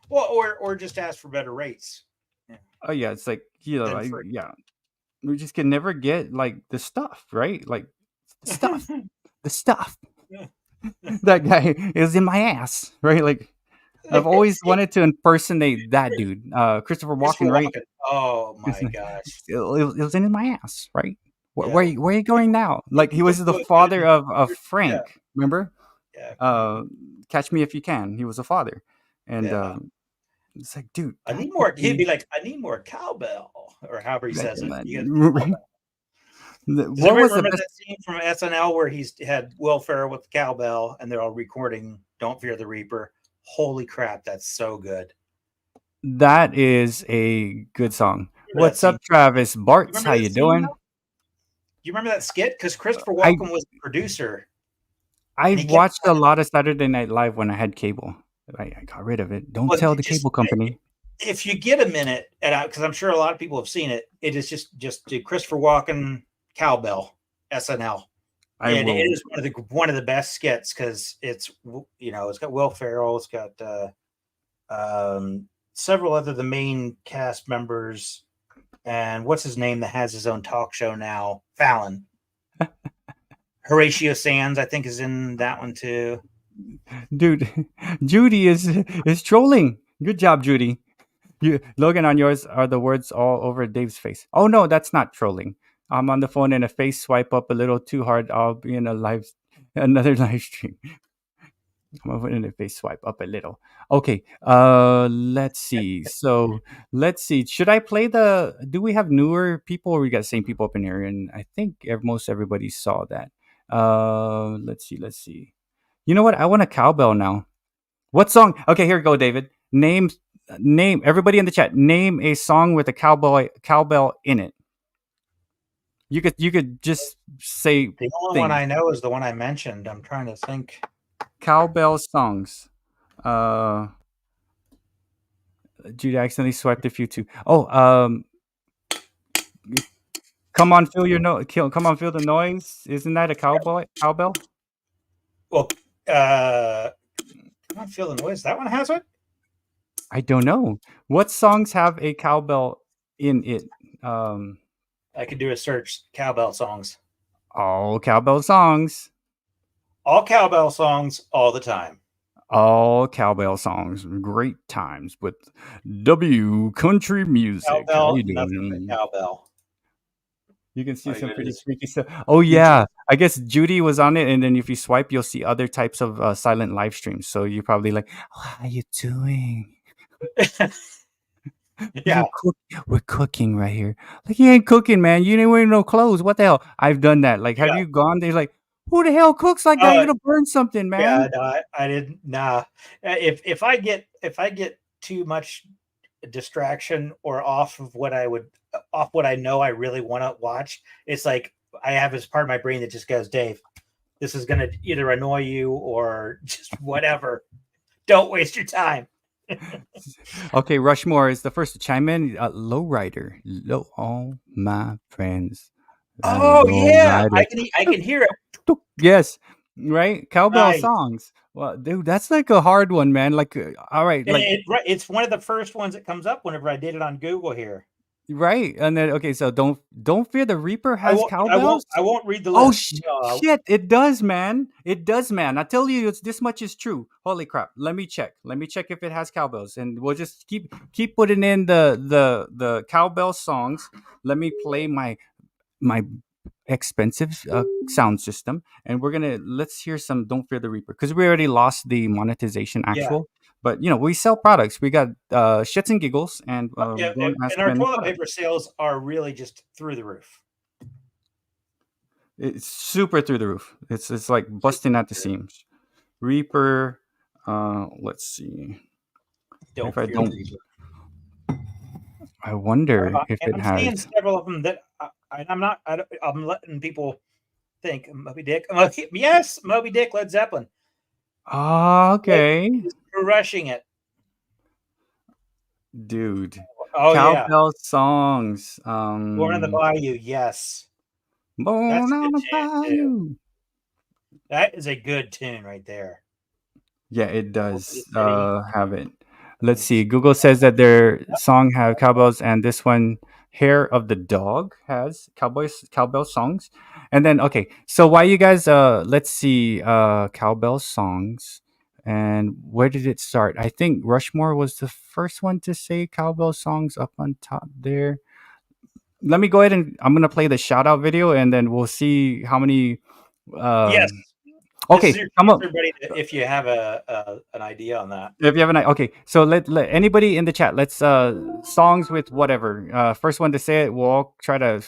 Speaker 1: Well, or just ask for better rates. Yeah.
Speaker 2: Oh yeah, it's like you know,
Speaker 1: And free.
Speaker 2: yeah, we just can never get like the stuff, right? Like stuff, the stuff. That guy is in my ass, right? Like I've always wanted to impersonate that dude, Christopher Walken, right?
Speaker 1: Oh my
Speaker 2: It's like,
Speaker 1: gosh.
Speaker 2: it was in my ass, right?
Speaker 1: Yeah.
Speaker 2: Where are you going now? Like he was the father of Frank,
Speaker 1: Yeah.
Speaker 2: remember?
Speaker 1: Yeah.
Speaker 2: Catch Me If You Can. He was a father, and
Speaker 1: Yeah.
Speaker 2: it's like, dude,
Speaker 1: I need more. He'd be like, I need more cowbell, or however he says it.
Speaker 2: What was
Speaker 1: remember that scene from SNL where he's had Will Ferrell with the cowbell and they're all recording "Don't Fear the Reaper"? Holy crap, that's so good.
Speaker 2: That is a good song. What's up, Travis? Bart's, how you doing?
Speaker 1: You remember that skit? Because Christopher Walken was the producer.
Speaker 2: I watched a lot of Saturday Night Live when I had cable. I got rid of it. Don't tell the cable company.
Speaker 1: If you get a minute, because I'm sure a lot of people have seen it, it is just Christopher Walken cowbell SNL. It is one of the best skits because it's it's got Will Ferrell, it's got several other the main cast members, and what's his name that has his own talk show now, Fallon. Horatio Sands, I think, is in that one too.
Speaker 2: Dude, Judy is trolling. Good job, Judy. Logan, on yours are the words all over Dave's face. Oh no, that's not trolling. I'm on the phone and a face swipe up a little too hard. I'll be in another live stream. I'm over in a face swipe up a little. Okay. Let's see. So let's see. Should I play do we have newer people or we got the same people up in here? And I think most everybody saw that. Let's see. You know what? I want a cowbell now. What song? Okay, here we go, David. Name everybody in the chat. Name a song with a cowbell in it. You could just say
Speaker 4: The only one
Speaker 2: things.
Speaker 4: I know is the one I mentioned. I'm trying to think.
Speaker 2: Cowbell songs. Judy accidentally swiped a few too. Oh, come on, feel your come on, feel the noise. Isn't that a cowbell?
Speaker 4: Well, come on, feel the noise. That one has it.
Speaker 2: I don't know. What songs have a cowbell in it?
Speaker 4: I could do a search. Cowbell songs.
Speaker 2: All cowbell songs.
Speaker 4: All cowbell songs all the time.
Speaker 2: All cowbell songs. Great times with W Country Music.
Speaker 4: Cowbell, nothing but cowbell.
Speaker 2: You can see some pretty freaky stuff. Oh yeah, I guess Judy was on it, and then if you swipe, you'll see other types of silent live streams. So you're probably like, oh, "How you doing?"
Speaker 4: Yeah,
Speaker 2: we're cooking right here. Like, you ain't cooking, man. You didn't wear no clothes. What the hell? I've done that. Like, have you gone? They're like, who the hell cooks like that? You're gonna burn something, man.
Speaker 4: Yeah, no, I didn't. Nah, if I get too much distraction or off what I know I really want to watch, it's like I have this part of my brain that just goes, Dave, this is gonna either annoy you or just whatever. Don't waste your time.
Speaker 2: Okay, Rushmore is the first to chime in. Lowrider, all my friends.
Speaker 4: Oh yeah, I can hear it.
Speaker 2: Yes, right. Cowbell
Speaker 4: Nice.
Speaker 2: songs. Well, dude, that's like a hard one, man. Like, all right,
Speaker 4: And
Speaker 2: like
Speaker 4: it's one of the first ones that comes up whenever I did it on Google here.
Speaker 2: right, and then okay, so don't fear the Reaper has cowbells.
Speaker 4: I won't read the
Speaker 2: Oh
Speaker 4: list.
Speaker 2: shit! It does, man. It does, man. I tell you, it's this much is true. Holy crap! Let me check. Let me check if it has cowbells, and we'll just keep putting in the cowbell songs. Let me play my expensive sound system, and let's hear some Don't Fear the Reaper, because we already lost the monetization actual. But we sell products. We got shits and giggles, and
Speaker 4: and our toilet paper sales are really just through the roof.
Speaker 2: It's super through the roof. It's like busting at the seams. Reaper, let's see. I wonder if it has.
Speaker 4: I'm seeing several of them that I'm letting people think. Moby Dick. Yes, Moby Dick, Led Zeppelin.
Speaker 2: Oh, okay.
Speaker 4: We're rushing it.
Speaker 2: Dude.
Speaker 4: Oh,
Speaker 2: Cowbell songs.
Speaker 4: Born on the Bayou, yes.
Speaker 2: Born on the Bayou.
Speaker 4: That is a good tune right there.
Speaker 2: Yeah, it does have it. Let's see. Google says that their song have cowbells, and this one, Hair of the Dog, has cowbell songs. And then, okay, so why you guys, let's see, cowbell songs. And where did it start? I think Rushmore was the first one to say cowbell songs up on top there. Let me go ahead and I'm going to play the shout out video, and then we'll see how many.
Speaker 4: Yes.
Speaker 2: Okay, come on.
Speaker 4: Everybody, if you have an idea on that.
Speaker 2: If you have an idea, okay. So let anybody in the chat. Let's songs with whatever. First one to say it, we'll all try to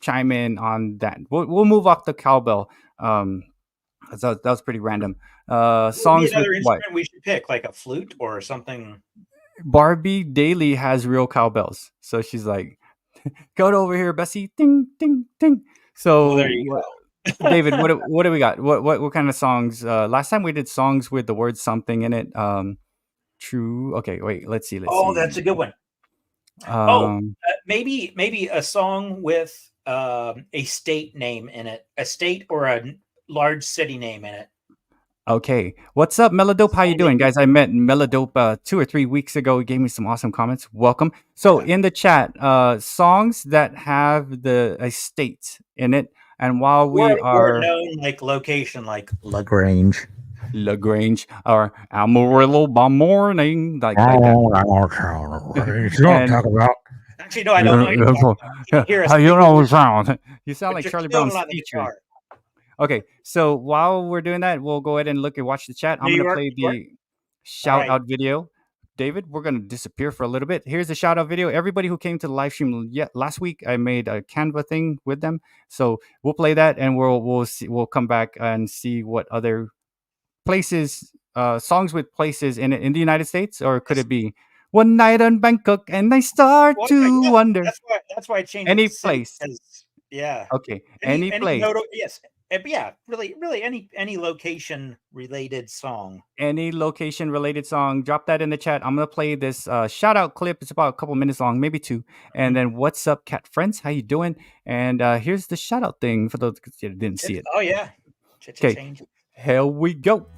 Speaker 2: chime in on that. We'll move off the cowbell. So that was pretty random. Songs with what?
Speaker 4: We should pick like a flute or something.
Speaker 2: Barbie Daly has real cowbells, so she's like, "Go over here, Bessie." Ding, ding, ding. So
Speaker 4: there you go.
Speaker 2: David, what do we got? What kind of songs? Last time we did songs with the word something in it. True. Okay, wait. Let's see.
Speaker 4: That's a good one. Maybe a song with a state name in it, a state or a large city name in it.
Speaker 2: Okay. What's up, Melodope? How you doing, guys? I met Melodope 2 or 3 weeks ago. He gave me some awesome comments. Welcome. So in the chat, songs that have a state in it. And while we are
Speaker 4: known like location, like LaGrange,
Speaker 2: or Amarillo by morning, like that.
Speaker 5: You don't talk about.
Speaker 4: Actually, no, I don't know.
Speaker 2: You sound like Charlie Brown's teacher. Okay, so while we're doing that, we'll go ahead and look and watch the chat. I'm going to play the shout out video. David, we're going to disappear for a little bit. Here's the shout out video. Everybody who came to the live stream last week, I made a Canva thing with them. So we'll play that, and we'll come back and see what other places, songs with places in the United States, or could it be one night in Bangkok and I start to wonder.
Speaker 4: That's why I changed
Speaker 2: any place.
Speaker 4: Yeah.
Speaker 2: Okay. Any place.
Speaker 4: Yes. Yeah. Really, any location related song.
Speaker 2: Any location related song, drop that in the chat. I'm gonna play this shout out clip. It's about a couple minutes long, maybe 2. And then what's up, cat friends? How you doing? And here's the shout out thing for those that didn't see it.
Speaker 4: Oh yeah.
Speaker 2: Okay. Here we go.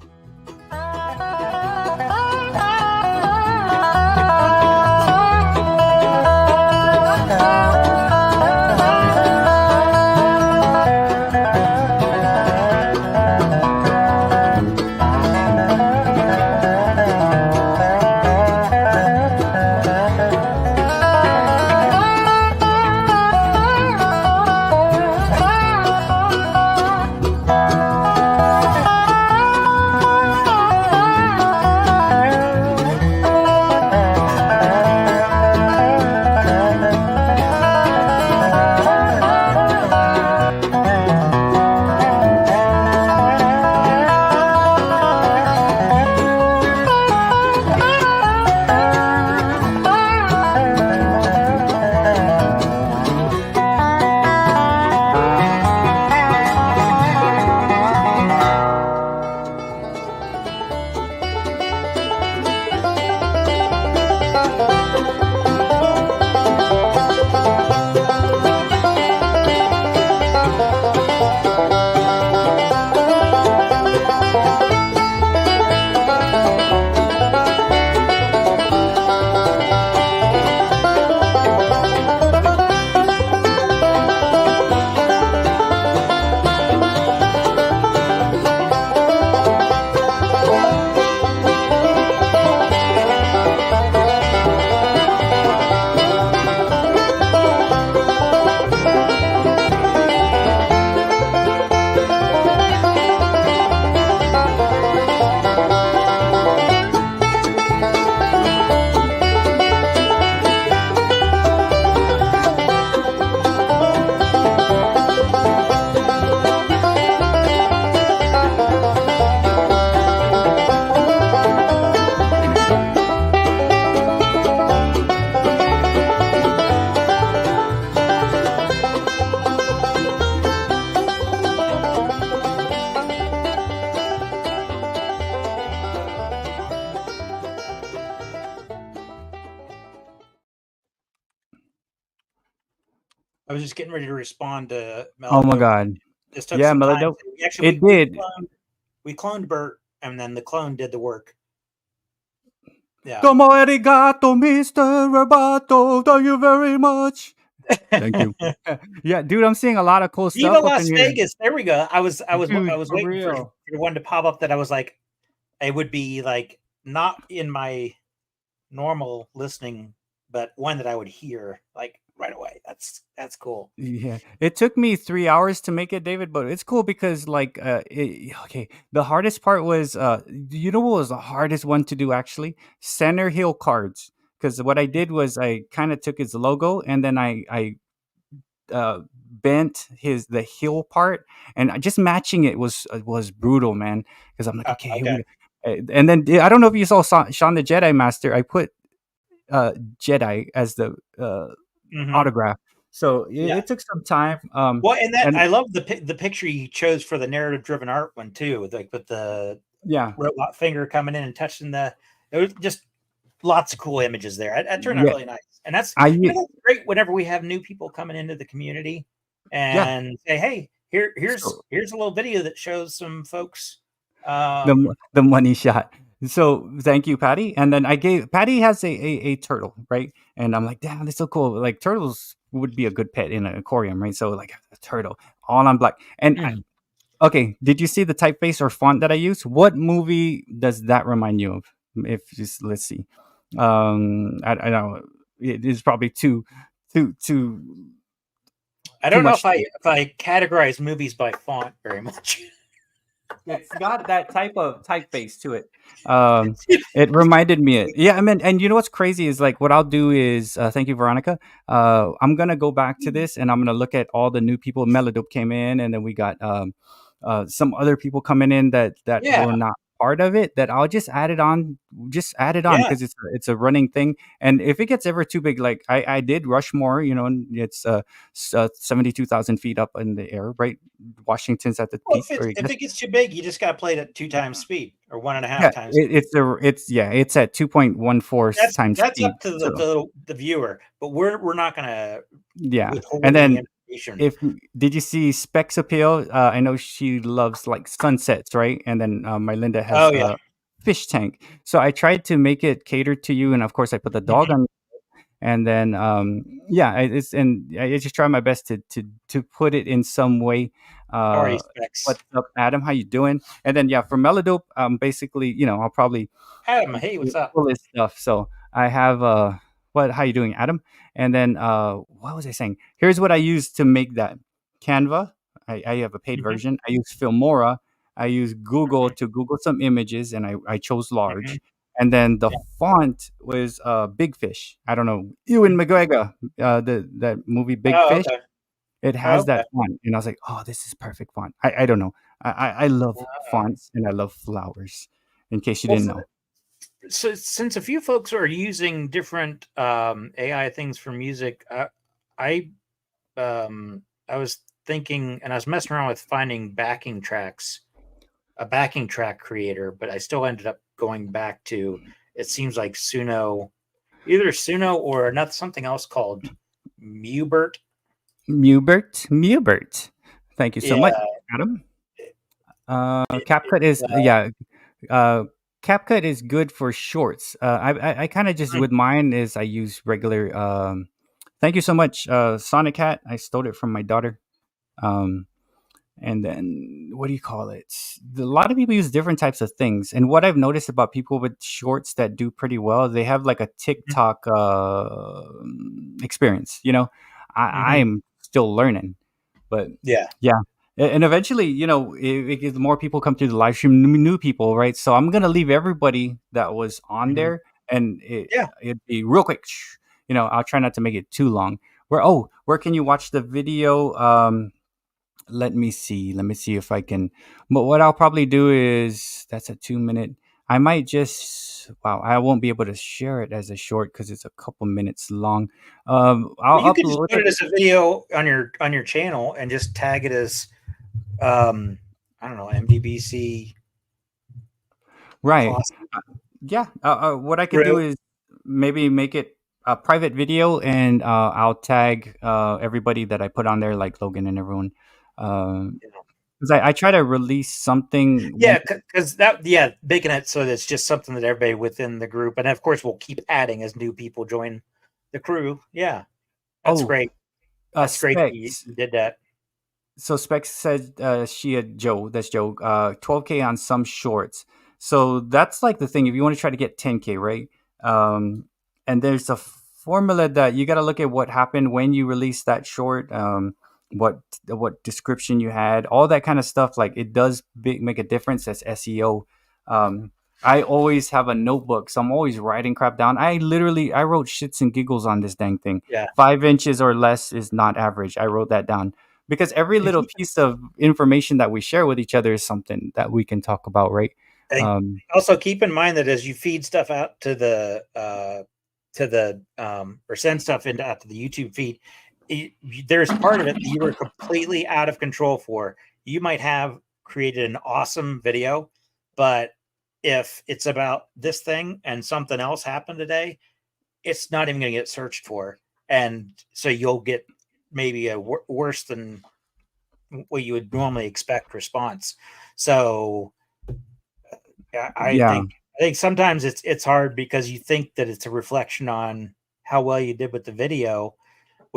Speaker 4: I was just getting ready to respond to Melodope.
Speaker 2: Oh my god.
Speaker 4: This took
Speaker 2: Yeah,
Speaker 4: some time.
Speaker 2: Melodope.
Speaker 4: Actually,
Speaker 2: It did.
Speaker 4: We cloned Bert, and then the clone did the work. Yeah.
Speaker 2: Como arigato, Mr. Roboto. Thank you very much. Thank you. Yeah, dude, I'm seeing a lot of cool
Speaker 4: Viva
Speaker 2: stuff.
Speaker 4: Las Vegas. There we go. I was
Speaker 2: Dude,
Speaker 4: waiting for one to pop up that I was like, it would be like not in my normal listening, but one that I would hear like right away. That's cool.
Speaker 2: Yeah, it took me 3 hours to make it, David, but it's cool because like okay, the hardest part was you know what was the hardest one to do actually? Center heel cards. Because what I did was I kind of took his logo and then I bent the heel part, and just matching it was brutal, man. Because I'm like, okay, here we go. And then I don't know if you saw Shaun the Jedi Master. I put Jedi as the autograph. So it took some time.
Speaker 4: Well, and I love the picture you chose for the narrative driven art one too, like with the robot finger coming in and touching it was just lots of cool images there. It turned out really nice, and that's great whenever we have new people coming into the community and say, "Hey, here's a little video that shows some folks
Speaker 2: the money shot." So thank you, Patty. And then Patty has a turtle, right? And I'm like, damn, that's so cool. Like turtles would be a good pet in an aquarium, right? So like a turtle, all on black. And okay, did you see the typeface or font that I use? What movie does that remind you of? Let's see. I know it is probably too.
Speaker 4: I don't know if I categorize movies by font very much.
Speaker 2: It's got that type of typeface to it. It reminded me. I mean, and you know what's crazy is like what I'll do is thank you, Veronica. I'm gonna go back to this and I'm gonna look at all the new people. Melodope came in, and then we got some other people coming in that were not part of it that I'll just add it on,
Speaker 1: Yeah.
Speaker 2: because it's a running thing. And if it gets ever too big, like I did Rushmore, and it's 72,000 feet up in the air, right? Washington's at the
Speaker 1: Well,
Speaker 2: peak.
Speaker 1: if it gets too big, you just got to play it at 2 times speed or 1.5
Speaker 2: Yeah,
Speaker 1: times.
Speaker 2: it's at 2.14 times
Speaker 1: That's
Speaker 2: speed.
Speaker 1: up to
Speaker 2: So,
Speaker 1: the viewer, but we're not going to
Speaker 2: yeah,
Speaker 1: withhold
Speaker 2: and
Speaker 1: any
Speaker 2: then
Speaker 1: information.
Speaker 2: did you see Specs Appeal? I know she loves like sunsets, right? And then my Linda has
Speaker 1: Oh yeah.
Speaker 2: a fish tank. So I tried to make it cater to you, and of course I put the dog on. And then I just try my best to put it in some way.
Speaker 1: How are you, Specs?
Speaker 2: What's up, Adam? How you doing? And then for Melodope, basically, I'll probably
Speaker 1: Adam, hey, what's up?
Speaker 2: all this stuff. So I have how you doing, Adam? And then what was I saying? Here's what I use to make that. Canva. I have a paid version. I use Filmora. I use Google to Google some images, and I chose large. And then the font was Big Fish. I don't know, Ewan McGregor, that movie Big Fish.
Speaker 1: Okay.
Speaker 2: It has that font, and I was like, oh, this is perfect font. I don't know. I love fonts and I love flowers. In case you didn't know.
Speaker 1: So since a few folks are using different AI things for music, I was thinking, and I was messing around with finding backing tracks, a backing track creator, but I still ended up going back to, it seems like either Suno or not something else called MewBert.
Speaker 2: MewBert. Thank you so much, Adam. CapCut is CapCut is good for shorts. I kind of just with mine is I use regular. Thank you so much, Sonic Cat. I stole it from my daughter. And then what do you call it? A lot of people use different types of things. And what I've noticed about people with shorts that do pretty well, they have like a TikTok experience. I'm still learning, but yeah. And eventually, if more people come through the live stream, new people, right? So I'm gonna leave everybody that was on there, and it'd be real quick. I'll try not to make it too long. Where can you watch the video? Let me see if I can. But what I'll probably do is that's a 2-minute. I might just I won't be able to share it as a short because it's a couple minutes long.
Speaker 1: You could just put it as a video on your channel and just tag it as I don't know, MDBC.
Speaker 2: Right. What I could do is maybe make it a private video, and I'll tag everybody that I put on there, like Logan and everyone. Because I try to release something.
Speaker 1: Yeah, because making it so that it's just something that everybody within the group, and of course we'll keep adding as new people join the crew. Yeah, that's great. That's great that you did that.
Speaker 2: So Specs said she had Joe. That's Joe. 12K on some shorts. So that's like the thing. If you want to try to get 10K, right? And there's a formula that you got to look at what happened when you released that short. What description you had, all that kind of stuff. Like it does make a difference as SEO. I always have a notebook, so I'm always writing crap down. I wrote shits and giggles on this dang thing. 5 inches or less is not average. I wrote that down because every little piece of information that we share with each other is something that we can talk about, right?
Speaker 1: Also keep in mind that as you feed stuff out to the or send stuff out to the YouTube feed, there's part of it that you were completely out of control for. You might have created an awesome video, but if it's about this thing and something else happened today, it's not even going to get searched for. And so you'll get maybe a worse than what you would normally expect response. So I think sometimes it's hard because you think that it's a reflection on how well you did with the video,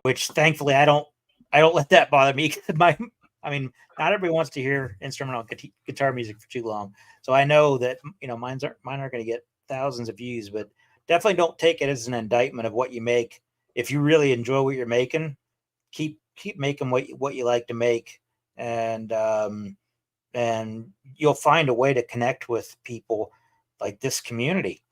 Speaker 1: which thankfully I don't let that bother me. Not everybody wants to hear instrumental guitar music for too long. So I know that mine aren't going to get thousands of views, but definitely don't take it as an indictment of what you make. If you really enjoy what you're making, keep making what you like to make, and you'll find a way to connect with people like this community.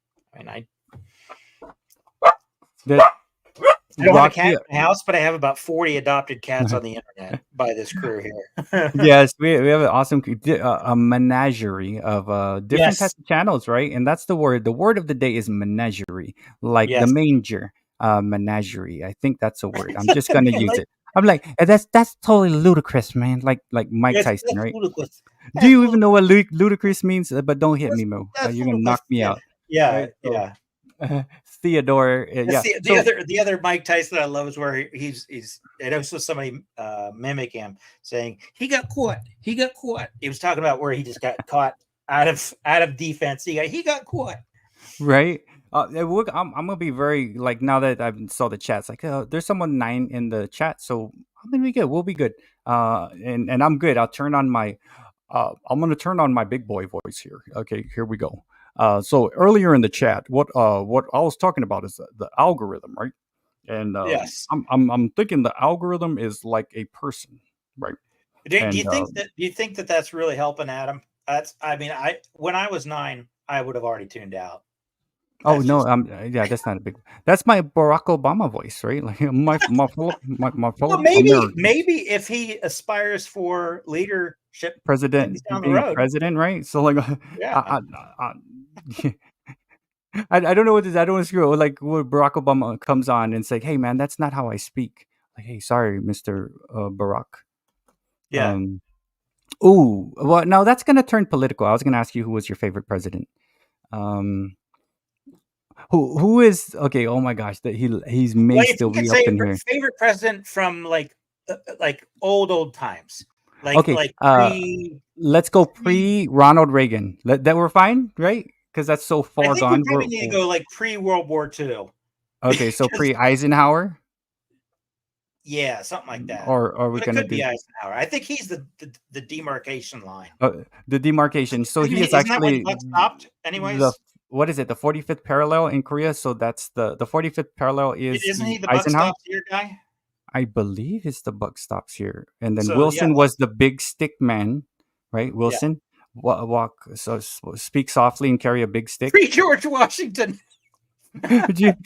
Speaker 1: I don't have a
Speaker 2: Rocky.
Speaker 1: cat in my house, but I have about 40 adopted cats on the internet by this crew here.
Speaker 2: Yes, we have an awesome a menagerie of different
Speaker 1: Yes.
Speaker 2: types of channels, right? And that's the word. The word of the day is menagerie, like the
Speaker 1: Yes.
Speaker 2: manger. Menagerie. I think that's a word. I'm just gonna use it. I'm like, that's totally ludicrous, man. Like Mike
Speaker 1: Yes,
Speaker 2: Tyson,
Speaker 1: that's
Speaker 2: right?
Speaker 1: ludicrous.
Speaker 2: Do you even know what ludicrous means? But don't hit
Speaker 1: That's-
Speaker 2: me, Mo.
Speaker 1: that's
Speaker 2: You're gonna
Speaker 1: ludicrous.
Speaker 2: knock me out.
Speaker 1: Yeah,
Speaker 2: Right? So,
Speaker 1: yeah.
Speaker 2: Theodore. Yeah.
Speaker 1: The other Mike Tyson I love is where he's and also somebody mimic him saying he got caught. He was talking about where he just got caught out of defense. He got caught.
Speaker 2: Right. I'm gonna be very like now that I saw the chats. Like, there's someone 9 in the chat, so I'm gonna be good. We'll be good. And I'm good. I'll turn on my. I'm gonna turn on my big boy voice here. Okay, here we go. So earlier in the chat, what I was talking about is the algorithm, right? And
Speaker 1: Yes.
Speaker 2: I'm thinking the algorithm is like a person, right?
Speaker 1: Do you think that that's really helping Adam? When I was 9, I would have already tuned out.
Speaker 2: Oh no, yeah, that's not a big. That's my Barack Obama voice, right? Like my
Speaker 1: Well, maybe if he aspires for leadership,
Speaker 2: president,
Speaker 1: down the
Speaker 2: being
Speaker 1: road.
Speaker 2: president, right? So like,
Speaker 1: Yeah.
Speaker 2: I don't know what this. I don't want to screw it. Like when Barack Obama comes on and say, "Hey man, that's not how I speak." Like, hey, sorry, Mr. Barack.
Speaker 1: Yeah.
Speaker 2: Ooh, well, now that's gonna turn political. I was gonna ask you who was your favorite president. Who is okay? Oh my gosh, that he's may still be up in here.
Speaker 1: Favorite president from like old times.
Speaker 2: Okay, let's go pre Ronald Reagan. That we're fine, right? Because that's so far gone.
Speaker 1: We probably need to go like pre World War II.
Speaker 2: Okay, so pre Eisenhower.
Speaker 1: Yeah, something like that.
Speaker 2: Or we're gonna
Speaker 1: be Eisenhower. I think he's the demarcation line.
Speaker 2: The demarcation. So he is actually
Speaker 1: that stopped. Anyways,
Speaker 2: what is it? The 45th parallel in Korea. So that's the 45th parallel is.
Speaker 1: Isn't he the buck stops here guy?
Speaker 2: I believe it's the buck stops here, and then Wilson was the big stick man, right? Wilson walk speak softly and carry a big stick.
Speaker 1: Pre George Washington.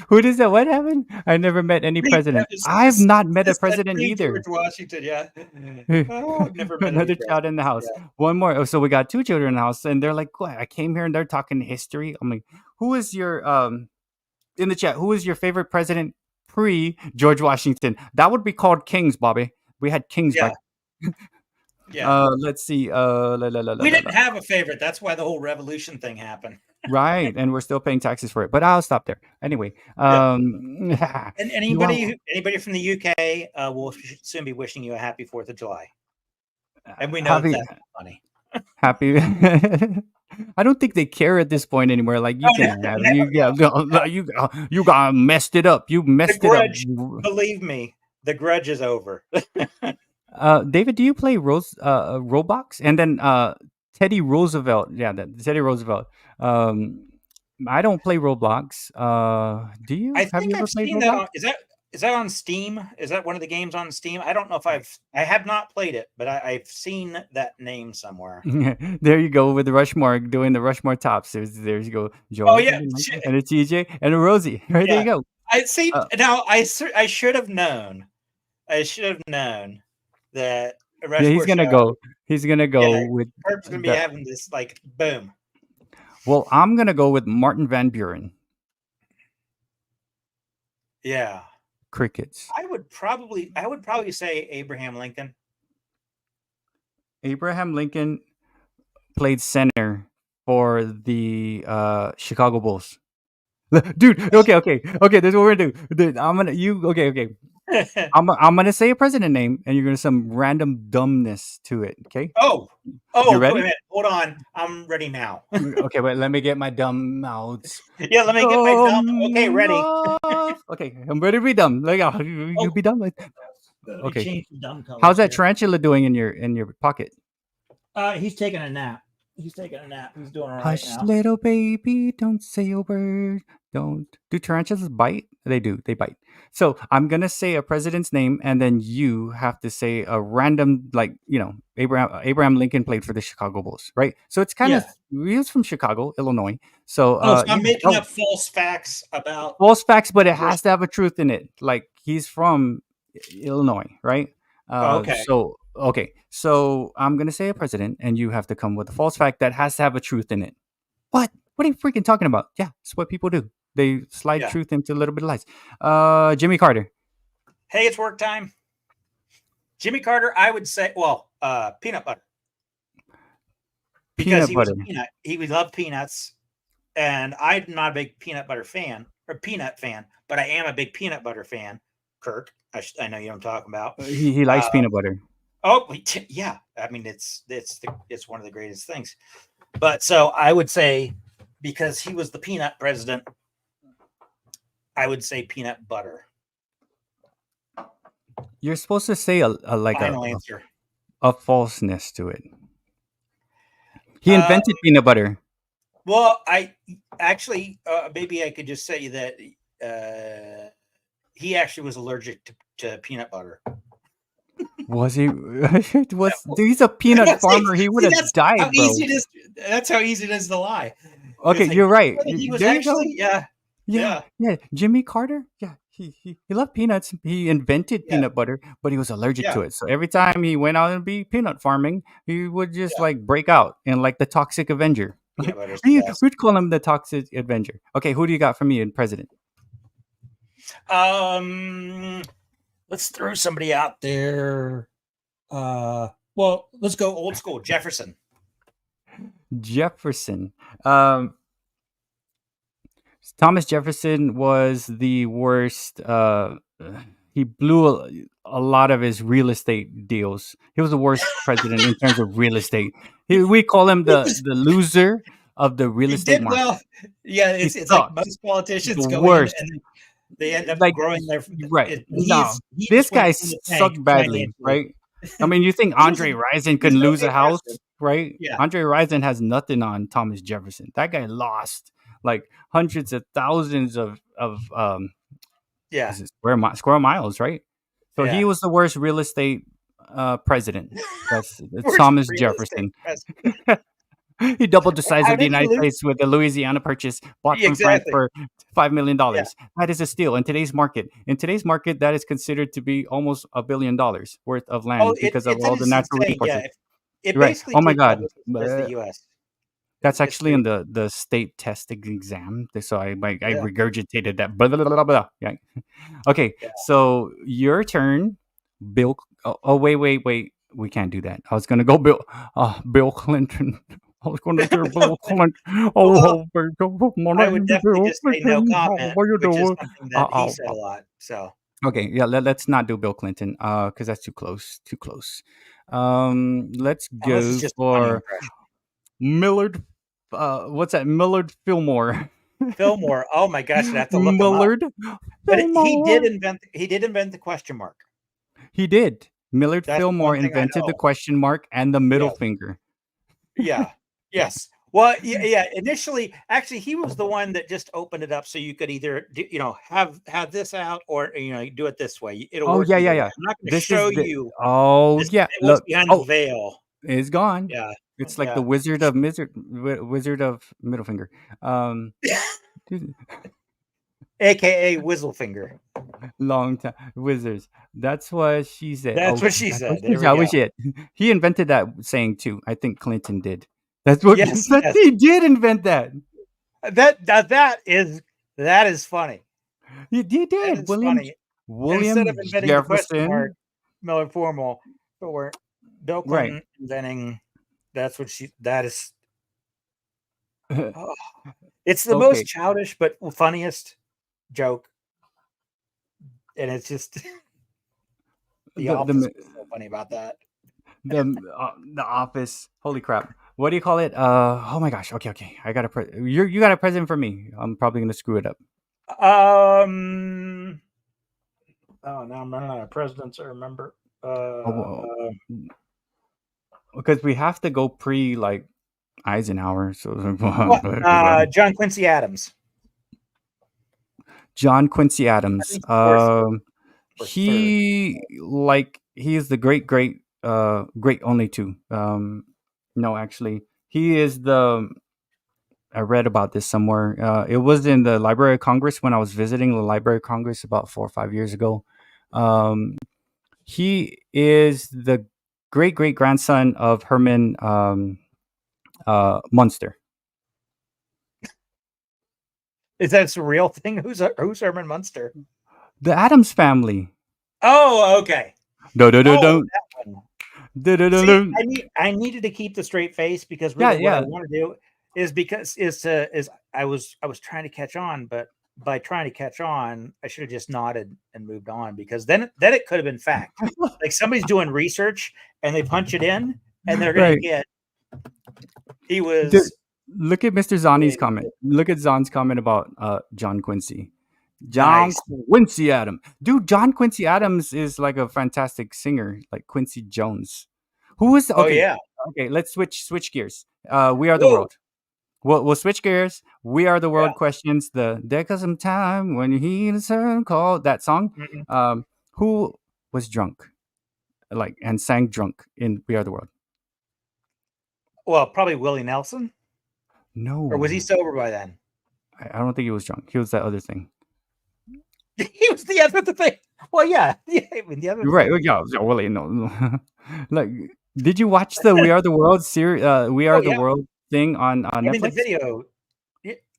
Speaker 2: Who does that? What happened? I never met any president. I've not met a president either.
Speaker 1: George Washington, yeah.
Speaker 2: I've never met another child in the house. Yeah. One more. Oh, so we got 2 children in the house, and they're like, "What? I came here and they're talking history." I'm like, "Who is your in the chat? Who is your favorite president pre George Washington?" That would be called kings, Bobby. We had kings back.
Speaker 1: Yeah.
Speaker 2: Let's see.
Speaker 1: We didn't have a favorite. That's why the whole revolution thing happened.
Speaker 2: Right, and we're still paying taxes for it. But I'll stop there. Anyway,
Speaker 1: and anybody from the UK will soon be wishing you a happy 4th of July. And we know that's funny.
Speaker 2: Happy. I don't think they care at this point anymore. Like you got messed it up. You messed it up.
Speaker 1: Believe me, the grudge is over.
Speaker 2: David, do you play Roblox? And then Teddy Roosevelt. Yeah, Teddy Roosevelt. I don't play Roblox. Do you? Have you ever played Roblox?
Speaker 1: Is that on Steam? Is that one of the games on Steam? I don't know if I have not played it, but I've seen that name somewhere.
Speaker 2: There you go with the Rushmore, doing the Rushmore tops. There you go. Joel,
Speaker 1: oh yeah,
Speaker 2: and a TJ and a Rosie. Right there you go.
Speaker 1: I see. Now I should have known. I should have known that.
Speaker 2: He's gonna go. He's gonna go with.
Speaker 1: Bert's gonna be having this like boom.
Speaker 2: Well, I'm gonna go with Martin Van Buren.
Speaker 1: Yeah.
Speaker 2: Crickets.
Speaker 1: I would probably say Abraham Lincoln.
Speaker 2: Abraham Lincoln played center for the Chicago Bulls. Dude, okay. This is what we're gonna do. Dude, okay. I'm gonna say a president name, and you're gonna some random dumbness to it. Okay.
Speaker 1: Oh,
Speaker 2: you ready?
Speaker 1: Wait a minute. Hold on. I'm ready now.
Speaker 2: Okay, wait. Let me get my dumb mouths.
Speaker 1: Yeah, let me get my dumb. Okay, ready.
Speaker 2: Okay, I'm ready to be dumb. Like, you be dumb. Okay. How's that tarantula doing in your pocket?
Speaker 1: He's taking a nap. He's doing all right.
Speaker 2: Hush,
Speaker 1: now.
Speaker 2: little baby, don't say a word. Don't. Do tarantulas bite? They do. They bite. So I'm gonna say a president's name, and then you have to say a random, like, Abraham Lincoln played for the Chicago Bulls, right? So it's kind of he was from Chicago, Illinois. So,
Speaker 1: so I'm making up false facts, but it
Speaker 2: has to have a truth in it. Like he's from Illinois, right?
Speaker 1: Okay.
Speaker 2: So I'm gonna say a president, and you have to come with a false fact that has to have a truth in it. What are you freaking talking about? Yeah, it's what people do. They slide
Speaker 1: Yeah.
Speaker 2: truth into a little bit of lies. Jimmy Carter.
Speaker 1: Hey, it's work time. Jimmy Carter, I would say, peanut butter. Because he was a peanut. He would love peanuts. And I'm not a big peanut butter fan or peanut fan, but I am a big peanut butter fan. Kirk, I know you know what I'm talking about.
Speaker 2: He likes peanut butter.
Speaker 1: Oh, yeah. I mean, it's one of the greatest things. But so I would say, because he was the peanut president, I would say peanut butter.
Speaker 2: You're supposed to say
Speaker 1: Final answer.
Speaker 2: A falseness to it. He invented peanut butter.
Speaker 1: Well, I actually, maybe I could just say that he actually was allergic to peanut butter.
Speaker 2: Was he? He's a peanut farmer. He would have died, bro.
Speaker 1: That's how easy it is to lie.
Speaker 2: Okay, you're right.
Speaker 1: He was actually,
Speaker 2: yeah. Jimmy Carter, he loved peanuts. He invented peanut butter, but he was allergic to it. So every time he went out and be peanut farming, he would just like break out and like the Toxic Avenger. We'd call him the Toxic Avenger. Okay, who do you got for me in president?
Speaker 1: Let's throw somebody out there. Well, let's go old school. Jefferson.
Speaker 2: Thomas Jefferson was the worst. He blew a lot of his real estate deals. He was the worst president in terms of real estate. We call him the loser of the real estate market.
Speaker 1: Well, yeah, it's like most politicians go worst. In and they end up like, growing their
Speaker 2: right. This guy sucked badly, right? I mean, you think Andre Rison could lose a house, right? Yeah. Andre Rison has nothing on Thomas Jefferson. That guy lost like hundreds of thousands of square miles, right? So he was the worst real estate president. That's Thomas Jefferson. He doubled the size of the United States with the Louisiana Purchase, bought from France for $5 million. Yeah. That is a steal in today's market. In today's market, that is considered to be almost $1 billion worth of land because of all the natural resources.
Speaker 1: It basically
Speaker 2: oh my God,
Speaker 1: the U.S.
Speaker 2: That's actually in the state testing exam. So I regurgitated that. Blah, blah, blah, blah. Yeah. Okay, so your turn, Bill. Oh, wait. We can't do that. I was gonna go Bill Clinton. I was going to do Bill Clinton.
Speaker 1: I would definitely just say no comment, which is something that he said a lot. So
Speaker 2: okay, let's not do Bill Clinton because that's too close. Let's go for Millard. What's that? Millard Fillmore.
Speaker 1: Fillmore. Oh my gosh, I have to look Millard. Him up. But he did invent the question mark.
Speaker 2: He did. Millard Fillmore invented the question mark and the middle finger.
Speaker 1: Yeah. Yes. Well, yeah. Initially, actually, he was the one that just opened it up so you could either, have this out or do it this way. It'll work.
Speaker 2: Yeah.
Speaker 1: I'm not going to show you.
Speaker 2: Look
Speaker 1: behind the veil.
Speaker 2: It's gone.
Speaker 1: Yeah.
Speaker 2: It's like the wizard of middle finger.
Speaker 1: AKA Whizzlefinger.
Speaker 2: Long time wizards. That's what she said.
Speaker 1: That's what she said.
Speaker 2: He invented that saying too. I think Clinton did. That's what he did invent that.
Speaker 1: That is funny.
Speaker 2: He did. William
Speaker 1: instead of inventing Jefferson, the question mark, Millard Fillmore, Bill Clinton inventing. That is. It's the most childish but funniest joke, and it's just the Office is so funny about that.
Speaker 2: The Office. Holy crap! What do you call it? Oh my gosh. Okay. I got you got a present for me. I'm probably gonna screw it up.
Speaker 1: Oh, now I'm running out of presidents. I remember.
Speaker 2: Because we have to go pre like Eisenhower. So
Speaker 1: John Quincy Adams.
Speaker 2: He is the great only two. No, actually, he is the. I read about this somewhere. It was in the Library of Congress when I was visiting the Library of Congress about 4 or 5 years ago. He is the great grandson of Herman Munster.
Speaker 4: Is that a real thing? Who's Herman Munster?
Speaker 2: The Addams Family.
Speaker 4: Oh, okay.
Speaker 2: No,
Speaker 4: Oh, that one.
Speaker 2: no.
Speaker 4: See, I needed to keep the straight face because really what I want to do is I was trying to catch on, but by trying to catch on, I should have just nodded and moved on, because then it could have been fact. Like somebody's doing research and they punch it in and they're going to get. He was.
Speaker 2: Look at Mr. Zani's comment. Look at Zan's comment about John Quincy. Quincy Adams. Dude, John Quincy Adams is like a fantastic singer, like Quincy Jones. Who is okay?
Speaker 4: Oh yeah.
Speaker 2: Okay, let's switch gears. We Are the World. We'll switch gears. We Are the World questions. There comes some time when you hear the sun call, that song.
Speaker 4: Mm-hmm.
Speaker 2: Who was drunk? Like, and sang drunk in We Are the World?
Speaker 4: Well, probably Willie Nelson.
Speaker 2: No.
Speaker 4: Or was he sober by then?
Speaker 2: I don't think he was drunk. He was that other thing.
Speaker 4: He was the other thing. Well, yeah. I mean, the other.
Speaker 2: Right. Yeah. Willie. No. Like, did you watch the We Are the World series? We Are the World thing on Netflix?
Speaker 4: I mean, the video.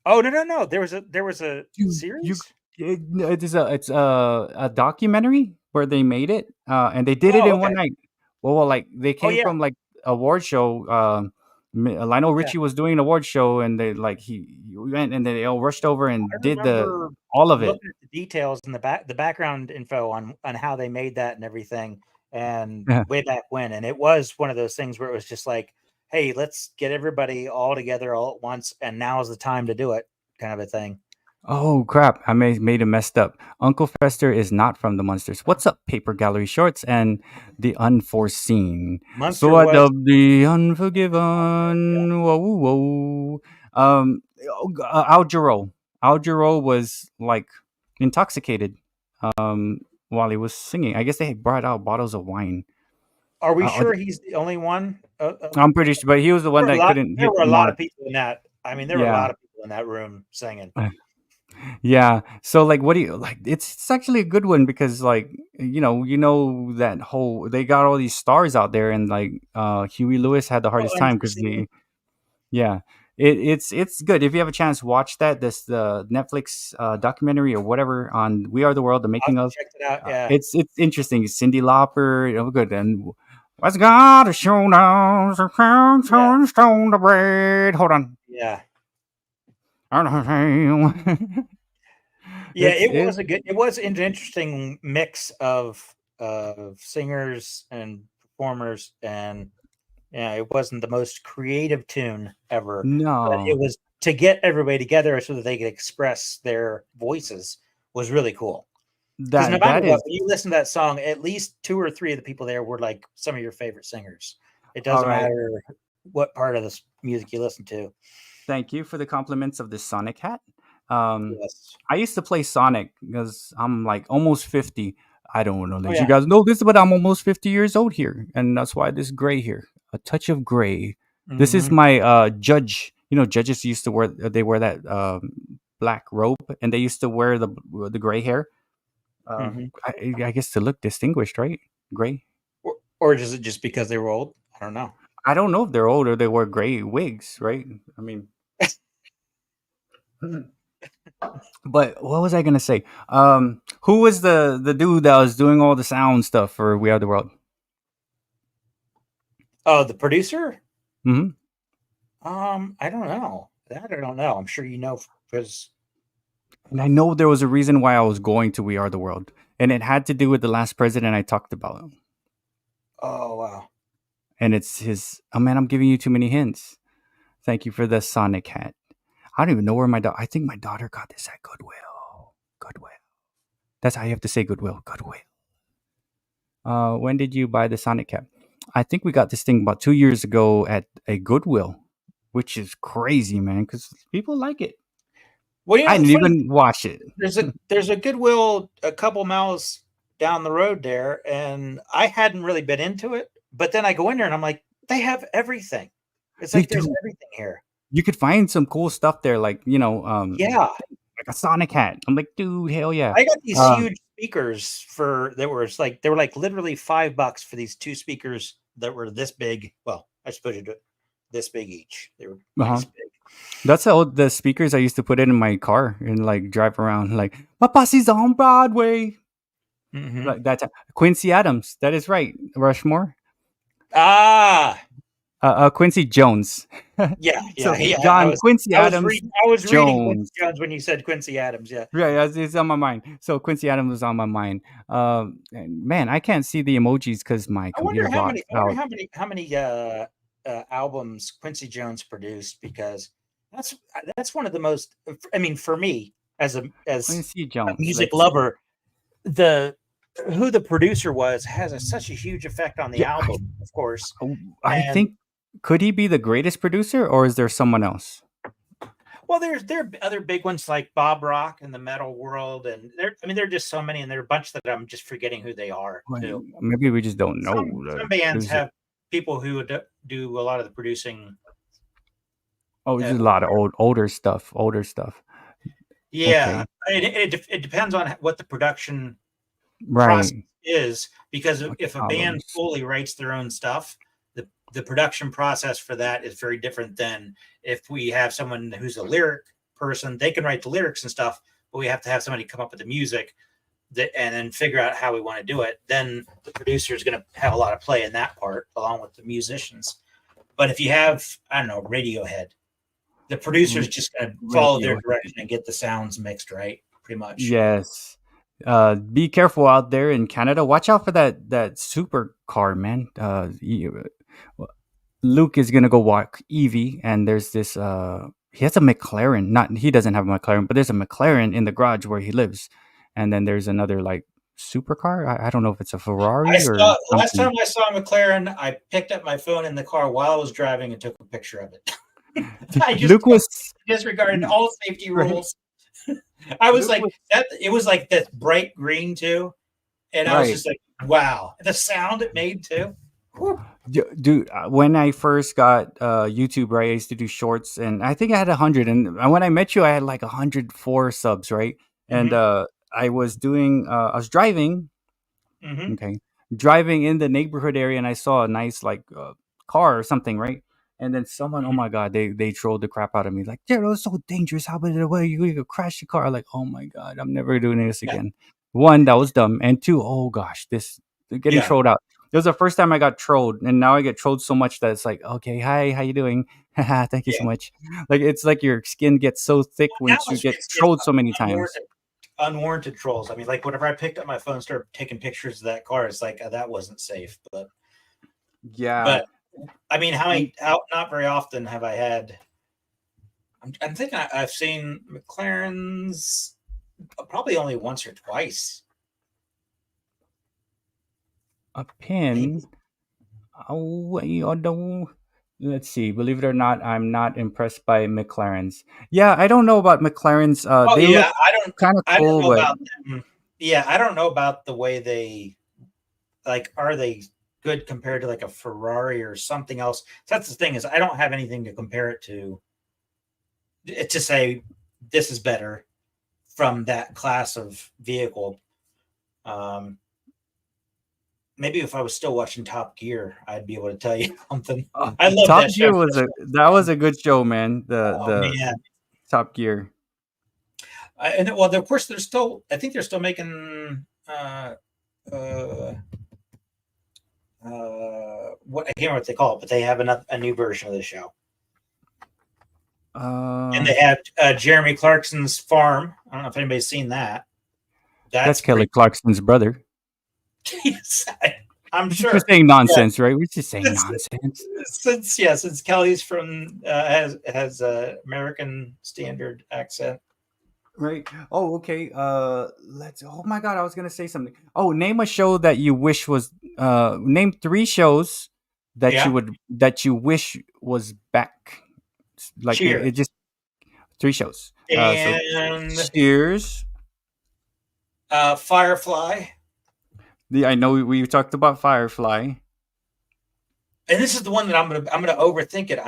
Speaker 4: Oh no! There was a series.
Speaker 2: It's a documentary where they made it, and they did it in one night. Well, like they came from like award show. Lionel Richie was doing an award show, and they he went and they all rushed over and did all of it.
Speaker 4: Looking at the details and the background info on how they made that and everything, and way back when, and it was one of those things where it was just like, hey, let's get everybody all together all at once, and now is the time to do it, kind of a thing.
Speaker 2: Oh crap! I made it messed up. Uncle Fester is not from the Munsters. What's up, Paper Gallery Shorts and the Unforeseen? Sword of the Unforgiven. Yeah. Whoa. Al Jarreau was like intoxicated while he was singing. I guess they brought out bottles of wine.
Speaker 4: Are we sure he's the only one?
Speaker 2: I'm pretty sure, but he was the one that couldn't.
Speaker 4: There were a lot of people in that. I mean, there were a lot of people in that room singing.
Speaker 2: Yeah. So like, what do you like? It's actually a good one because like, you know that whole, they got all these stars out there, and like Huey Lewis had the hardest time because it's good. If you have a chance, watch that. The Netflix documentary or whatever on We Are the World, the making of.
Speaker 4: Check it out. Yeah.
Speaker 2: It's interesting. It's Cyndi Lauper, good. And what's got to show now? Stone the bread. Hold on.
Speaker 4: Yeah. It was an interesting mix of singers and performers, and it wasn't the most creative tune ever.
Speaker 2: No,
Speaker 4: but it was to get everybody together so that they could express their voices was really cool. Because no matter what, when you listen to that song, at least 2 or 3 of the people there were like some of your favorite singers. It doesn't matter what part of this music you listen to.
Speaker 2: Thank you for the compliments of the Sonic hat. Yes. I used to play Sonic because I'm like almost 50. I don't know that you guys know this, but I'm almost 50 years old here. And that's why this gray here, a touch of gray. Mm-hmm. This is my judge. You know, judges used to wear that black robe, and they used to wear the gray hair. I guess to look distinguished, right? Gray.
Speaker 4: Or is it just because they were old? I don't know.
Speaker 2: I don't know if they're old or they wear gray wigs, right? I mean... But what was I gonna say? Who was the dude that was doing all the sound stuff for We Are the World?
Speaker 4: Oh, the producer?
Speaker 2: Mm-hmm.
Speaker 4: I don't know. That I don't know. I'm sure you know, because.
Speaker 2: And I know there was a reason why I was going to We Are the World, and it had to do with the last president I talked about.
Speaker 4: Oh wow!
Speaker 2: And it's his. Oh man, I'm giving you too many hints. Thank you for the Sonic hat. I don't even know where my daughter... I think my daughter got this at Goodwill. That's how you have to say Goodwill. When did you buy the Sonic cap? I think we got this thing about 2 years ago at a Goodwill, which is crazy, man, because people like it. Well, I didn't even watch it.
Speaker 4: There's a Goodwill a couple miles down the road there, and I hadn't really been into it, but then I go in there and I'm like, they have everything. It's like there's everything here.
Speaker 2: You could find some cool stuff there, like, like a Sonic hat. I'm like, dude, hell yeah.
Speaker 4: I got these huge speakers they were like literally $5 for these 2 speakers that were this big. Well, I suppose you do this big each. They were nice big.
Speaker 2: That's the speakers I used to put in my car and like drive around like my posse's on Broadway. Like that time. Quincy Adams. That is right. Rushmore. Quincy Jones.
Speaker 4: Yeah.
Speaker 2: Quincy Adams.
Speaker 4: I was reading Quincy Jones when you said Quincy Adams. Yeah.
Speaker 2: Yeah, it's on my mind. So Quincy Adams was on my mind. Man, I can't see the emojis because my computer blocked out.
Speaker 4: How many albums Quincy Jones produced, because that's one of the most. I mean, for me as
Speaker 2: Quincy Jones,
Speaker 4: a music lover, who the producer has such a huge effect on the album. Of course,
Speaker 2: I think. Could he be the greatest producer, or is there someone else?
Speaker 4: Well, there are other big ones like Bob Rock in the metal world, and there are just so many, and there are a bunch that I'm just forgetting who they are too.
Speaker 2: Maybe we just don't know.
Speaker 4: Some bands have people who do a lot of the producing.
Speaker 2: Oh, there's a lot of older stuff.
Speaker 4: Yeah, okay. It depends on what the production process is, because if a band fully writes their own stuff, the production process for that is very different than if we have someone who's a lyric person. They can write the lyrics and stuff, but we have to have somebody come up with the music and then figure out how we want to do it. Then the producer is going to have a lot of play in that part along with the musicians. But if you have, I don't know, Radiohead, the producer is just going to follow their direction and get the sounds mixed right, pretty much.
Speaker 2: Yes. Be careful out there in Canada. Watch out for that supercar, man. Luke is gonna go walk Evie, and there's this. He has a McLaren. He doesn't have a McLaren, but there's a McLaren in the garage where he lives, and then there's another like supercar. I don't know if it's a Ferrari
Speaker 4: last time I saw a McLaren, I picked up my phone in the car while I was driving and took a picture of it.
Speaker 2: Luke was
Speaker 4: disregarded all safety rules. I was Luke it was like that bright green too, and I was just like, wow, the sound it made too. Whew.
Speaker 2: Dude, when I first got YouTube, right, I used to do shorts, and I think I had 100. And when I met you, I had like 104 subs, right? And I was driving, driving in the neighborhood area, and I saw a nice like car or something, right? And then someone, oh my god, they trolled the crap out of me, like, yeah, that was so dangerous. How about the way you could crash the car? Like, oh my god, I'm never doing this again. One, that was dumb, and two, oh gosh, getting trolled out. It was the first time I got trolled, and now I get trolled so much that it's like, okay, hi, how you doing? Thank you so much. Like, it's like your skin gets so thick when you get trolled so many times.
Speaker 4: Unwarranted trolls. I mean, like whenever I picked up my phone, started taking pictures of that car, it's like that wasn't safe. But but I mean, not very often have I had. I'm thinking I've seen McLarens probably only once or twice.
Speaker 2: A pin. Let's see. Believe it or not, I'm not impressed by McLarens. Yeah, I don't know about McLarens. They look kind of cool, but
Speaker 4: about them. Yeah, I don't know about the way they like. Are they good compared to like a Ferrari or something else? That's the thing, is I don't have anything to compare it to say this is better from that class of vehicle. Maybe if I was still watching Top Gear, I'd be able to tell you something. I love
Speaker 2: Top
Speaker 4: that
Speaker 2: Gear
Speaker 4: show.
Speaker 2: was a good show, man. The Top Gear.
Speaker 4: And of course, I think they're still making what I can't remember what they call it, but they have a new version of the show. And they have Jeremy Clarkson's Farm. I don't know if anybody's seen that.
Speaker 2: That's Kelly Clarkson's brother.
Speaker 4: Yes, I'm sure.
Speaker 2: We're saying nonsense, right? We're just saying nonsense.
Speaker 4: Since Kelly's from has a American Standard accent,
Speaker 2: right? Oh, okay. Let's. Oh my God, I was gonna say something. Oh, name a show that you wish was. Name 3 shows that you wish was back. Like it just 3 shows.
Speaker 4: And
Speaker 2: Cheers.
Speaker 4: Firefly.
Speaker 2: I know we talked about Firefly,
Speaker 4: and this is the one that I'm gonna overthink it.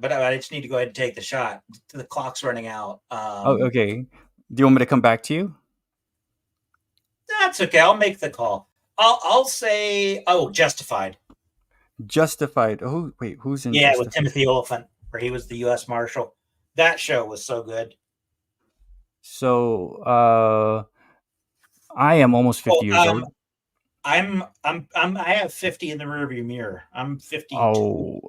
Speaker 4: But I just need to go ahead and take the shot. The clock's running out.
Speaker 2: Okay. Do you want me to come back to you?
Speaker 1: That's okay. I'll make the call. I'll say, Justified.
Speaker 2: Justified. Oh, wait, who's in
Speaker 1: Yeah,
Speaker 2: Justified?
Speaker 1: with Timothy Oliphant, where he was the U.S. Marshal. That show was so good.
Speaker 2: So, I am almost 50 years old.
Speaker 1: I have 50 in the rearview mirror. I'm 52.
Speaker 2: Oh,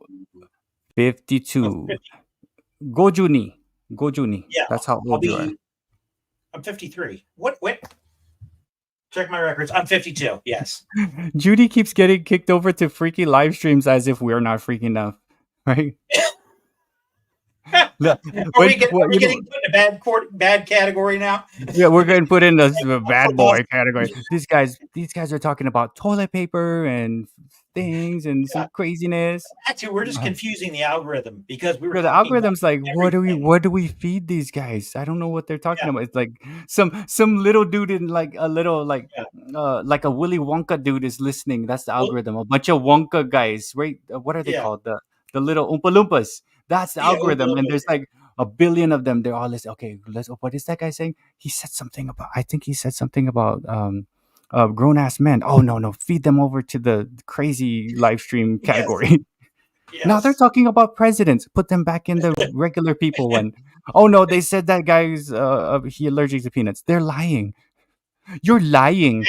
Speaker 2: 52.
Speaker 1: 50.
Speaker 2: Gojuni.
Speaker 1: Yeah,
Speaker 2: That's how old you are.
Speaker 1: I'm 53. What? Check my records. I'm 52. Yes.
Speaker 2: Judy keeps getting kicked over to freaky live streams as if we're not freaky enough, right?
Speaker 1: Are we getting put in a bad category now?
Speaker 2: Yeah, we're getting put in the bad boy category. These guys are talking about toilet paper and things and some craziness.
Speaker 1: Actually, we're just confusing the algorithm because we were.
Speaker 2: The algorithm's like, what do we feed these guys? I don't know what they're talking about. It's like some little dude in like a little like a Willy Wonka dude is listening. That's the algorithm. A bunch of Wonka guys, right? What are they called? The little Oompa Loompas. That's the algorithm, and there's like a billion of them. They're all listening. Okay, what is that guy saying? He said something about. I think he said something about grown ass men. Oh no, feed them over to the crazy live stream category. Yes. Now they're talking about presidents. Put them back in the regular people one. Oh no, they said that guy's he allergic to peanuts. They're lying. You're lying,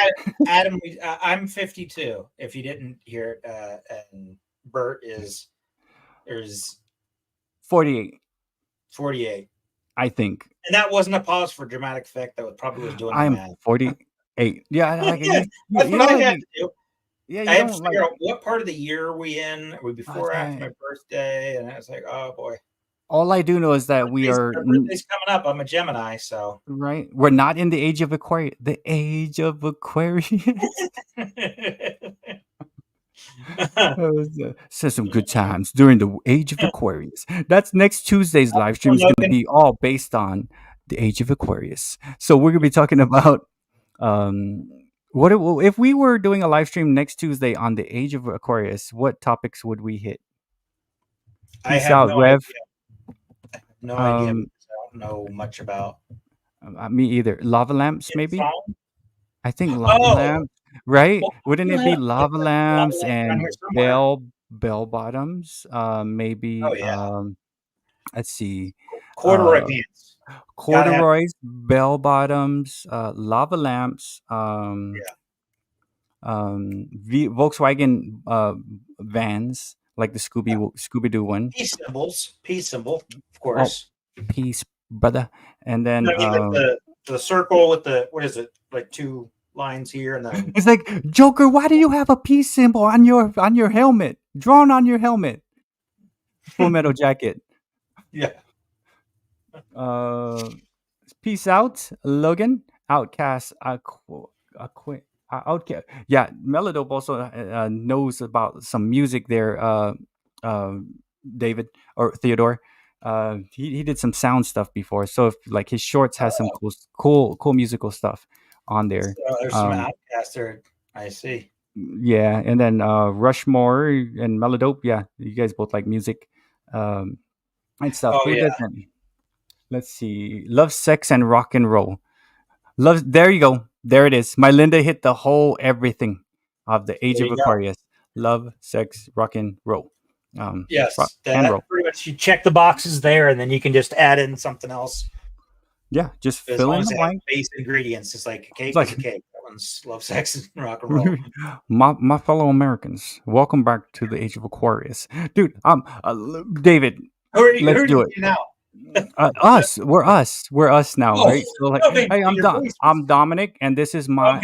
Speaker 1: Adam. I'm 52. If you didn't hear it, and Bert is
Speaker 2: 48.
Speaker 1: 48.
Speaker 2: I think.
Speaker 1: And that wasn't a pause for dramatic effect. That probably was doing.
Speaker 2: I'm 48. Yeah,
Speaker 1: that's what I had to do.
Speaker 2: Yeah,
Speaker 1: I had to figure out what part of the year are we in. Are we before or after my birthday? And I was like, oh boy.
Speaker 2: All I do know is that my
Speaker 1: birthday's coming up. I'm a Gemini, so
Speaker 2: right. We're not in the age of Aquarius. The age of Aquarius. Says some good times during the age of Aquarius. That's next Tuesday's live stream is going to be all based on the age of Aquarius. So we're going to be talking about what if we were doing a live stream next Tuesday on the age of Aquarius? What topics would we hit? Peace out, Rev.
Speaker 1: No idea. I don't know much about.
Speaker 2: Me either. Lava lamps, maybe. I think lava lamps. Right? Wouldn't it be lava lamps and bell bottoms? Maybe. Let's see.
Speaker 1: Corduroy pants.
Speaker 2: Corduroys, bell bottoms, lava lamps. Volkswagen vans, like the Scooby Doo one.
Speaker 1: Peace symbol, of course.
Speaker 2: Oh, peace, brother. And then
Speaker 1: the circle with the what is it? Like two lines here, and then
Speaker 2: it's like, Joker, why do you have a peace symbol on your helmet, drawn on your helmet? Full Metal Jacket.
Speaker 1: Yeah.
Speaker 2: Peace out, Logan. Outcast. Outcast. Yeah, Melodope also knows about some music there. David or Theodore. He did some sound stuff before, so if like his shorts has some cool musical stuff on there.
Speaker 1: So there's some Outcast there. I see.
Speaker 2: Yeah, and then Rushmore and Melodope. Yeah, you guys both like music and stuff.
Speaker 1: Oh, yeah.
Speaker 2: Let's see. Love, sex, and rock and roll. Love. There you go. There it is. My Linda hit the whole everything of the age of Aquarius. Love, sex, rock and roll.
Speaker 1: Yes, that pretty much you check the boxes there, and then you can just add in something else.
Speaker 2: Yeah, just fill in the blank.
Speaker 1: Base ingredients. It's like a cake is a cake. That one's love, sex, and rock and roll.
Speaker 2: my fellow Americans, welcome back to the age of Aquarius, dude. David, let's do it
Speaker 1: now.
Speaker 2: We're us now, right? So like, hey, I'm Dominic, and this is my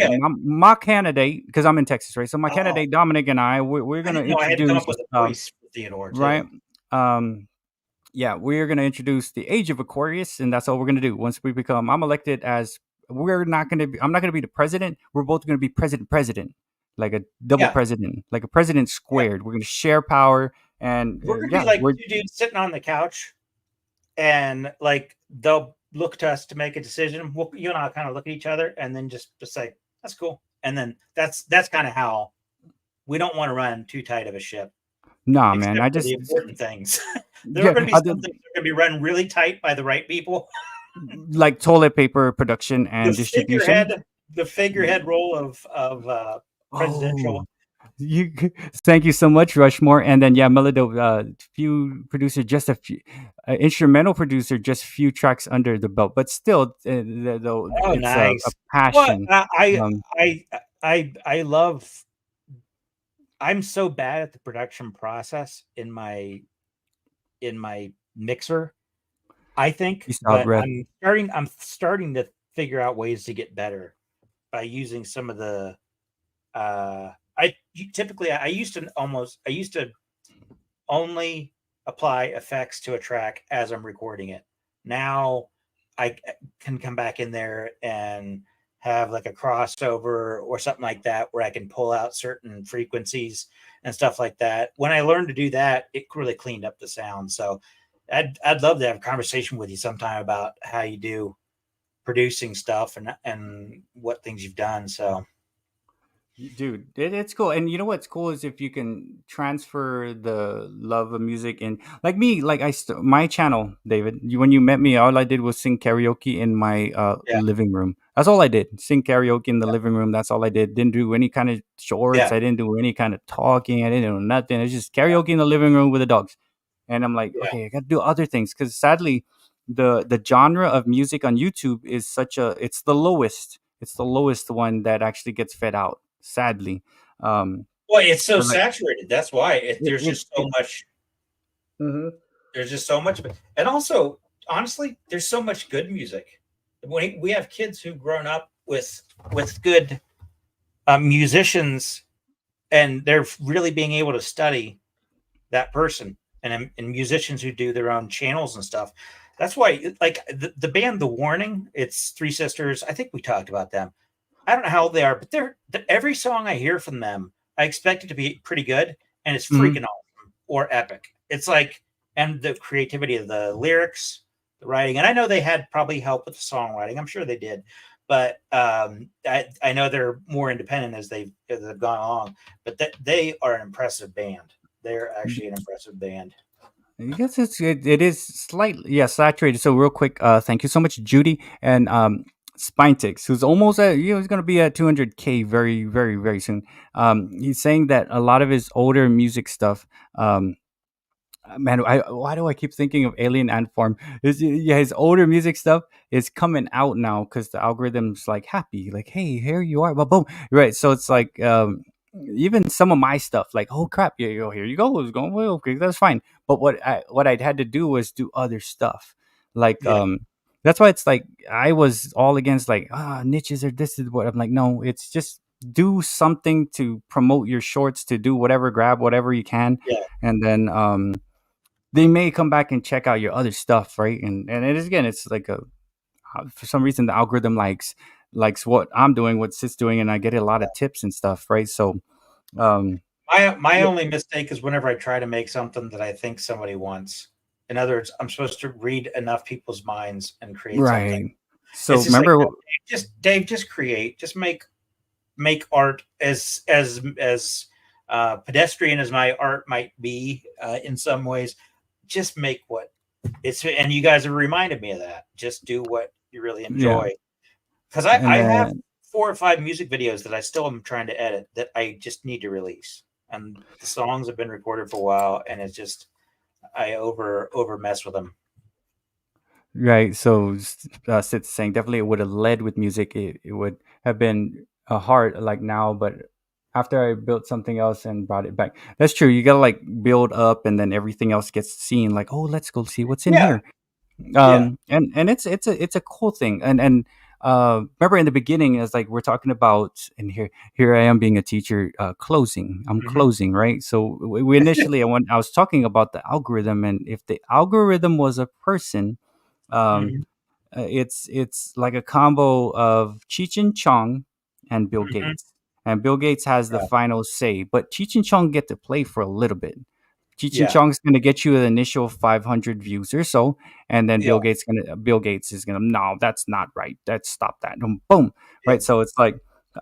Speaker 2: candidate because I'm in Texas, right? So my candidate Dominic and we're gonna introduce
Speaker 1: Theodore,
Speaker 2: right? Yeah, we're gonna introduce the age of Aquarius, and that's all we're gonna do. Once we become, I'm elected as. I'm not gonna be the president. We're both gonna be president, like a double president, like a president squared. Yeah. We're gonna share power, and
Speaker 1: we're gonna be like two dudes sitting on the couch. And like they'll look to us to make a decision. You and I kind of look at each other and then just say, that's cool. And then that's kind of how we don't want to run too tight of a ship.
Speaker 2: Nah, man.
Speaker 1: The important things. There are going to be some things that are going to be run really tight by the right people.
Speaker 2: Like toilet paper production and distribution.
Speaker 1: the figurehead role of presidential.
Speaker 2: You thank you so much, Rushmore. And then Melodope, few producer, just a few instrumental producer, just few tracks under the belt, but still, though
Speaker 1: Oh,
Speaker 2: it's a
Speaker 1: nice. Well,
Speaker 2: passion. Um,
Speaker 1: I love. I'm so bad at the production process in my mixer, I think,
Speaker 2: Peace out,
Speaker 1: but
Speaker 2: Red.
Speaker 1: I'm starting to figure out ways to get better by using some of the I used to only apply effects to a track as I'm recording it. Now I can come back in there and have like a crossover or something like that where I can pull out certain frequencies and stuff like that. When I learned to do that, it really cleaned up the sound. So I'd love to have a conversation with you sometime about how you do producing stuff and what things you've done. So
Speaker 2: Dude, it's cool. And you know what's cool is if you can transfer the love of music. And like me, like my channel, David, when you met me, all I did was sing karaoke in my
Speaker 1: yeah,
Speaker 2: living room. That's all I did. Sing karaoke in the living room. That's all I did. Didn't do any kind of shorts.
Speaker 1: yeah,
Speaker 2: I didn't do any kind of talking. I didn't do nothing. It was just karaoke in the living room with the dogs. And I'm like,
Speaker 1: yeah.
Speaker 2: okay, I got to do other things because sadly, the genre of music on YouTube is it's the lowest. It's the lowest one that actually gets fed out. Sadly,
Speaker 1: Well, it's so
Speaker 2: but like
Speaker 1: saturated. That's why
Speaker 2: it,
Speaker 1: there's
Speaker 2: it,
Speaker 1: just so
Speaker 2: it
Speaker 1: much.
Speaker 2: mhm.
Speaker 1: There's just so much, and also, honestly, there's so much good music. We have kids who've grown up with good musicians, and they're really being able to study that person, and musicians who do their own channels and stuff. That's why, like the band, The Warning, it's three sisters. I think we talked about them. I don't know how old they are, but every song I hear from them, I expect it to be pretty good, and it's
Speaker 2: Mhm.
Speaker 1: freaking awesome or epic. It's like, and the creativity of the lyrics, the writing, and I know they had probably help with the songwriting. I'm sure they did, but I know they're more independent as they've gone along. But they are an impressive band. They're actually an impressive band.
Speaker 2: I guess it is slightly saturated. So real quick, thank you so much, Judy and SpineTicks, who's almost at he's gonna be at 200K very very very soon. He's saying that a lot of his older music stuff. Man, why do I keep thinking of Alien Ant Farm? His older music stuff is coming out now because the algorithm's like happy, like, hey, here you are, boom, right? So it's like, even some of my stuff, like, oh crap, here you go, it's going well, okay, that's fine. But what I had to do was do other stuff, like,
Speaker 1: Yeah,
Speaker 2: that's why it's like I was all against like niches or this is what I'm like, no, it's just do something to promote your shorts, to do whatever, grab whatever you can,
Speaker 1: yeah,
Speaker 2: and then they may come back and check out your other stuff, right? And it is, again, it's like for some reason the algorithm likes what I'm doing, what Sid's doing, and I get a lot of tips and stuff, right? So um
Speaker 1: my
Speaker 2: yeah,
Speaker 1: only mistake is whenever I try to make something that I think somebody wants. In other words, I'm supposed to read enough people's minds and create something.
Speaker 2: right. So
Speaker 1: It's just like,
Speaker 2: remember,
Speaker 1: no, Dave, just create, just make art as pedestrian as my art might be in some ways. Just make what it's, and you guys have reminded me of that. Just do what you really
Speaker 2: yeah,
Speaker 1: enjoy. Because
Speaker 2: and
Speaker 1: I have
Speaker 2: then
Speaker 1: 4 or 5 music videos that I still am trying to edit that I just need to release. And the songs have been recorded for a while, and it's just I over mess with them.
Speaker 2: right. So Sid's saying definitely it would have led with music. It would have been a hard like now, but after I built something else and brought it back. That's true. You gotta like build up, and then everything else gets seen. Like, oh, let's go see what's in
Speaker 1: Yeah,
Speaker 2: here.
Speaker 1: yeah.
Speaker 2: And it's a cool thing. And remember in the beginning, as like we're talking about, and here I am being a teacher, closing. I'm
Speaker 1: Mhm.
Speaker 2: closing, right? So we initially I was talking about the algorithm, and if the algorithm was a person, um,
Speaker 1: Mhm.
Speaker 2: it's like a combo of Cheech and Chong and Bill
Speaker 1: Mhm.
Speaker 2: Gates. And Bill Gates has the
Speaker 1: Yeah,
Speaker 2: final say, but Cheech and Chong get to play for a little bit. Cheech and
Speaker 1: yeah,
Speaker 2: Chong's gonna get you the initial 500 views or so, and then
Speaker 1: yeah,
Speaker 2: Bill Gates is gonna, no, that's not right. Let's stop that. And boom,
Speaker 1: yeah.
Speaker 2: right? So it's like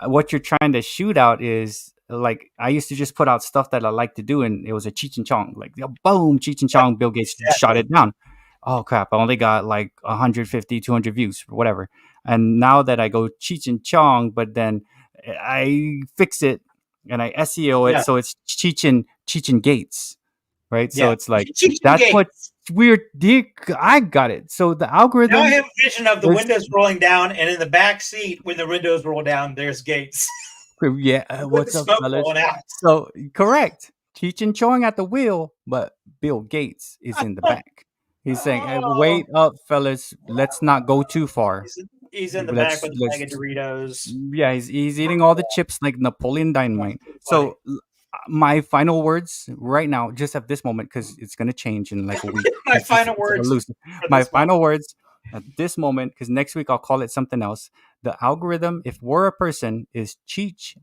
Speaker 2: what you're trying to shoot out is like I used to just put out stuff that I like to do, and it was a Cheech and Chong, like boom, Cheech and
Speaker 1: Yep,
Speaker 2: Chong. Bill Gates shot
Speaker 1: exactly.
Speaker 2: it down. Oh crap! I only got like 150, 200 views or whatever. And now that I go Cheech and Chong, but then I fix it and I SEO it, so it's Cheech and Gates, right? So it's like that's what weird. I got it. So the algorithm.
Speaker 1: Now I have a vision of the windows rolling down, and in the back seat, when the windows roll down, there's Gates.
Speaker 2: Yeah, what's up, fellas? So correct, Cheech and Chong at the wheel, but Bill Gates is in the back. He's saying, hey, "Wait up, fellas. Let's not go too far."
Speaker 1: He's in the back with a bag of Doritos.
Speaker 2: Yeah, he's eating all the chips like Napoleon Dynamite. So my final words right now, just at this moment, because it's gonna change in like a week.
Speaker 1: My final
Speaker 2: words at this moment, because next week I'll call it something else. The algorithm, if we're a person, is Cheech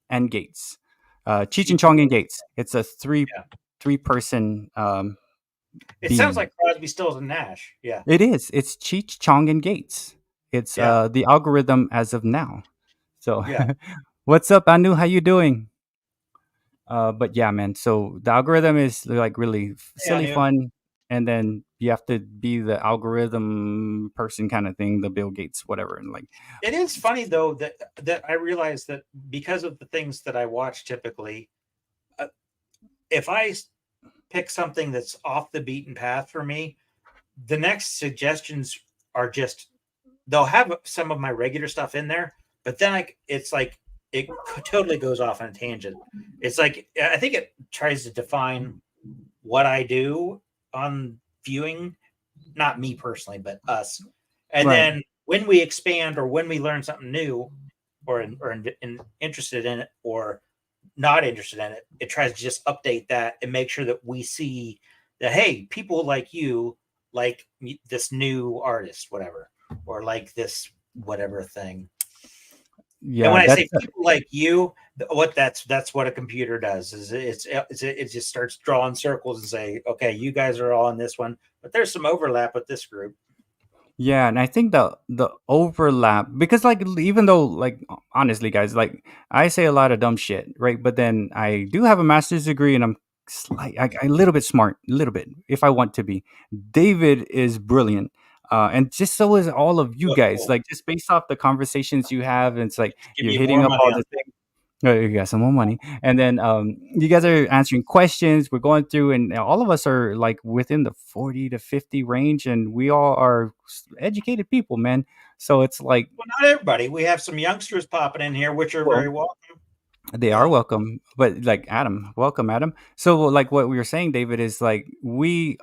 Speaker 2: and Gates. Cheech and Chong and Gates. It's a three person.
Speaker 1: It sounds like Crosby, Stills, and Nash. Yeah,
Speaker 2: it is. It's Cheech, Chong, and Gates. It's the algorithm as of now. So, what's up, Anu? How you doing? But yeah, man. So the algorithm is like really silly fun, and then you have to be the algorithm person kind of thing, the Bill Gates, whatever. And like,
Speaker 1: it is funny though that I realize that because of the things that I watch typically, if I pick something that's off the beaten path for me, the next suggestions are just they'll have some of my regular stuff in there, but then it's like it totally goes off on a tangent. It's like I think it tries to define what I do on viewing, not me personally, but us. And then when we expand or when we learn something new, or interested in it or not interested in it, it tries to just update that and make sure that we see that, hey, people like you like this new artist, whatever, or like this whatever thing. Yeah, and when I say people like you, that's what a computer does. Is it just starts drawing circles and say, okay, you guys are all in this one, but there's some overlap with this group.
Speaker 2: Yeah, and I think the overlap, because like even though like honestly guys, like I say a lot of dumb shit, right? But then I do have a master's degree and I'm a little bit smart, a little bit if I want to be. David is brilliant. And just so is all of you guys, like just based off the conversations you have, and it's like you're hitting up all the things. Oh, you got some more money, and then you guys are answering questions. We're going through, and all of us are like within the 40 to 50 range, and we all are educated people, man. So it's like,
Speaker 1: well, not everybody. We have some youngsters popping in here, which are very welcome.
Speaker 2: They are welcome, but like Adam, welcome, Adam. So like what we were saying, David, is like we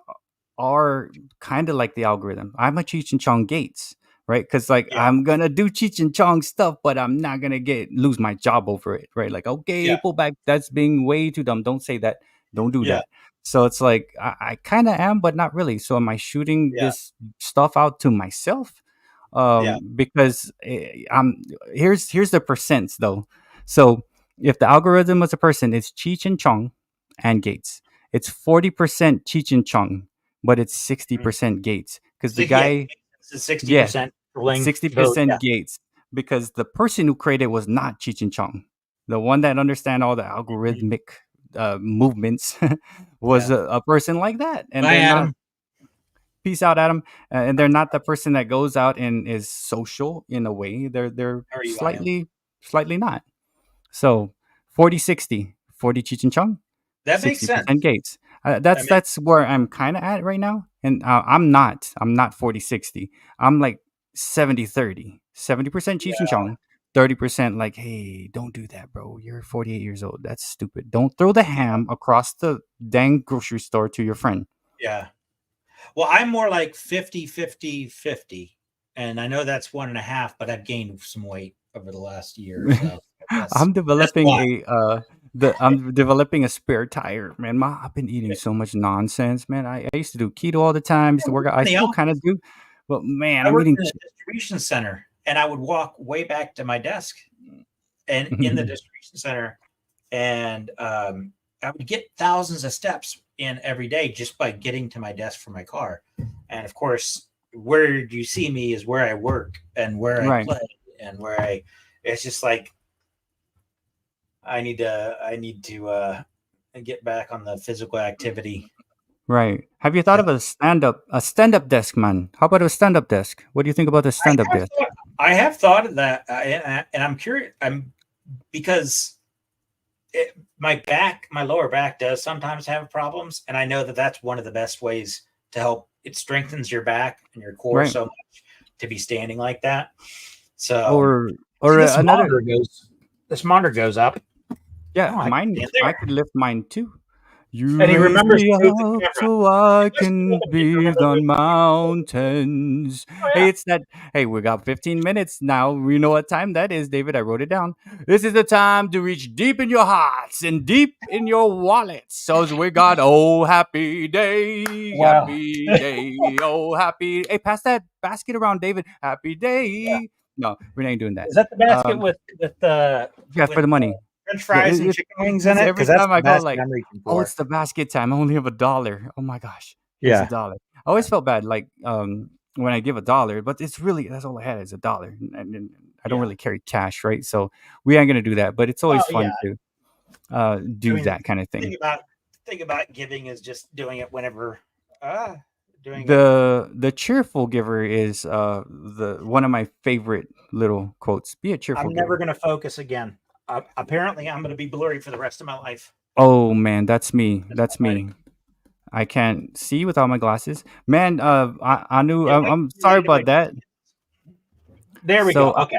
Speaker 2: are kind of like the algorithm. I'm a Cheech and Chong Gates, right? Because like I'm gonna do Cheech and Chong stuff, but I'm not gonna lose my job over it, right? Like, okay, pull back. That's being way too dumb. Don't say that. Don't do that. So it's like I kind of am, but not really. So am I shooting this stuff out to myself? Because here's the percents though. So if the algorithm was a person, it's Cheech and Chong and Gates. It's 40% Cheech and Chong, but it's 60% Gates, because the guy,
Speaker 1: 60%,
Speaker 2: 60% Gates, because the person who created was not Cheech and Chong. The one that understand all the algorithmic movements was a person like that. And
Speaker 1: bye, Adam.
Speaker 2: Peace out, Adam. And they're not the person that goes out and is social in a way. They're slightly not. So 40-60, 40 Cheech and Chong.
Speaker 1: That makes sense.
Speaker 2: Gates. That's where I'm kind of at right now. And I'm not 40-60. I'm like 70-30. 70% Cheech and Chong. 30% like, hey, don't do that, bro. You're 48 years old. That's stupid. Don't throw the ham across the dang grocery store to your friend.
Speaker 1: Yeah. Well, I'm more like 50-50-50. And I know that's 1.5, but I've gained some weight over the last year. So
Speaker 2: I'm developing I'm developing a spare tire, man. I've been eating so much nonsense, man. I used to do keto all the time. Used to work out. I still kind of do, but man, I'm eating
Speaker 1: in a distribution center, and I would walk way back to my desk, and in the distribution center, and I would get thousands of steps in every day just by getting to my desk from my car. And of course, where you see me is where I work and where I play and where it's just like I need to get back on the physical activity
Speaker 2: Right. Have you thought of a stand-up desk, man? How about a stand-up desk? What do you think about the stand-up desk?
Speaker 4: I have thought of that, and I'm curious. Because my lower back does sometimes have problems, and I know that that's one of the best ways to help. It strengthens your back and your core so much to be standing like that. So, this monitor goes up.
Speaker 2: Yeah, mine. I could lift mine too. You
Speaker 4: and he
Speaker 2: raise
Speaker 4: remembers
Speaker 2: me
Speaker 4: to move the
Speaker 2: up
Speaker 4: camera.
Speaker 2: so I can breathe on mountains.
Speaker 4: Oh, yeah.
Speaker 2: Hey, it's that. Hey, we got 15 minutes now. We know what time that is, David. I wrote it down. This is the time to reach deep in your hearts and deep in your wallets. So we got oh happy day, happy day, oh happy. Hey, pass that basket around, David. Happy day.
Speaker 4: Yeah.
Speaker 2: No, we ain't doing that.
Speaker 4: Is that the basket with
Speaker 2: for the money?
Speaker 4: French fries and chicken wings in it?
Speaker 2: Every time I go, like,
Speaker 4: I'm reaching for.
Speaker 2: Oh, it's the basket time. I only have $1. Oh my gosh.
Speaker 4: Yeah.
Speaker 2: It's $1. I always felt bad, like, when I give $1, but it's really, that's all I had is $1. And I don't really carry cash, right? So we ain't going to do that, but it's always fun to do that kind of thing.
Speaker 4: Thing about giving is just doing it whenever
Speaker 2: the cheerful giver is the one of my favorite little quotes. Be a cheerful giver.
Speaker 4: Never going to focus again. Apparently I'm going to be blurry for the rest of my life.
Speaker 2: Oh man, that's me. That's me. I can't see without my glasses. Man, Anu, I'm sorry about that.
Speaker 4: There we go. Okay.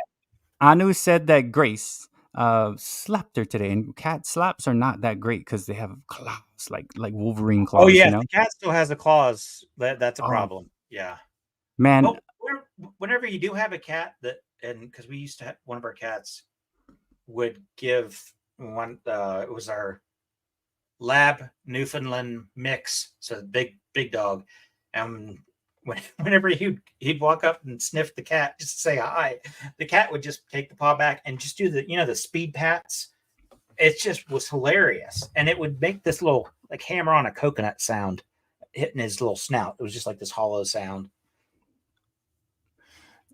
Speaker 2: Anu said that Grace slapped her today, and cat slaps are not that great because they have claws, like Wolverine claws.
Speaker 4: Oh yeah,
Speaker 2: you know?
Speaker 4: The cat still has the claws. That's a problem. Yeah.
Speaker 2: Man.
Speaker 4: But whenever you do have a cat and because we used to have one of our cats would give one it was our lab Newfoundland mix, so big dog, and whenever he'd walk up and sniff the cat just to say hi, the cat would just take the paw back and just do the speed pats. It just was hilarious, and it would make this little like hammer on a coconut sound hitting his little snout. It was just like this hollow sound.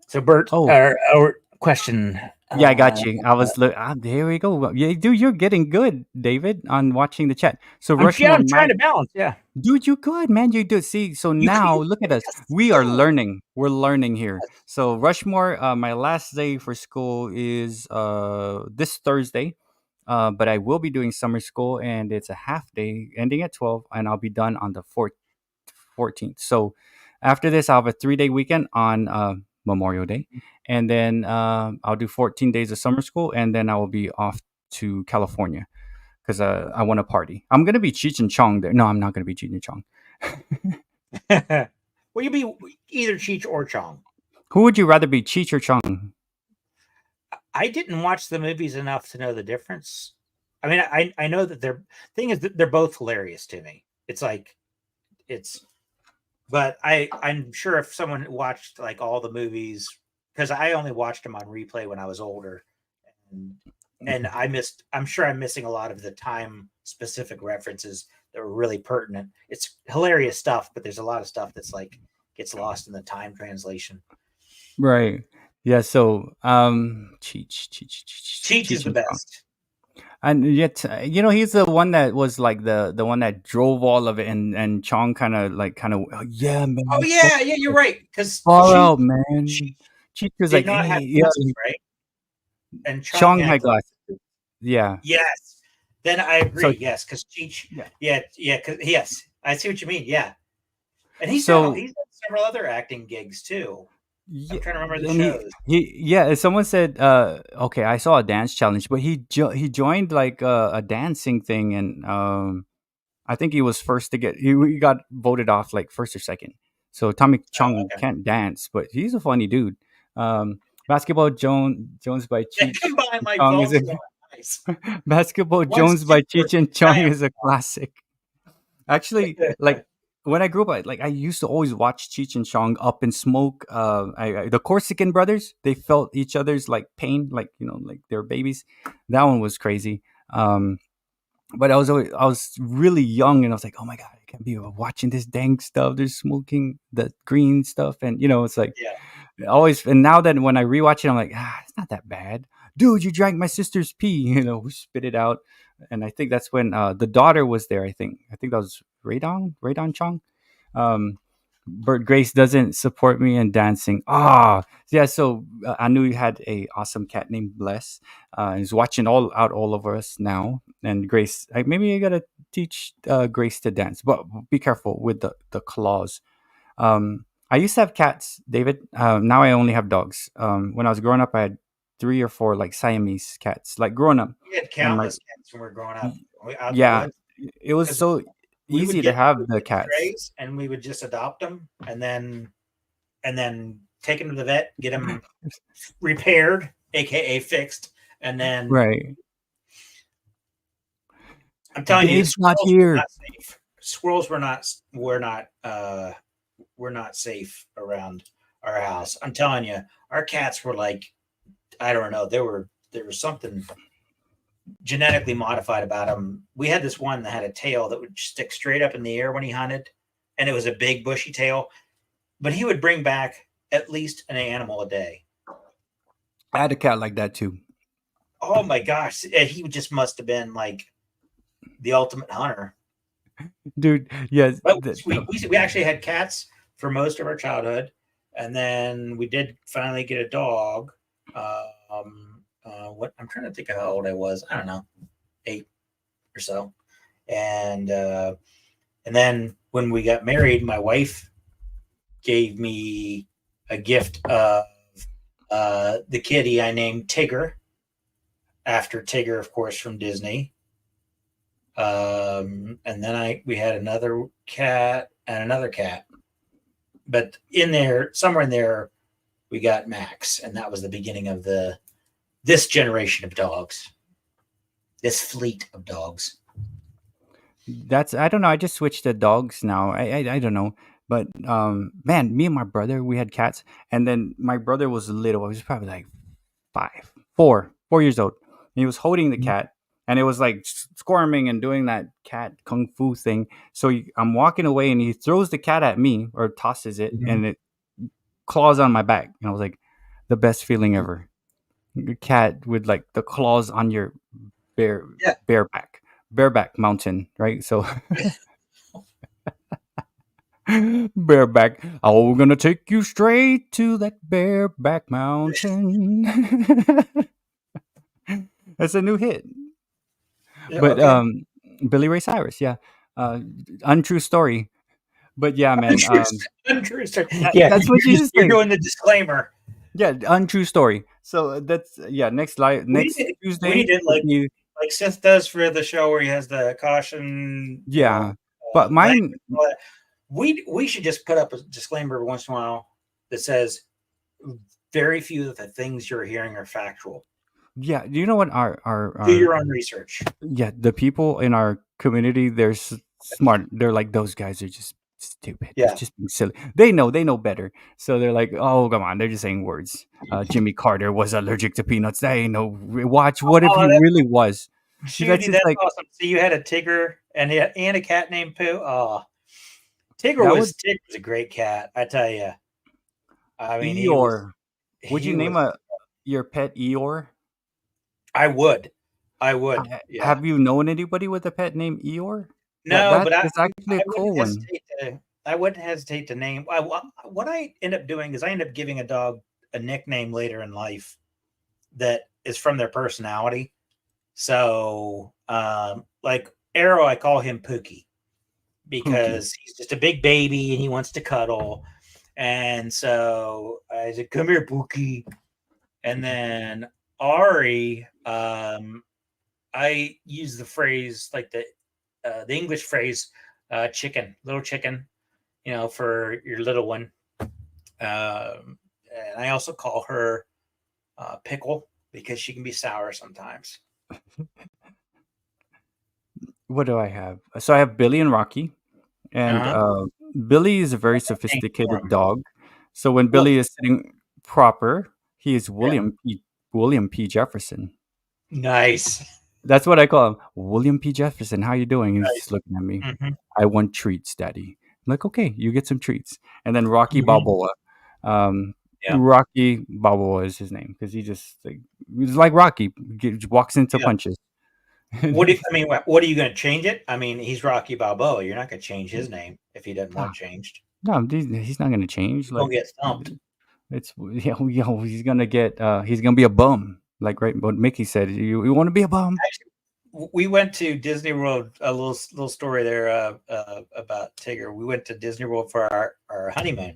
Speaker 4: So Bert, our question.
Speaker 2: Yeah, I got you. I was there we go. Yeah, dude, you're getting good, David, on watching the chat. So
Speaker 4: I'm trying to balance. Yeah,
Speaker 2: dude, you good, man. You do. See, so now look at us. We are learning. We're learning here. So Rushmore, my last day for school is this Thursday, but I will be doing summer school, and it's a half day ending at 12, and I'll be done on the 14th. So after this, I'll have a 3-day weekend on Memorial Day. And then I'll do 14 days of summer school, and then I will be off to California because I want to party. I'm going to be Cheech and Chong there. No, I'm not going to be Cheech and Chong.
Speaker 4: Well, you'll be either Cheech or Chong.
Speaker 2: Who would you rather be, Cheech or Chong?
Speaker 4: I didn't watch the movies enough to know the difference. I mean, I know that they're both hilarious to me. But I'm sure if someone watched like all the movies, because I only watched them on replay when I was older, and I'm sure I'm missing a lot of the time specific references that were really pertinent. It's hilarious stuff, but there's a lot of stuff that's like gets lost in the time translation.
Speaker 2: Right. Yeah. So Cheech
Speaker 4: is the best.
Speaker 2: And yet, he's the one that was like the one that drove all of it, and Chong kind of, yeah, man.
Speaker 4: Oh yeah, you're right. Because
Speaker 2: far out, man. Cheech was like,
Speaker 4: not have glasses, right? And
Speaker 2: Chong had glasses. Yeah.
Speaker 4: Yes. Then I agree. So, yes, because Cheech. Yes, I see what you mean. Yeah, and he's done several other acting gigs too. I'm trying to remember the shows.
Speaker 2: Someone said, okay, I saw a dance challenge, but he joined like a dancing thing, and I think he was first to he got voted off like first or second. So Tommy Chong can't dance, but he's a funny dude. Basketball Jones by Cheech. Basketball Jones by Cheech and Chong is a classic. Actually, like when I grew up, I used to always watch Cheech and Chong Up in Smoke. The Corsican brothers, they felt each other's like pain, like they're babies. That one was crazy. But I was really young, and I was like, oh my god, I can't be watching this dang stuff. They're smoking the green stuff, and it's like always. And now that when I rewatch it, I'm like, it's not that bad. dude, you drank my sister's pee. We spit it out. And I think that's when the daughter was there. I think that was Radon Chong. Bert, Grace doesn't support me in dancing. Yeah. So I knew you had a awesome cat named Bless. He's watching all over us now. And Grace, maybe I gotta teach Grace to dance, but be careful with the claws. I used to have cats, David. Now I only have dogs. When I was growing up, I had 3 or 4 like Siamese cats. Like growing up,
Speaker 1: We had
Speaker 2: and my
Speaker 1: countless cats when we were growing up out in the
Speaker 2: yeah,
Speaker 1: woods.
Speaker 2: it was
Speaker 1: 'Cause
Speaker 2: so
Speaker 1: we would
Speaker 2: easy to
Speaker 1: get
Speaker 2: have the cats.
Speaker 1: strays, and we would just adopt them, and then take them to the vet, get them repaired, aka fixed, and then
Speaker 2: Right.
Speaker 1: I'm telling you,
Speaker 2: Dave's not
Speaker 1: squirrels were
Speaker 2: here.
Speaker 1: not safe. Squirrels were not safe around our house. I'm telling you, our cats were like, I don't know, there was something genetically modified about them. We had this one that had a tail that would stick straight up in the air when he hunted, and it was a big bushy tail, but he would bring back at least an animal a day.
Speaker 2: I had a cat like that too.
Speaker 1: Oh my gosh, he just must have been like the ultimate hunter.
Speaker 2: Dude, yes.
Speaker 1: But we actually had cats for most of our childhood, and then we did finally get a dog. What I'm trying to think of how old I was. I don't know, 8 or so. And then when we got married, my wife gave me a gift of the kitty I named Tigger, after Tigger, of course, from Disney. And then we had another cat and another cat. But somewhere in there, we got Max, and that was the beginning of this generation of dogs, this fleet of dogs.
Speaker 2: I don't know. I just switched to dogs now. I don't know, but man, me and my brother, we had cats, and then my brother was little. I was probably like 4 years old. He was holding the cat, and it was like squirming and doing that cat kung fu thing. So I'm walking away, and he throws the cat at me or tosses it, and it claws on my back. And I was like, the best feeling ever. The cat with like the claws on your bareback mountain, right? So bareback, we're gonna take you straight to that bareback mountain. That's a new hit.
Speaker 1: Yeah,
Speaker 2: But
Speaker 1: okay.
Speaker 2: Billy Ray Cyrus, yeah. Untrue story. But yeah, man.
Speaker 1: Untrue story.
Speaker 2: That's what you just
Speaker 1: you're
Speaker 2: think.
Speaker 1: doing the disclaimer.
Speaker 2: Yeah, untrue story. So that's next Tuesday.
Speaker 1: We did like Seth does for the show where he has the caution.
Speaker 2: Yeah, but mine.
Speaker 1: We should just put up a disclaimer every once in a while that says very few of the things you're hearing are factual.
Speaker 2: Yeah, do you know what our
Speaker 1: do your own research.
Speaker 2: Yeah, the people in our community, they're smart. They're like, those guys are just stupid.
Speaker 1: Yeah,
Speaker 2: it's just being silly. They know better. So they're like, oh come on, they're just saying words. Jimmy Carter was allergic to peanuts. They know. Watch what if he really was.
Speaker 1: Judy, that's like, awesome. So you had a Tigger and a cat named Pooh. Oh, Tigger was a great cat. I tell you. I mean,
Speaker 2: Eeyore. Would you name your pet Eeyore?
Speaker 1: I would. Yeah.
Speaker 2: Have you known anybody with a pet named Eeyore?
Speaker 1: No, but
Speaker 2: it's actually a cool one.
Speaker 1: I wouldn't hesitate to name. What I end up doing is I end up giving a dog a nickname later in life that is from their personality. So, like Arrow, I call him Pookie because he's just a big baby and he wants to cuddle. And so I said, "Come here, Pookie." And then Ari, I use the phrase like the English phrase, little chicken, for your little one. And I also call her Pickle because she can be sour sometimes.
Speaker 2: What do I have? So I have Billy and Rocky, and Billy is a very sophisticated dog. So when Billy is sitting proper, he is William P. Jefferson.
Speaker 1: Nice.
Speaker 2: That's what I call him. William P. Jefferson. How you doing? He's just looking at me.
Speaker 1: Mm-hmm.
Speaker 2: I want treats, Daddy. I'm like, okay, you get some treats. And then Rocky Balboa.
Speaker 1: Yeah.
Speaker 2: Rocky Balboa is his name because he's like Rocky. Walks into
Speaker 1: Yeah.
Speaker 2: punches.
Speaker 1: What are you going to change it? I mean, he's Rocky Balboa. You're not going to change his name if he doesn't want changed.
Speaker 2: No, he's not going to change.
Speaker 1: He'll get stumped.
Speaker 2: He's gonna be a bum. Like what Mickey said. You want to be a bum?
Speaker 1: Actually, we went to Disney World. A little story there about Tigger. We went to Disney World for our honeymoon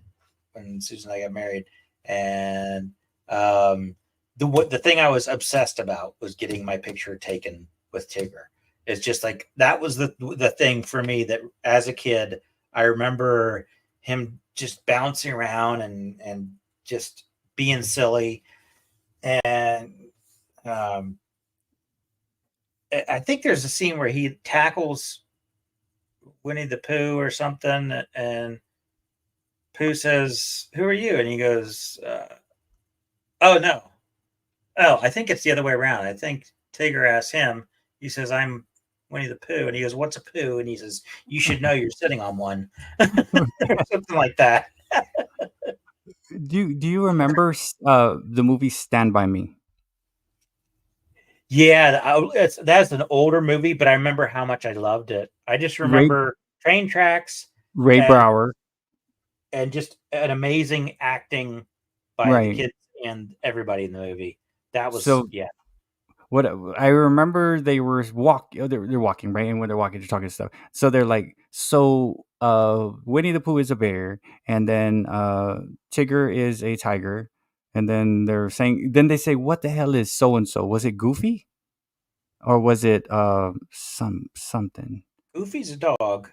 Speaker 1: when Susan and I got married, and the thing I was obsessed about was getting my picture taken with Tigger. It's just like that was the thing for me that as a kid I remember him just bouncing around and just being silly. And I think there's a scene where he tackles Winnie the Pooh or something, and Pooh says, "Who are you?" And he goes, "Oh no, I think it's the other way around. I think Tigger asks him. He says, "I'm Winnie the Pooh," and he goes, "What's a poo?" And he says, "You should know you're sitting on one," something like that.
Speaker 2: Do you remember the movie Stand By Me?
Speaker 1: Yeah, that's an older movie, but I remember how much I loved it. I just remember train tracks,
Speaker 2: Ray Brower,
Speaker 1: and just an amazing acting by the kids and everybody in the movie. That was
Speaker 2: What I remember, they're walking, right? And when they're walking, they're talking stuff. So they're like, Winnie the Pooh is a bear, and then Tigger is a tiger, and then they say, what the hell is so and so? Was it Goofy, or was it something?
Speaker 1: Goofy's a dog,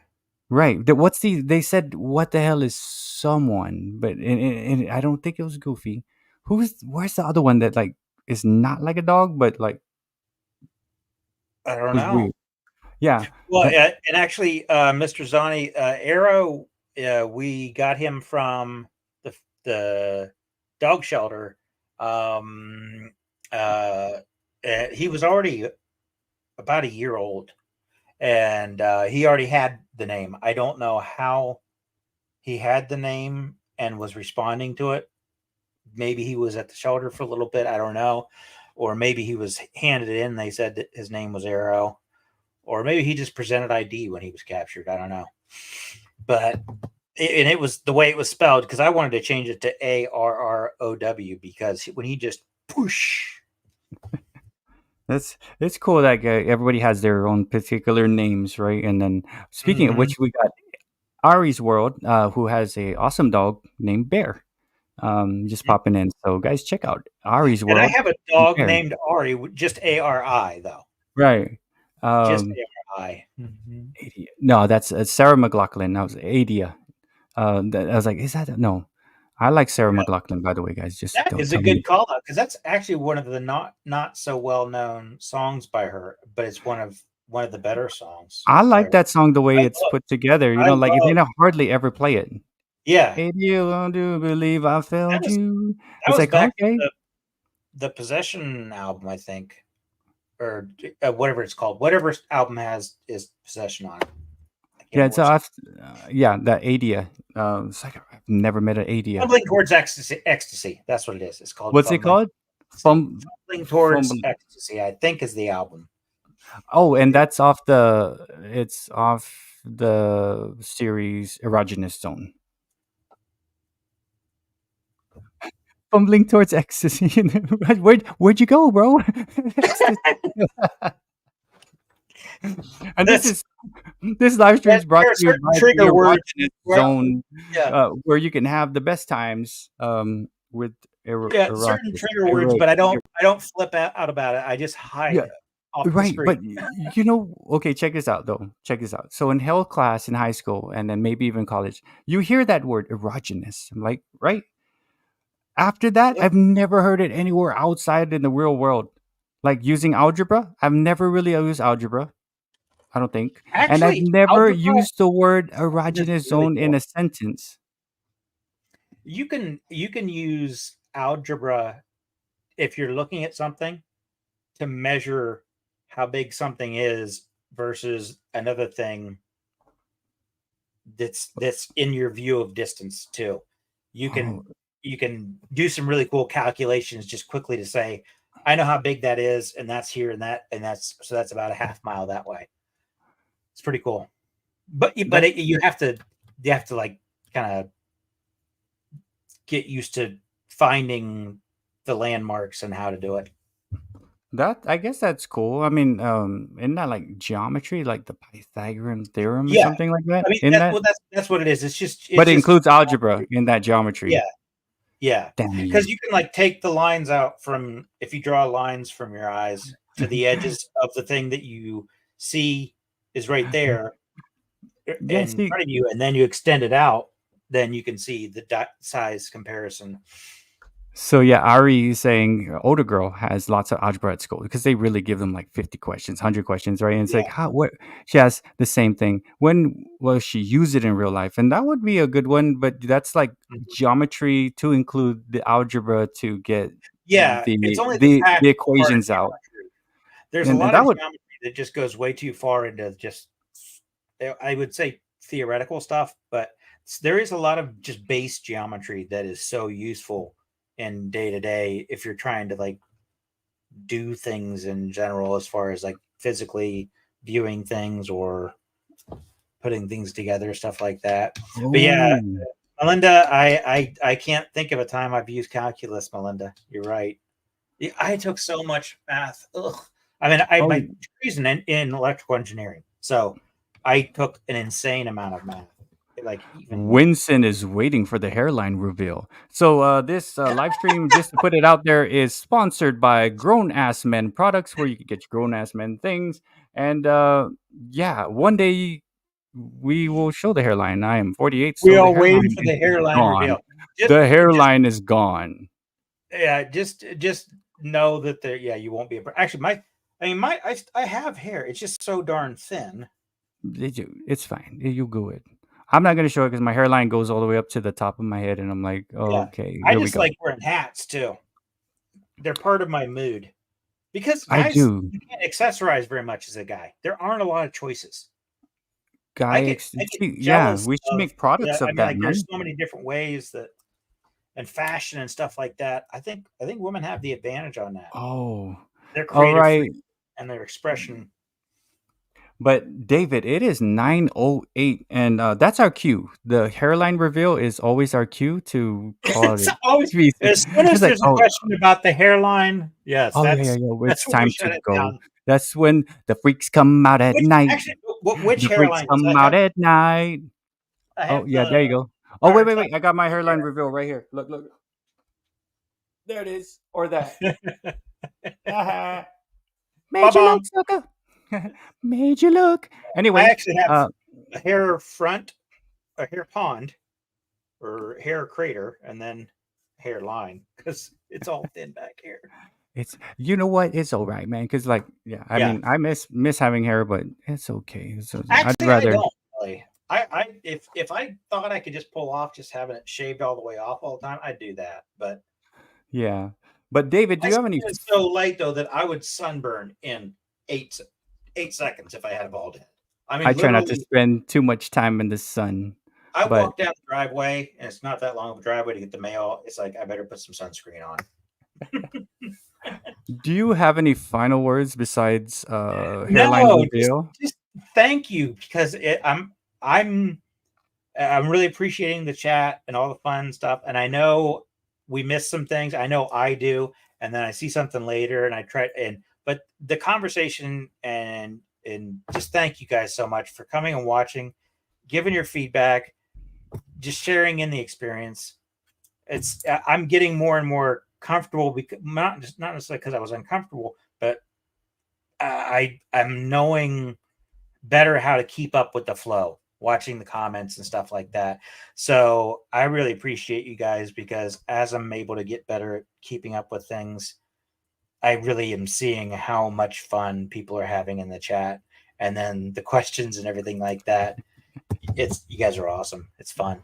Speaker 2: right? They said, what the hell is someone? But and I don't think it was Goofy. Where's the other one that like is not like a dog, but like
Speaker 1: I don't know.
Speaker 2: Weird. Yeah.
Speaker 1: Well, and actually, Mr. Zani, Arrow, we got him from the dog shelter. He was already about a year old, and he already had the name. I don't know how he had the name and was responding to it. Maybe he was at the shelter for a little bit. I don't know. Or maybe he was handed it in. They said that his name was Arrow. Or maybe he just presented ID when he was captured. I don't know. But it was the way it was spelled, because I wanted to change it to ARROW, because when he just push.
Speaker 2: It's cool that everybody has their own particular names, right? And then speaking of which, we got Ari's World, who has a awesome dog named Bear. Just popping in. So guys, check out Ari's World.
Speaker 1: And I have a dog named Ari, just ARI though.
Speaker 2: Right.
Speaker 1: Just ARI.
Speaker 2: No, that's Sarah McLachlan. That was Adia. I was like, is that no? I like Sarah McLachlan, by the way, guys. Just
Speaker 1: that is a good call out, because that's actually one of the not so well known songs by her, but it's one of the better songs.
Speaker 2: I like that song the way it's put together. You know, like they don't hardly ever play it.
Speaker 1: Yeah.
Speaker 2: Hey, do you want to believe I failed you?
Speaker 1: That was like, back in the Possession album, I think, or whatever it's called. Whatever album is Possession on it.
Speaker 2: Yeah, it's that Adia. It's like I've never met an Adia.
Speaker 1: Fumbling Towards Ecstasy. That's what it is. It's called.
Speaker 2: What's it called?
Speaker 1: Fumbling Towards Ecstasy, I think, is the album.
Speaker 2: Oh, and that's off the series Erogenous Zone. Fumbling Towards Ecstasy. Where'd you go, bro? And this live stream is brought to you by Trigger Words Zone, where you can have the best times with
Speaker 1: certain trigger words, but I don't flip out about it. I just hide it off the screen.
Speaker 2: But okay, check this out though. Check this out. So in health class in high school, and then maybe even college, you hear that word erogenous. I'm like, right? After that, I've never heard it anywhere outside in the real world. Like using algebra, I've never really used algebra. I don't think. Actually, and I've never used the word erogenous zone in a sentence.
Speaker 1: You can use algebra if you're looking at something to measure how big something is versus another thing that's in your view of distance too. You can you can do some really cool calculations just quickly to say, I know how big that is, and that's here and that's about a half mile that way. It's pretty cool. But you have to like kind of get used to finding the landmarks and how to do it.
Speaker 2: I guess that's cool. I mean, isn't that like geometry, like the Pythagorean theorem or
Speaker 1: Yeah.
Speaker 2: something like that?
Speaker 1: I mean,
Speaker 2: In that?
Speaker 1: that's what it is. It's just,
Speaker 2: But it includes algebra in that geometry.
Speaker 1: Yeah. Yeah.
Speaker 2: Damn you.
Speaker 1: Because you can like take the lines out from, if you draw lines from your eyes to the edges of the thing that you see is right there in front of you, and then you extend it out, then you can see the size comparison.
Speaker 2: So yeah, Ari is saying older girl has lots of algebra at school because they really give them like 50 questions, 100 questions, right? And it's like, what? She has the same thing. When will she use it in real life? And that would be a good one, but that's like geometry to include the algebra to get
Speaker 1: it's only
Speaker 2: the equations out.
Speaker 1: There's a lot of geometry that just goes way too far into just, I would say, theoretical stuff, but there is a lot of just base geometry that is so useful in day to day if you're trying to like do things in general, as far as like physically viewing things or putting things together, stuff like that. Ooh. But yeah, Melinda, I can't think of a time I've used calculus. Melinda, you're right. I took so much math. Ugh. I mean, my degree's in electrical engineering, so I took an insane amount of math. Like
Speaker 2: Winston is waiting for the hairline reveal. So this live stream, just to put it out there, is sponsored by Grown Ass Men Products, where you can get your grown ass men things. And yeah, one day we will show the hairline. I am 48.
Speaker 1: We are waiting for the hairline reveal.
Speaker 2: The hairline is gone.
Speaker 1: Yeah, just know that there. Yeah, you won't be. Actually, I have hair. It's just so darn thin.
Speaker 2: It's fine. You go it. I'm not going to show it because my hairline goes all the way up to the top of my head, and I'm like, okay.
Speaker 1: I just like wearing hats too. They're part of my mood because guys, you can't accessorize very much as a guy. There aren't a lot of choices.
Speaker 2: We should make products of that.
Speaker 1: Like, there's so many different ways and fashion and stuff like that. I think women have the advantage on that.
Speaker 2: Oh,
Speaker 1: they're creative and their expression.
Speaker 2: But David, it is 9:08, and that's our cue. The hairline reveal is always our cue to call it.
Speaker 1: Always, as soon as there's a question about the hairline, yes,
Speaker 2: it's time to go. Down. That's when the freaks come out at night.
Speaker 1: Actually, which hairline
Speaker 2: come out at night? Oh yeah, there you go. Oh wait! I got my hairline reveal right here. Look. There it is, or that. Made you look, sucker. Made you look. Anyway,
Speaker 1: I actually have a hair front, a hair pond, or hair crater, and then hairline because it's all thin back here.
Speaker 2: It's what, it's all right, man. Because I mean, I miss having hair, but it's okay. So
Speaker 1: actually, I'd rather. I don't really. If I thought I could just pull off just having it shaved all the way off all the time, I'd do that. But
Speaker 2: yeah, but David, do you have any?
Speaker 1: It's so light though that I would sunburn in 8 seconds if I had a bald head. I mean,
Speaker 2: I try not to spend too much time in the sun.
Speaker 1: I walk down the driveway, and it's not that long of a driveway to get the mail. It's like I better put some sunscreen on.
Speaker 2: Do you have any final words besides hairline reveal?
Speaker 1: Just thank you, because I'm really appreciating the chat and all the fun stuff. And I know we missed some things. I know I do, and then I see something later, and I try but the conversation and just thank you guys so much for coming and watching, giving your feedback, just sharing in the experience. I'm getting more and more comfortable, because not necessarily because I was uncomfortable, but I'm knowing better how to keep up with the flow, watching the comments and stuff like that. So I really appreciate you guys, because as I'm able to get better at keeping up with things, I really am seeing how much fun people are having in the chat, and then the questions and everything like that. You guys are awesome. It's fun.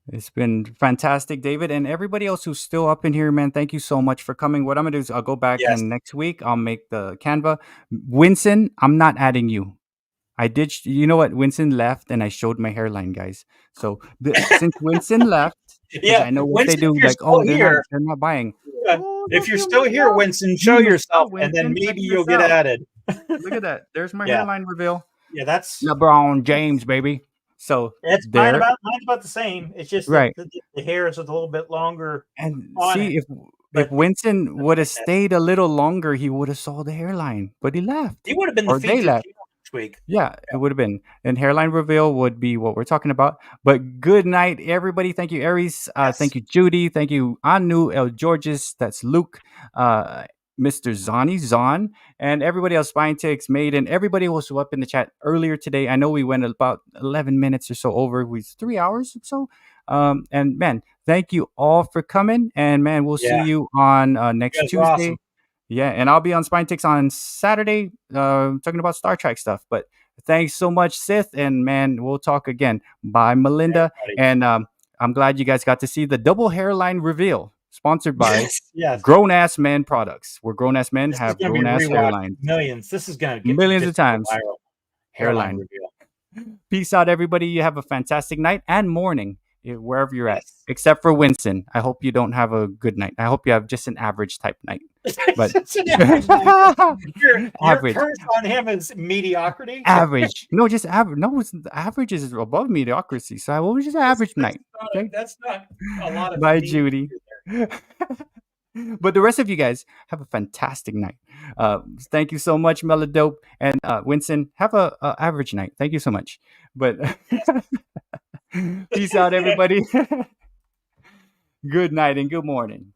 Speaker 2: It's been fantastic, David, and everybody else who's still up in here, man. Thank you so much for coming. What I'm gonna do is I'll go back and next week I'll make the Canva. Winston, I'm not adding you. I did. You know what? Winston left, and I showed my hairline, guys. So since Winston left,
Speaker 1: Yeah,
Speaker 2: I know what
Speaker 1: Winston,
Speaker 2: they do.
Speaker 1: if you're
Speaker 2: Like,
Speaker 1: still here,
Speaker 2: they're not buying.
Speaker 1: yeah,
Speaker 2: Oh,
Speaker 1: if
Speaker 2: don't
Speaker 1: you're
Speaker 2: kill
Speaker 1: still
Speaker 2: me,
Speaker 1: here,
Speaker 2: no.
Speaker 1: Winston, show
Speaker 2: You
Speaker 1: yourself,
Speaker 2: go,
Speaker 1: and then
Speaker 2: Winston. Check
Speaker 1: maybe
Speaker 2: this
Speaker 1: you'll get
Speaker 2: out.
Speaker 1: added.
Speaker 2: Look at that. There's my
Speaker 1: Yeah.
Speaker 2: hairline reveal.
Speaker 1: Yeah, that's
Speaker 2: LeBron James, baby. So
Speaker 1: it's
Speaker 2: there,
Speaker 1: mine's about the same. It's just
Speaker 2: right.
Speaker 1: that the hair is a little bit longer
Speaker 2: And
Speaker 1: on
Speaker 2: see,
Speaker 1: it.
Speaker 2: if
Speaker 1: But
Speaker 2: Winston would have
Speaker 1: like that.
Speaker 2: stayed a little longer, he would have saw the hairline, but he left.
Speaker 1: He would have been the
Speaker 2: Or they
Speaker 1: featured
Speaker 2: left.
Speaker 1: hero next week.
Speaker 2: Yeah, it would have been. And hairline reveal would be what we're talking about. But good night, everybody. Thank you, Aries.
Speaker 1: Yes.
Speaker 2: Thank you, Judy. Thank you, Anu, El Georges. That's Luke, Mr. Zon, and everybody else, SpineTicks, Maiden, everybody was up in the chat earlier today. I know we went about 11 minutes or so over. We 3 hours or so. And man, thank you all for coming. And man, we'll see you on next
Speaker 1: You guys
Speaker 2: Tuesday.
Speaker 1: were awesome.
Speaker 2: Yeah, and I'll be on SpineTicks on Saturday, talking about Star Trek stuff. But thanks so much, Sith, and man, we'll talk again. Bye, Melinda, and I'm glad you guys got to see the double hairline reveal, sponsored by
Speaker 1: Yes.
Speaker 2: Grown Ass Men Products, where grown ass men
Speaker 1: This
Speaker 2: have
Speaker 1: is gonna be
Speaker 2: grown ass
Speaker 1: rewatched
Speaker 2: hairlines.
Speaker 1: millions. This is gonna get
Speaker 2: Millions
Speaker 1: just
Speaker 2: of times.
Speaker 1: viral.
Speaker 2: Hairline.
Speaker 1: reveal.
Speaker 2: Peace out, everybody. You have a fantastic night and morning, wherever you're at,
Speaker 1: Yes.
Speaker 2: except for Winston. I hope you don't have a good night. I hope you have just an average type night. But
Speaker 1: It's an average. Your
Speaker 2: Average.
Speaker 1: curse on him is mediocrity.
Speaker 2: Average. No, just average. No, average is above mediocrity. So I will just average night. Okay.
Speaker 1: That's not a lot of.
Speaker 2: Bye,
Speaker 1: need
Speaker 2: Judy.
Speaker 1: there.
Speaker 2: But the rest of you guys have a fantastic night. Thank you so much, Melodope and Winston. Have a average night. Thank you so much. But peace out, everybody. Good night and good morning.